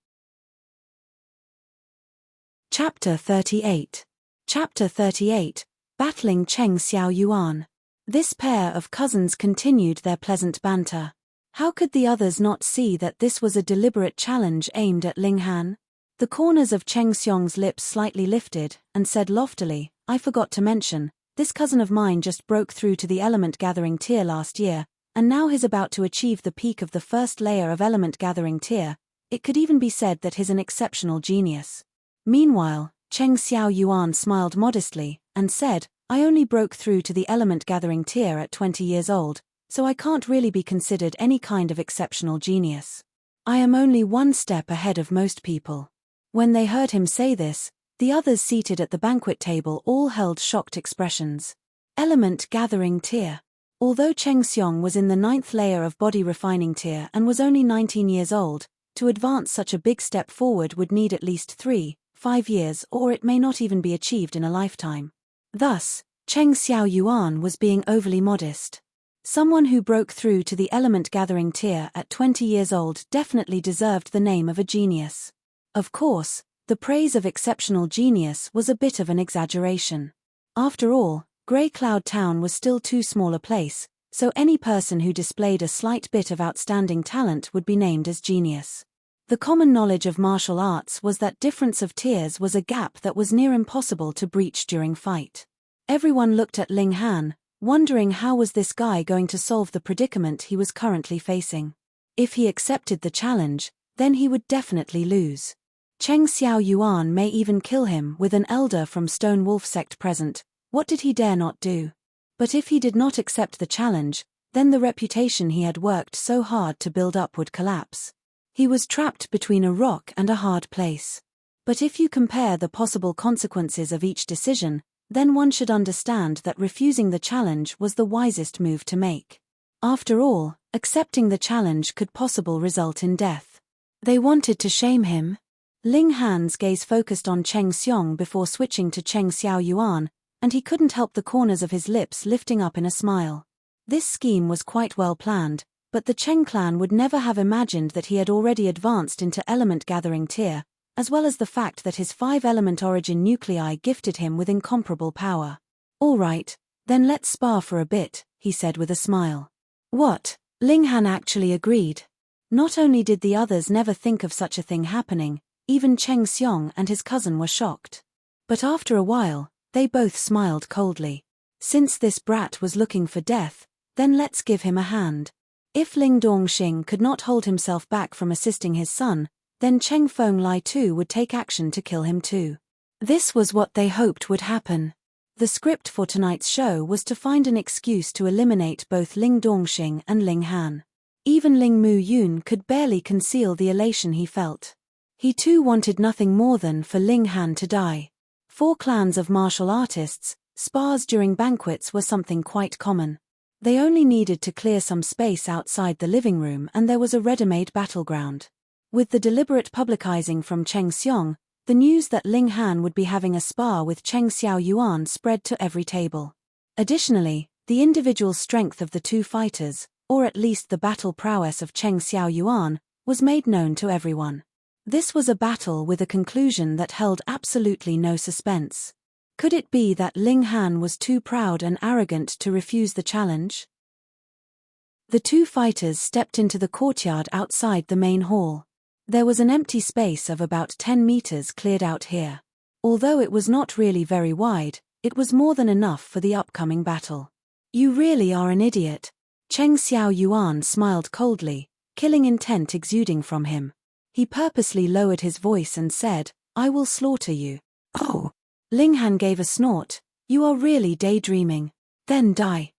Speaker 1: Chapter 38. Chapter 38, Battling Cheng Xiao Yuan. This pair of cousins continued their pleasant banter. How could the others not see that this was a deliberate challenge aimed at Ling Han? The corners of Cheng Xiong's lips slightly lifted, and said loftily, I forgot to mention, this cousin of mine just broke through to the Element Gathering Tier last year, and now he's about to achieve the peak of the first layer of Element Gathering Tier. It could even be said that he's an exceptional genius. Meanwhile, Cheng Xiao Yuan smiled modestly, and said, I only broke through to the element-gathering tier at 20 years old, so I can't really be considered any kind of exceptional genius. I am only one step ahead of most people. When they heard him say this, the others seated at the banquet table all held shocked expressions. Element-gathering tier. Although Cheng Xiong was in the 9th layer of body refining tier and was only 19 years old, to advance such a big step forward would need at least 3-5 years, or it may not even be achieved in a lifetime. Thus, Cheng Xiao Yuan was being overly modest. Someone who broke through to the element-gathering tier at 20 years old definitely deserved the name of a genius. Of course, the praise of exceptional genius was a bit of an exaggeration. After all, Grey Cloud Town was still too small a place, so any person who displayed a slight bit of outstanding talent would be named as genius. The common knowledge of martial arts was that difference of tiers was a gap that was near impossible to breach during fight. Everyone looked at Ling Han, wondering how was this guy going to solve the predicament he was currently facing. If he accepted the challenge, then he would definitely lose. Cheng Xiao Yuan may even kill him with an elder from Stone Wolf sect present. What did he dare not do? But if he did not accept the challenge, then the reputation he had worked so hard to build up would collapse. He was trapped between a rock and a hard place. But if you compare the possible consequences of each decision, then one should understand that refusing the challenge was the wisest move to make. After all, accepting the challenge could possibly result in death. They wanted to shame him. Ling Han's gaze focused on Cheng Xiong before switching to Cheng Xiao Yuan, and he couldn't help the corners of his lips lifting up in a smile. This scheme was quite well planned, but the Cheng clan would never have imagined that he had already advanced into element-gathering tier, as well as the fact that his 5-element origin nuclei gifted him with incomparable power. All right, then let's spar for a bit, he said with a smile. What? Ling Han actually agreed. Not only did the others never think of such a thing happening, even Cheng Xiong and his cousin were shocked. But after a while, they both smiled coldly. Since this brat was looking for death, then let's give him a hand. If Ling Dongxing could not hold himself back from assisting his son, then Cheng Feng Lai too would take action to kill him too. This was what they hoped would happen. The script for tonight's show was to find an excuse to eliminate both Ling Dongxing and Ling Han. Even Ling Mu Yun could barely conceal the elation he felt. He too wanted nothing more than for Ling Han to die. 4 clans of martial artists, spars during banquets were something quite common. They only needed to clear some space outside the living room and there was a ready-made battleground. With the deliberate publicizing from Cheng Xiong, the news that Ling Han would be having a spar with Cheng Xiao Yuan spread to every table. Additionally, the individual strength of the 2 fighters, or at least the battle prowess of Cheng Xiao Yuan, was made known to everyone. This was a battle with a conclusion that held absolutely no suspense. Could it be that Ling Han was too proud and arrogant to refuse the challenge? The 2 fighters stepped into the courtyard outside the main hall. There was an empty space of about 10 meters cleared out here. Although it was not really very wide, it was more than enough for the upcoming battle. You really are an idiot. Cheng Xiao Yuan smiled coldly, killing intent exuding from him. He purposely lowered his voice and said, I will slaughter you. Oh! Ling Han gave a snort. You are really daydreaming. Then die.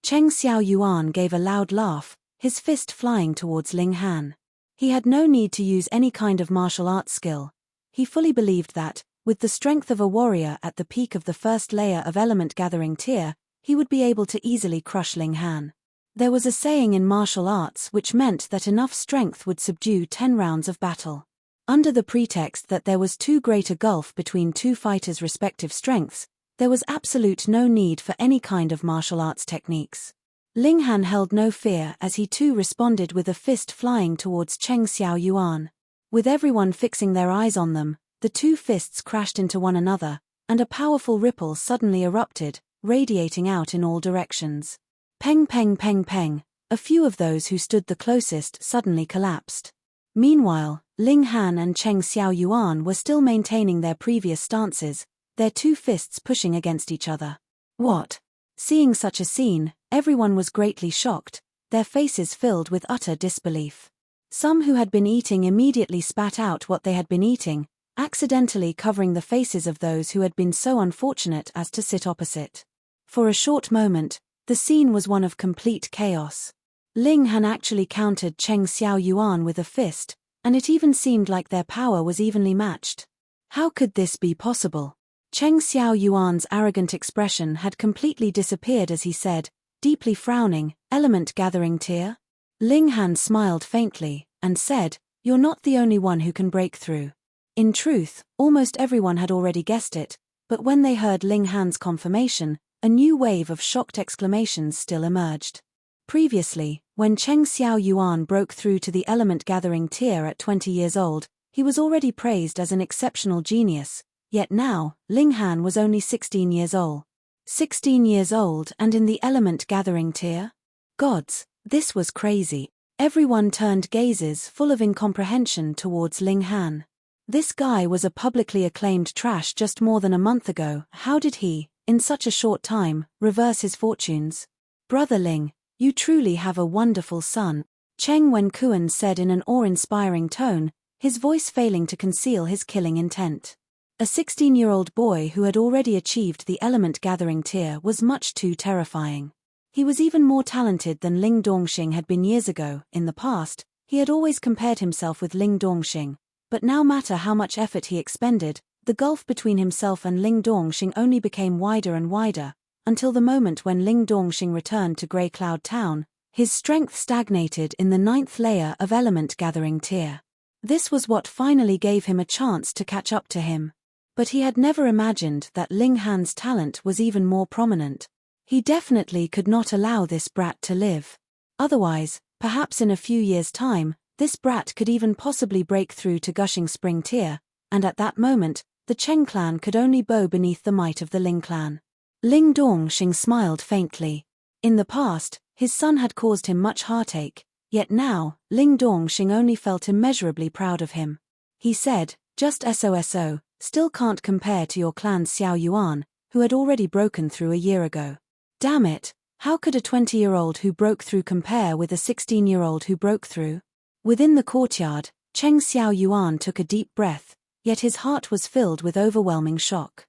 Speaker 1: Cheng Xiao Yuan gave a loud laugh, his fist flying towards Ling Han. He had no need to use any kind of martial arts skill. He fully believed that, with the strength of a warrior at the peak of the 1st layer of element-gathering tier, he would be able to easily crush Ling Han. There was a saying in martial arts which meant that enough strength would subdue 10 rounds of battle. Under the pretext that there was too great a gulf between 2 fighters' respective strengths, there was absolute no need for any kind of martial arts techniques. Ling Han held no fear as he too responded with a fist flying towards Cheng Xiao Yuan. With everyone fixing their eyes on them, the 2 fists crashed into one another, and a powerful ripple suddenly erupted, radiating out in all directions. Peng peng peng peng, a few of those who stood the closest suddenly collapsed. Meanwhile, Ling Han and Cheng Xiao Yuan were still maintaining their previous stances, their 2 fists pushing against each other. What? Seeing such a scene, everyone was greatly shocked, their faces filled with utter disbelief. Some who had been eating immediately spat out what they had been eating, accidentally covering the faces of those who had been so unfortunate as to sit opposite. For a short moment, the scene was one of complete chaos. Ling Han actually countered Cheng Xiaoyuan with a fist, and it even seemed like their power was evenly matched. How could this be possible? Cheng Xiaoyuan's arrogant expression had completely disappeared as he said, deeply frowning, "Element gathering tear?" Ling Han smiled faintly, and said, "You're not the only one who can break through." In truth, almost everyone had already guessed it, but when they heard Ling Han's confirmation, a new wave of shocked exclamations still emerged. Previously, when Cheng Xiaoyuan broke through to the element gathering tier at 20 years old, he was already praised as an exceptional genius, yet now, Ling Han was only 16 years old. 16 years old and in the element gathering tier? Gods, this was crazy. Everyone turned gazes full of incomprehension towards Ling Han. This guy was a publicly acclaimed trash just more than a month ago. How did he, in such a short time, reverse his fortunes? Brother Ling, you truly have a wonderful son, Cheng Wenkuan said in an awe-inspiring tone, his voice failing to conceal his killing intent. A 16-year-old boy who had already achieved the element gathering tier was much too terrifying. He was even more talented than Ling Dongxing had been years ago. In the past, he had always compared himself with Ling Dongxing, but now matter how much effort he expended, the gulf between himself and Ling Dongxing only became wider and wider, until the moment when Ling Dongxing returned to Grey Cloud Town, his strength stagnated in the 9th layer of element gathering tier. This was what finally gave him a chance to catch up to him. But he had never imagined that Ling Han's talent was even more prominent. He definitely could not allow this brat to live. Otherwise, perhaps in a few years' time, this brat could even possibly break through to Gushing Spring tier, and at that moment, the Cheng clan could only bow beneath the might of the Ling clan. Ling Dongxing smiled faintly. In the past, his son had caused him much heartache, yet now, Ling Dongxing only felt immeasurably proud of him. He said, "Just SOSO, still can't compare to your clan's Xiao Yuan, who had already broken through a year ago. Damn it, how could a 20-year-old who broke through compare with a 16-year-old who broke through?" Within the courtyard, Cheng Xiaoyuan took a deep breath, yet his heart was filled with overwhelming shock.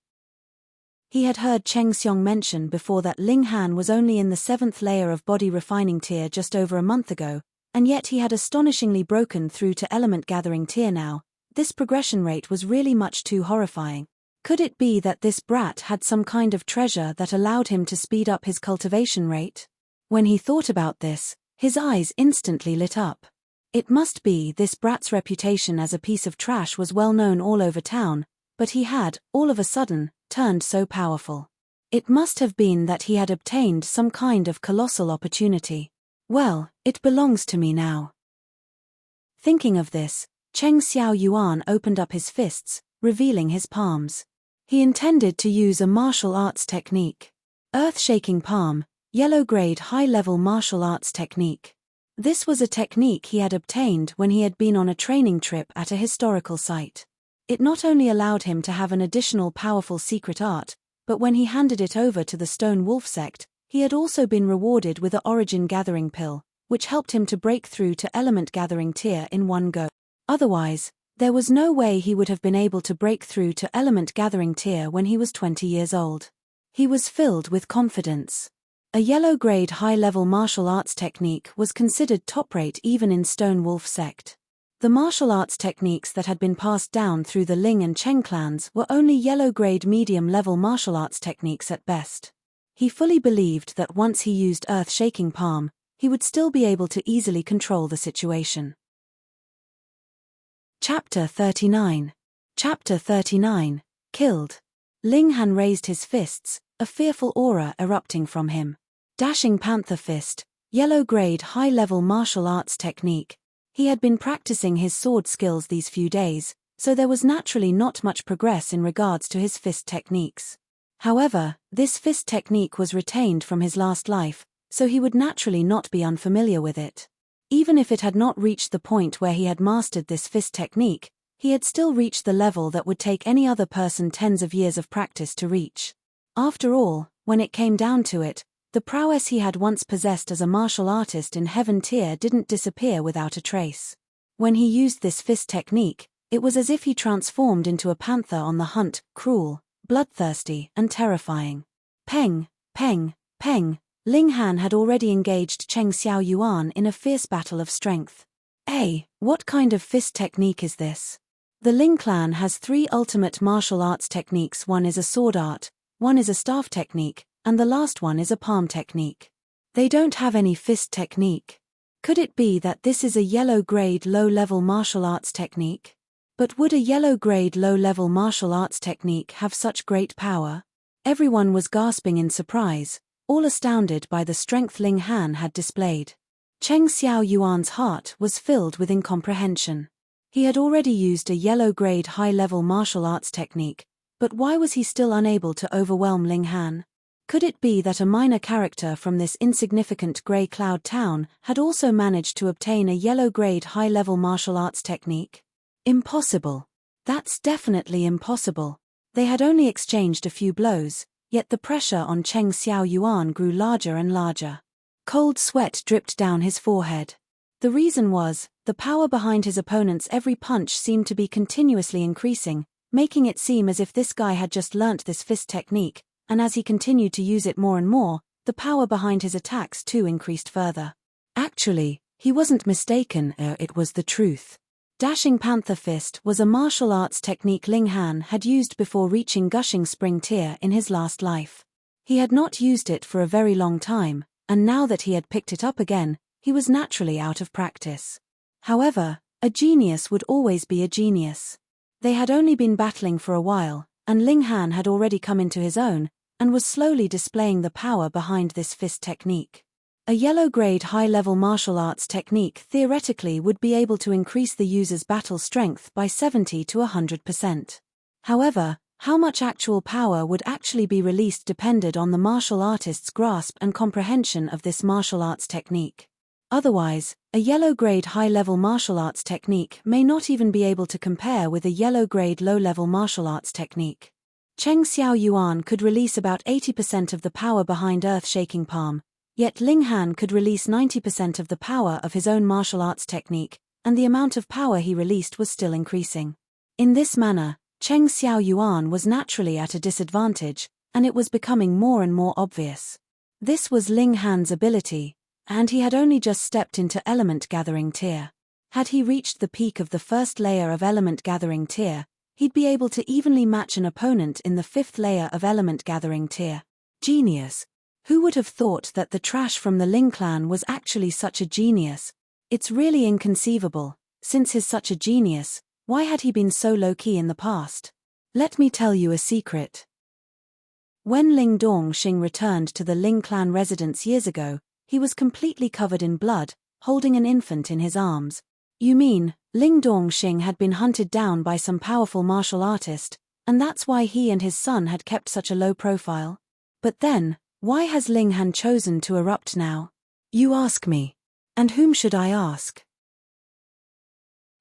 Speaker 1: He had heard Cheng Xiong mention before that Ling Han was only in the 7th layer of body refining tier just over a month ago, and yet he had astonishingly broken through to element gathering tier now. This progression rate was really much too horrifying. Could it be that this brat had some kind of treasure that allowed him to speed up his cultivation rate? When he thought about this, his eyes instantly lit up. It must be this brat's reputation as a piece of trash was well known all over town, but he had, all of a sudden, turned so powerful. It must have been that he had obtained some kind of colossal opportunity. Well, it belongs to me now. Thinking of this, Cheng Xiaoyuan opened up his fists, revealing his palms. He intended to use a martial arts technique. Earth-shaking palm, yellow-grade high-level martial arts technique. This was a technique he had obtained when he had been on a training trip at a historical site. It not only allowed him to have an additional powerful secret art, but when he handed it over to the Stone Wolf sect, he had also been rewarded with a origin gathering pill, which helped him to break through to element gathering tier in one go. Otherwise, there was no way he would have been able to break through to element gathering tier when he was 20 years old. He was filled with confidence. A yellow-grade high-level martial arts technique was considered top-rate even in Stone Wolf sect. The martial arts techniques that had been passed down through the Ling and Cheng clans were only yellow-grade medium-level martial arts techniques at best. He fully believed that once he used Earth-shaking palm, he would still be able to easily control the situation. Chapter 39. Chapter 39. Killed. Ling Han raised his fists, a fearful aura erupting from him. Dashing Panther Fist, yellow-grade high-level martial arts technique. He had been practicing his sword skills these few days, so there was naturally not much progress in regards to his fist techniques. However, this fist technique was retained from his last life, so he would naturally not be unfamiliar with it. Even if it had not reached the point where he had mastered this fist technique, he had still reached the level that would take any other person tens of years of practice to reach. After all, when it came down to it, the prowess he had once possessed as a martial artist in Heaven tier didn't disappear without a trace. When he used this fist technique, It was as if he transformed into a panther on the hunt, cruel, bloodthirsty, and terrifying. Peng, peng, peng. Ling Han had already engaged Cheng Xiao Yuan in a fierce battle of strength. What kind of fist technique is this? The Ling clan has 3 ultimate martial arts techniques. One is a sword art, one is a staff technique, and the last one is a palm technique. They don't have any fist technique. Could it be that this is a yellow-grade low-level martial arts technique? But would a yellow-grade low-level martial arts technique have such great power? Everyone was gasping in surprise, all astounded by the strength Ling Han had displayed. Cheng Xiao Yuan's heart was filled with incomprehension. He had already used a yellow-grade high-level martial arts technique, but why was he still unable to overwhelm Ling Han? Could it be that a minor character from this insignificant grey cloud town had also managed to obtain a yellow-grade high-level martial arts technique? Impossible. That's definitely impossible. They had only exchanged a few blows, yet the pressure on Cheng Xiao Yuan grew larger and larger. Cold sweat dripped down his forehead. The reason was, the power behind his opponent's every punch seemed to be continuously increasing, making it seem as if this guy had just learnt this fist technique, and as he continued to use it more and more, the power behind his attacks too increased further. Actually, he wasn't mistaken, it was the truth. Dashing Panther Fist was a martial arts technique Ling Han had used before reaching Gushing Spring Tier in his last life. He had not used it for a very long time, and now that he had picked it up again, he was naturally out of practice. However, a genius would always be a genius. They had only been battling for a while, and Ling Han had already come into his own, and was slowly displaying the power behind this fist technique. A yellow-grade high-level martial arts technique theoretically would be able to increase the user's battle strength by 70 to 100%. However, how much actual power would actually be released depended on the martial artist's grasp and comprehension of this martial arts technique. Otherwise, a yellow-grade high-level martial arts technique may not even be able to compare with a yellow-grade low-level martial arts technique. Cheng Xiao Yuan could release about 80% of the power behind Earth-Shaking Palm, yet Ling Han could release 90% of the power of his own martial arts technique, and the amount of power he released was still increasing. In this manner, Cheng Xiao Yuan was naturally at a disadvantage, and it was becoming more and more obvious. This was Ling Han's ability, and he had only just stepped into Element Gathering Tier. Had he reached the peak of the first layer of Element Gathering Tier, he'd be able to evenly match an opponent in the 5th layer of Element Gathering Tier. Genius! Who would have thought that the trash from the Ling clan was actually such a genius? It's really inconceivable. Since he's such a genius, why had he been so low-key in the past? Let me tell you a secret. When Ling Dongxing returned to the Ling clan residence years ago, he was completely covered in blood, holding an infant in his arms. You mean, Ling Dongxing had been hunted down by some powerful martial artist, and that's why he and his son had kept such a low profile? But then, why has Ling Han chosen to erupt now? You ask me. And whom should I ask?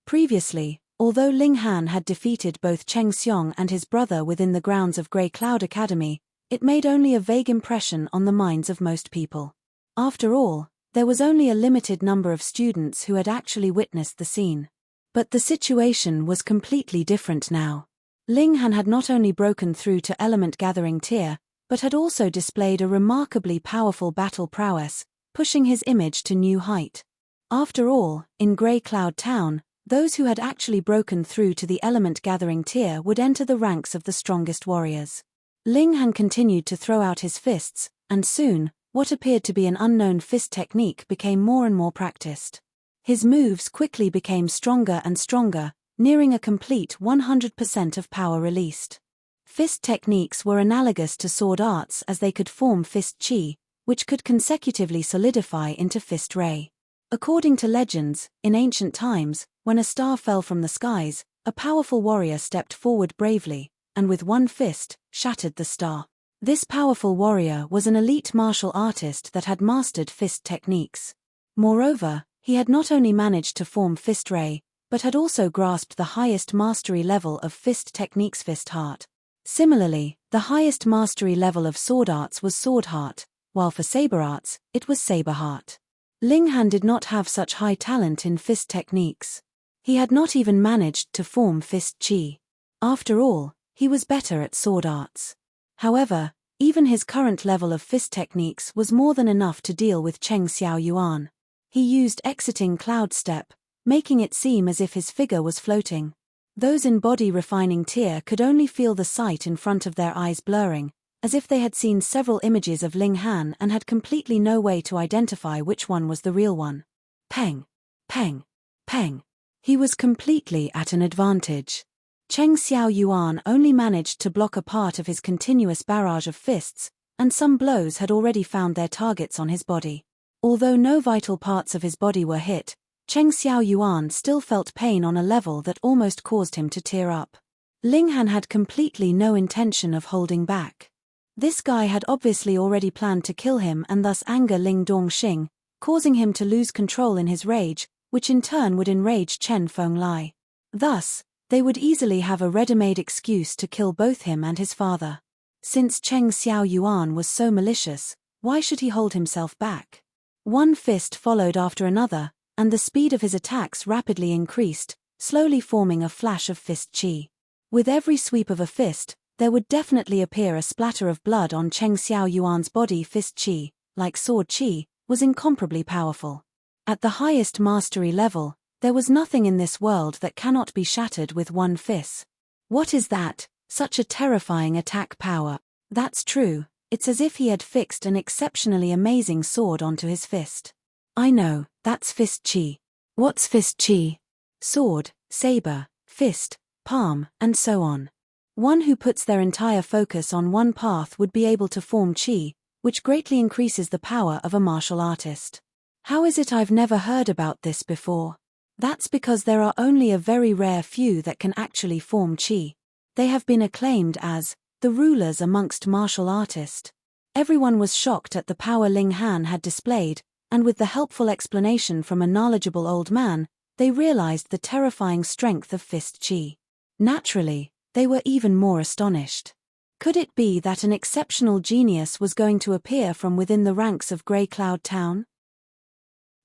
Speaker 1: Previously, although Ling Han had defeated both Cheng Xiong and his brother within the grounds of Grey Cloud Academy, it made only a vague impression on the minds of most people. After all, there was only a limited number of students who had actually witnessed the scene. But the situation was completely different now. Ling Han had not only broken through to Element Gathering Tier, but had also displayed a remarkably powerful battle prowess, pushing his image to new height. After all, in Grey Cloud Town, those who had actually broken through to the Element Gathering Tier would enter the ranks of the strongest warriors. Ling Han continued to throw out his fists, and soon, what appeared to be an unknown fist technique became more and more practiced. His moves quickly became stronger and stronger, nearing a complete 100% of power released. Fist techniques were analogous to sword arts as they could form fist chi, which could consecutively solidify into fist ray. According to legends, in ancient times, when a star fell from the skies, a powerful warrior stepped forward bravely, and with one fist, shattered the star. This powerful warrior was an elite martial artist that had mastered fist techniques. Moreover, he had not only managed to form fist ray, but had also grasped the highest mastery level of fist techniques, fist heart. Similarly, the highest mastery level of sword arts was sword heart, while for saber arts, it was saber heart. Ling Han did not have such high talent in fist techniques. He had not even managed to form fist chi. After all, he was better at sword arts. However, even his current level of fist techniques was more than enough to deal with Cheng Xiaoyuan. He used exiting cloud step, making it seem as if his figure was floating. Those in body refining tier could only feel the sight in front of their eyes blurring, as if they had seen several images of Ling Han and had completely no way to identify which one was the real one. Peng, peng, peng. He was completely at an advantage. Cheng Xiaoyuan only managed to block a part of his continuous barrage of fists, and some blows had already found their targets on his body. Although no vital parts of his body were hit, Cheng Xiaoyuan still felt pain on a level that almost caused him to tear up. Ling Han had completely no intention of holding back. This guy had obviously already planned to kill him and thus anger Ling Dongxing, causing him to lose control in his rage, which in turn would enrage Chen Fenglai. Thus, they would easily have a ready-made excuse to kill both him and his father. Since Cheng Xiaoyuan was so malicious, why should he hold himself back? One fist followed after another, and the speed of his attacks rapidly increased, slowly forming a flash of fist chi. With every sweep of a fist, there would definitely appear a splatter of blood on Cheng Xiaoyuan's body. Fist chi, like sword chi, was incomparably powerful. At the highest mastery level, there was nothing in this world that cannot be shattered with one fist. What is that? Such a terrifying attack power. That's true, it's as if he had fixed an exceptionally amazing sword onto his fist. I know, that's fist chi. What's fist chi? Sword, saber, fist, palm, and so on. One who puts their entire focus on one path would be able to form chi, which greatly increases the power of a martial artist. How is it I've never heard about this before? That's because there are only a very rare few that can actually form chi. They have been acclaimed as the rulers amongst martial artists. Everyone was shocked at the power Ling Han had displayed, and with the helpful explanation from a knowledgeable old man, they realized the terrifying strength of fist chi. Naturally, they were even more astonished. Could it be that an exceptional genius was going to appear from within the ranks of Grey Cloud Town?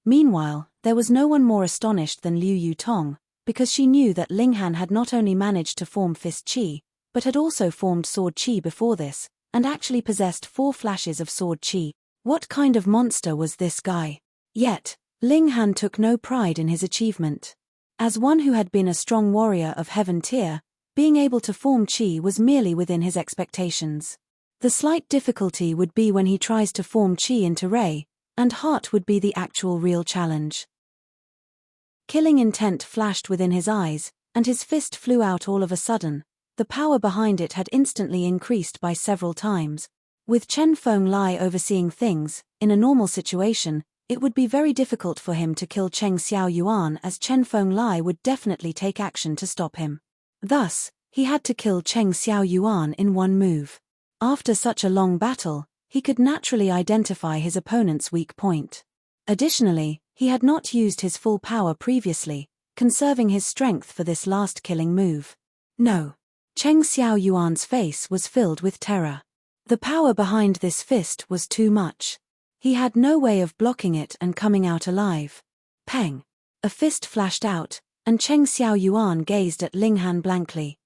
Speaker 1: Meanwhile, there was no one more astonished than Liu Yutong, because she knew that Ling Han had not only managed to form fist chi, but had also formed sword chi before this, and actually possessed 4 flashes of sword chi. What kind of monster was this guy? Yet, Ling Han took no pride in his achievement. As one who had been a strong warrior of heaven tier, being able to form chi was merely within his expectations. The slight difficulty would be when he tries to form chi into ray, and heart would be the actual real challenge. Killing intent flashed within his eyes, and his fist flew out all of a sudden. The power behind it had instantly increased by several times. With Chen Fenglai overseeing things, in a normal situation, it would be very difficult for him to kill Cheng Xiaoyuan, as Chen Fenglai would definitely take action to stop him. Thus, he had to kill Cheng Xiaoyuan in one move. After such a long battle, he could naturally identify his opponent's weak point. Additionally, he had not used his full power previously, conserving his strength for this last killing move. No. Cheng Xiaoyuan's face was filled with terror. The power behind this fist was too much. He had no way of blocking it and coming out alive. Peng. A fist flashed out, and Cheng Xiaoyuan gazed at Ling Han blankly.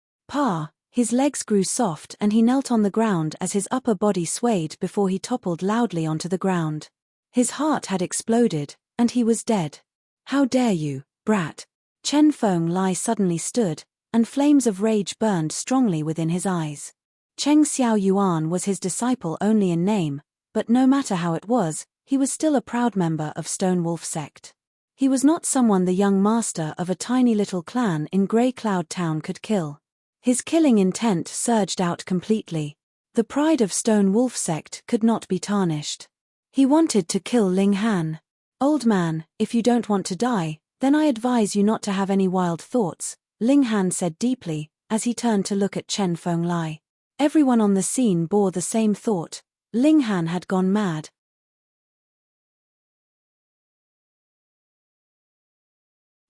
Speaker 1: His legs grew soft and he knelt on the ground as his upper body swayed before he toppled loudly onto the ground. His heart had exploded, and he was dead. How dare you, brat! Chen Fenglai suddenly stood, and flames of rage burned strongly within his eyes. Cheng Xiaoyuan was his disciple only in name, but no matter how it was, he was still a proud member of Stone Wolf sect. He was not someone the young master of a tiny little clan in Grey Cloud Town could kill. His killing intent surged out completely. The pride of Stone Wolf sect could not be tarnished. He wanted to kill Ling Han. Old man, if you don't want to die, then I advise you not to have any wild thoughts, Ling Han said deeply, as he turned to look at Chen Fenglai. Everyone on the scene bore the same thought. Ling Han had gone mad.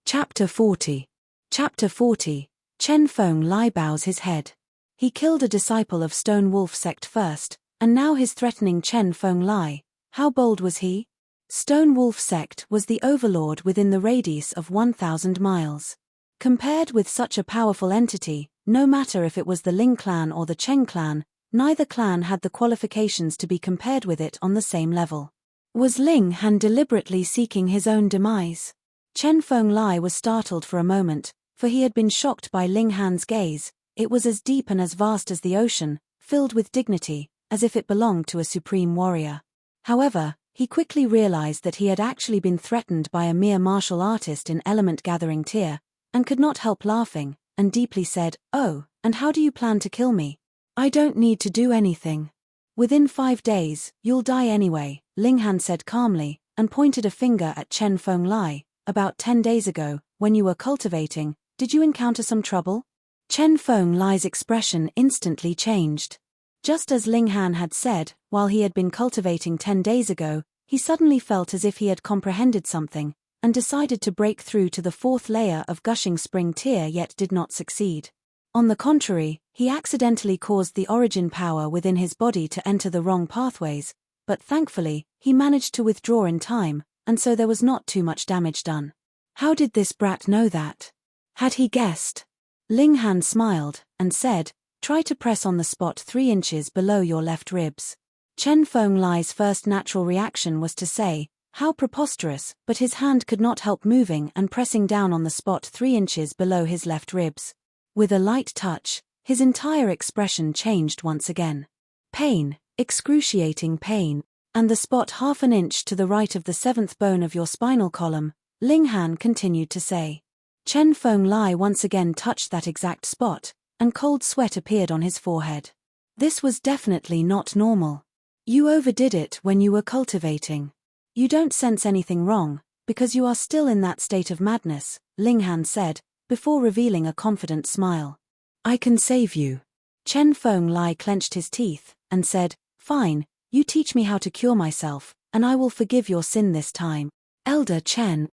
Speaker 1: Chapter 40. Chapter 40. Chen Fenglai bows his head. He killed a disciple of Stone Wolf sect first, and now he's threatening Chen Fenglai. How bold was he? Stone Wolf sect was the overlord within the radius of 1,000 miles. Compared with such a powerful entity, no matter if it was the Ling clan or the Cheng clan, neither clan had the qualifications to be compared with it on the same level. Was Ling Han deliberately seeking his own demise? Chen Fenglai was startled for a moment, for he had been shocked by Ling Han's gaze. It was as deep and as vast as the ocean, filled with dignity, as if it belonged to a supreme warrior. However, he quickly realized that he had actually been threatened by a mere martial artist in element-gathering tier, and could not help laughing, and deeply said, "Oh, and how do you plan to kill me? I don't need to do anything. Within 5 days, you'll die anyway," Ling Han said calmly, and pointed a finger at Chen Fenglai. "About 10 days ago, when you were cultivating, did you encounter some trouble?" Chen Fenglai's expression instantly changed. Just as Ling Han had said, while he had been cultivating 10 days ago, he suddenly felt as if he had comprehended something, and decided to break through to the 4th layer of gushing spring tier yet did not succeed. On the contrary, he accidentally caused the origin power within his body to enter the wrong pathways, but thankfully, he managed to withdraw in time, and so there was not too much damage done. How did this brat know that? Had he guessed? Ling Han smiled, and said, "Try to press on the spot 3 inches below your left ribs." Chen Fenglai's first natural reaction was to say, "How preposterous," but his hand could not help moving and pressing down on the spot 3 inches below his left ribs. With a light touch, his entire expression changed once again. Pain, excruciating pain, and the spot half an inch to the right of the 7th bone of your spinal column, Ling Han continued to say. Chen Fenglai once again touched that exact spot, and cold sweat appeared on his forehead. This was definitely not normal. "You overdid it when you were cultivating. You don't sense anything wrong, because you are still in that state of madness," Ling Han said, before revealing a confident smile. "I can save you." Chen Fenglai clenched his teeth, and said, "Fine, you teach me how to cure myself, and I will forgive your sin this time." Elder Chen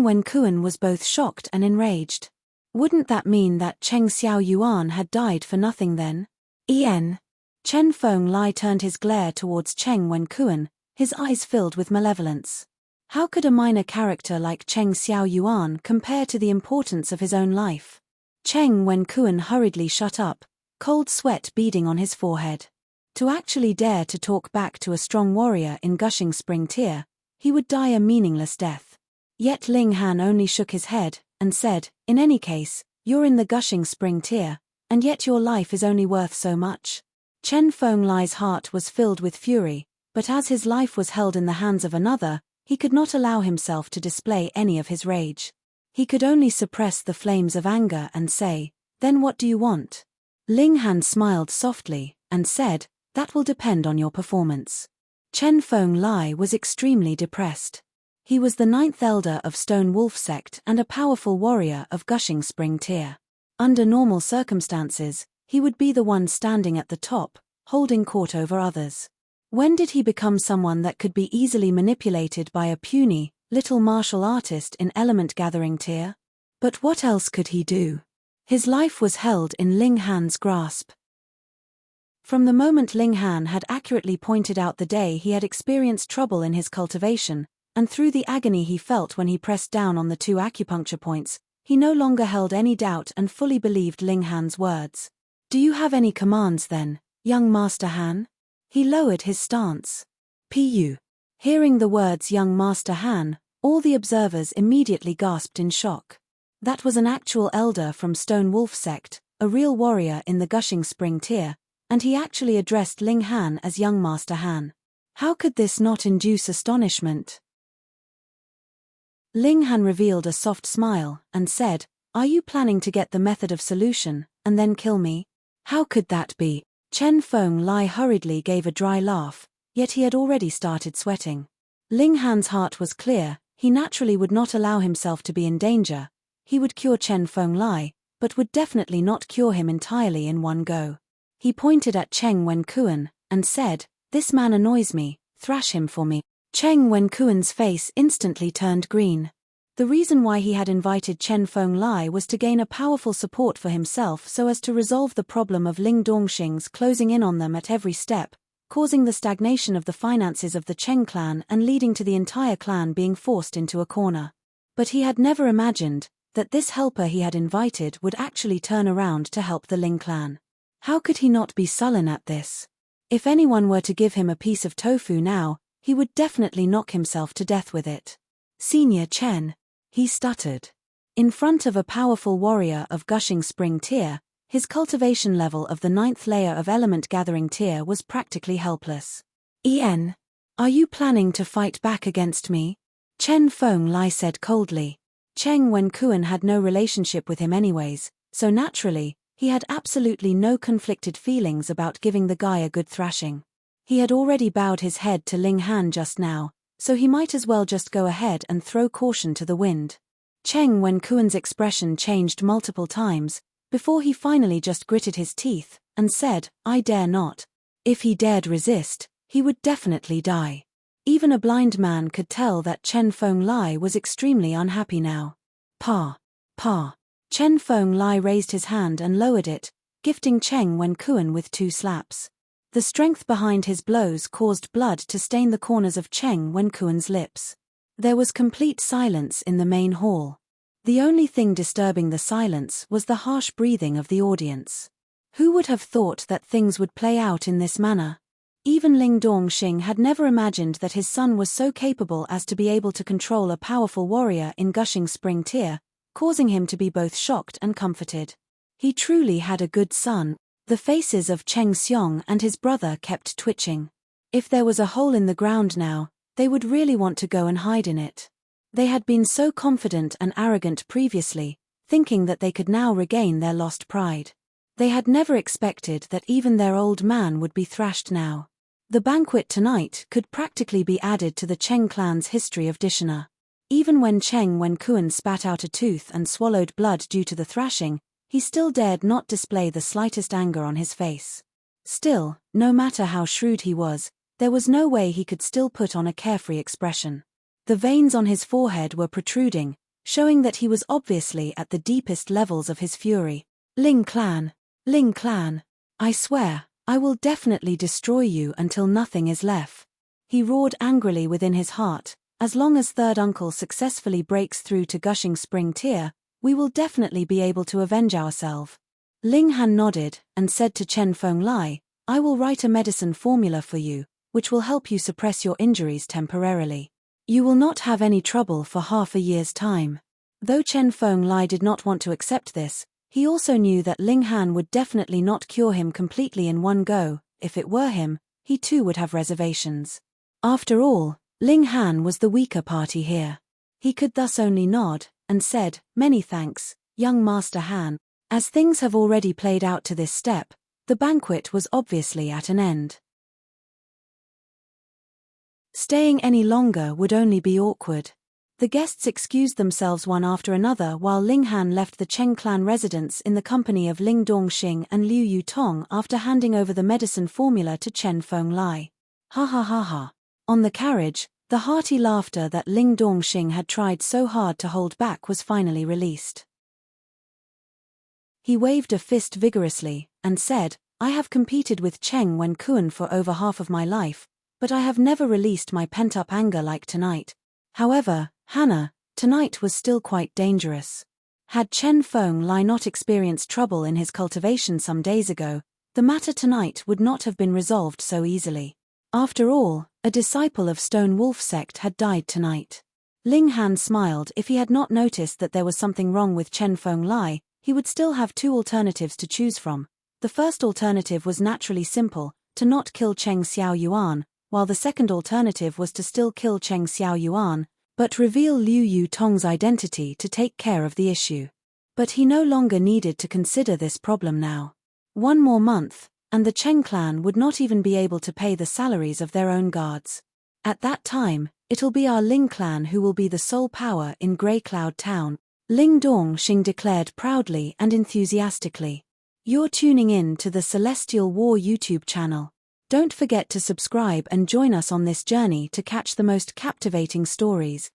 Speaker 1: Wenkuan was both shocked and enraged. Wouldn't that mean that Cheng Xiao Yuan had died for nothing then? Chen Fenglai turned his glare towards Cheng Wenkuan, his eyes filled with malevolence. How could a minor character like Cheng Xiao Yuan compare to the importance of his own life? Cheng Wenkuan hurriedly shut up, cold sweat beading on his forehead. To actually dare to talk back to a strong warrior in gushing spring tier, he would die a meaningless death. Yet Ling Han only shook his head, and said, "In any case, you're in the gushing spring tier, and yet your life is only worth so much." Chen Fenglai's heart was filled with fury, but as his life was held in the hands of another, he could not allow himself to display any of his rage. He could only suppress the flames of anger and say, "Then what do you want?" Ling Han smiled softly, and said, "That will depend on your performance." Chen Fenglai was extremely depressed. He was the 9th elder of Stone Wolf sect and a powerful warrior of gushing spring tier. Under normal circumstances, he would be the one standing at the top, holding court over others. When did he become someone that could be easily manipulated by a puny, little martial artist in element-gathering tier? But what else could he do? His life was held in Ling Han's grasp. From the moment Ling Han had accurately pointed out the day he had experienced trouble in his cultivation, and through the agony he felt when he pressed down on the 2 acupuncture points, he no longer held any doubt and fully believed Ling Han's words. "Do you have any commands then, young Master Han?" He lowered his stance. "Pu." Hearing the words young Master Han, all the observers immediately gasped in shock. That was an actual elder from Stone Wolf sect, a real warrior in the gushing spring tier, and he actually addressed Ling Han as young Master Han. How could this not induce astonishment? Ling Han revealed a soft smile, and said, "Are you planning to get the method of solution, and then kill me?" "How could that be?" Chen Fenglai hurriedly gave a dry laugh, yet he had already started sweating. Ling Han's heart was clear, he naturally would not allow himself to be in danger. He would cure Chen Fenglai, but would definitely not cure him entirely in one go. He pointed at Cheng Wenkuan, and said, "This man annoys me, thrash him for me." Cheng Wenkuan's face instantly turned green. The reason why he had invited Chen Fenglai was to gain a powerful support for himself so as to resolve the problem of Ling Dongxing's closing in on them at every step, causing the stagnation of the finances of the Cheng clan and leading to the entire clan being forced into a corner. But he had never imagined that this helper he had invited would actually turn around to help the Ling clan. How could he not be sullen at this? If anyone were to give him a piece of tofu now, he would definitely knock himself to death with it. Senior Chen, he stuttered. In front of a powerful warrior of gushing spring tier, his cultivation level of the 9th layer of element gathering tier was practically helpless. "En, are you planning to fight back against me?" Chen Feng Lai said coldly. Cheng Wen-kuan had no relationship with him anyways, so naturally, he had absolutely no conflicted feelings about giving the guy a good thrashing. He had already bowed his head to Ling Han just now, so he might as well just go ahead and throw caution to the wind. Cheng Wen-kuan's expression changed multiple times, before he finally just gritted his teeth, and said, "I dare not." If he dared resist, he would definitely die. Even a blind man could tell that Chen Feng Lai was extremely unhappy now. Pa. Chen Feng Lai raised his hand and lowered it, gifting Cheng Wen-kuan with 2 slaps. The strength behind his blows caused blood to stain the corners of Cheng Wen-kuan's lips. There was complete silence in the main hall. The only thing disturbing the silence was the harsh breathing of the audience. Who would have thought that things would play out in this manner? Even Ling Dongxing had never imagined that his son was so capable as to be able to control a powerful warrior in gushing spring tier, causing him to be both shocked and comforted. He truly had a good son. The faces of Cheng Xiong and his brother kept twitching. If there was a hole in the ground now, they would really want to go and hide in it. They had been so confident and arrogant previously, thinking that they could now regain their lost pride. They had never expected that even their old man would be thrashed now. The banquet tonight could practically be added to the Cheng clan's history of dishonor. Even when Cheng Wen-kuan spat out a tooth and swallowed blood due to the thrashing, he still dared not display the slightest anger on his face. Still, no matter how shrewd he was, there was no way he could still put on a carefree expression. The veins on his forehead were protruding, showing that he was obviously at the deepest levels of his fury. Ling clan, I swear, I will definitely destroy you until nothing is left. He roared angrily within his heart, as long as third uncle successfully breaks through to gushing spring tier, we will definitely be able to avenge ourselves. Ling Han nodded, and said to Chen Feng Lai, "I will write a medicine formula for you, which will help you suppress your injuries temporarily. You will not have any trouble for half a year's time." Though Chen Feng Lai did not want to accept this, he also knew that Ling Han would definitely not cure him completely in one go. If it were him, he too would have reservations. After all, Ling Han was the weaker party here. He could thus only nod, and said, "Many thanks, young Master Han." As things have already played out to this step, the banquet was obviously at an end. Staying any longer would only be awkward. The guests excused themselves one after another while Ling Han left the Cheng clan residence in the company of Ling Dongxing and Liu Yutong after handing over the medicine formula to Chen Feng Lai. Ha ha ha ha. On the carriage, the hearty laughter that Ling Dongxing had tried so hard to hold back was finally released. He waved a fist vigorously, and said, "I have competed with Cheng Wen-kuan for over half of my life, but I have never released my pent-up anger like tonight. However, Hannah, tonight was still quite dangerous. Had Chen Feng Lai not experienced trouble in his cultivation some days ago, the matter tonight would not have been resolved so easily. After all, a disciple of Stone Wolf sect had died tonight." Ling Han smiled. If he had not noticed that there was something wrong with Chen Feng Lai, he would still have 2 alternatives to choose from. The first alternative was naturally simple, to not kill Cheng Xiao Yuan, while the second alternative was to still kill Cheng Xiao Yuan, but reveal Liu Yutong's identity to take care of the issue. But he no longer needed to consider this problem now. 1 more month, and the Cheng clan would not even be able to pay the salaries of their own guards. At that time, it'll be our Ling clan who will be the sole power in Grey Cloud Town, Ling Dongxing declared proudly and enthusiastically. You're tuning in to the Celestial War YouTube channel. Don't forget to subscribe and join us on this journey to catch the most captivating stories.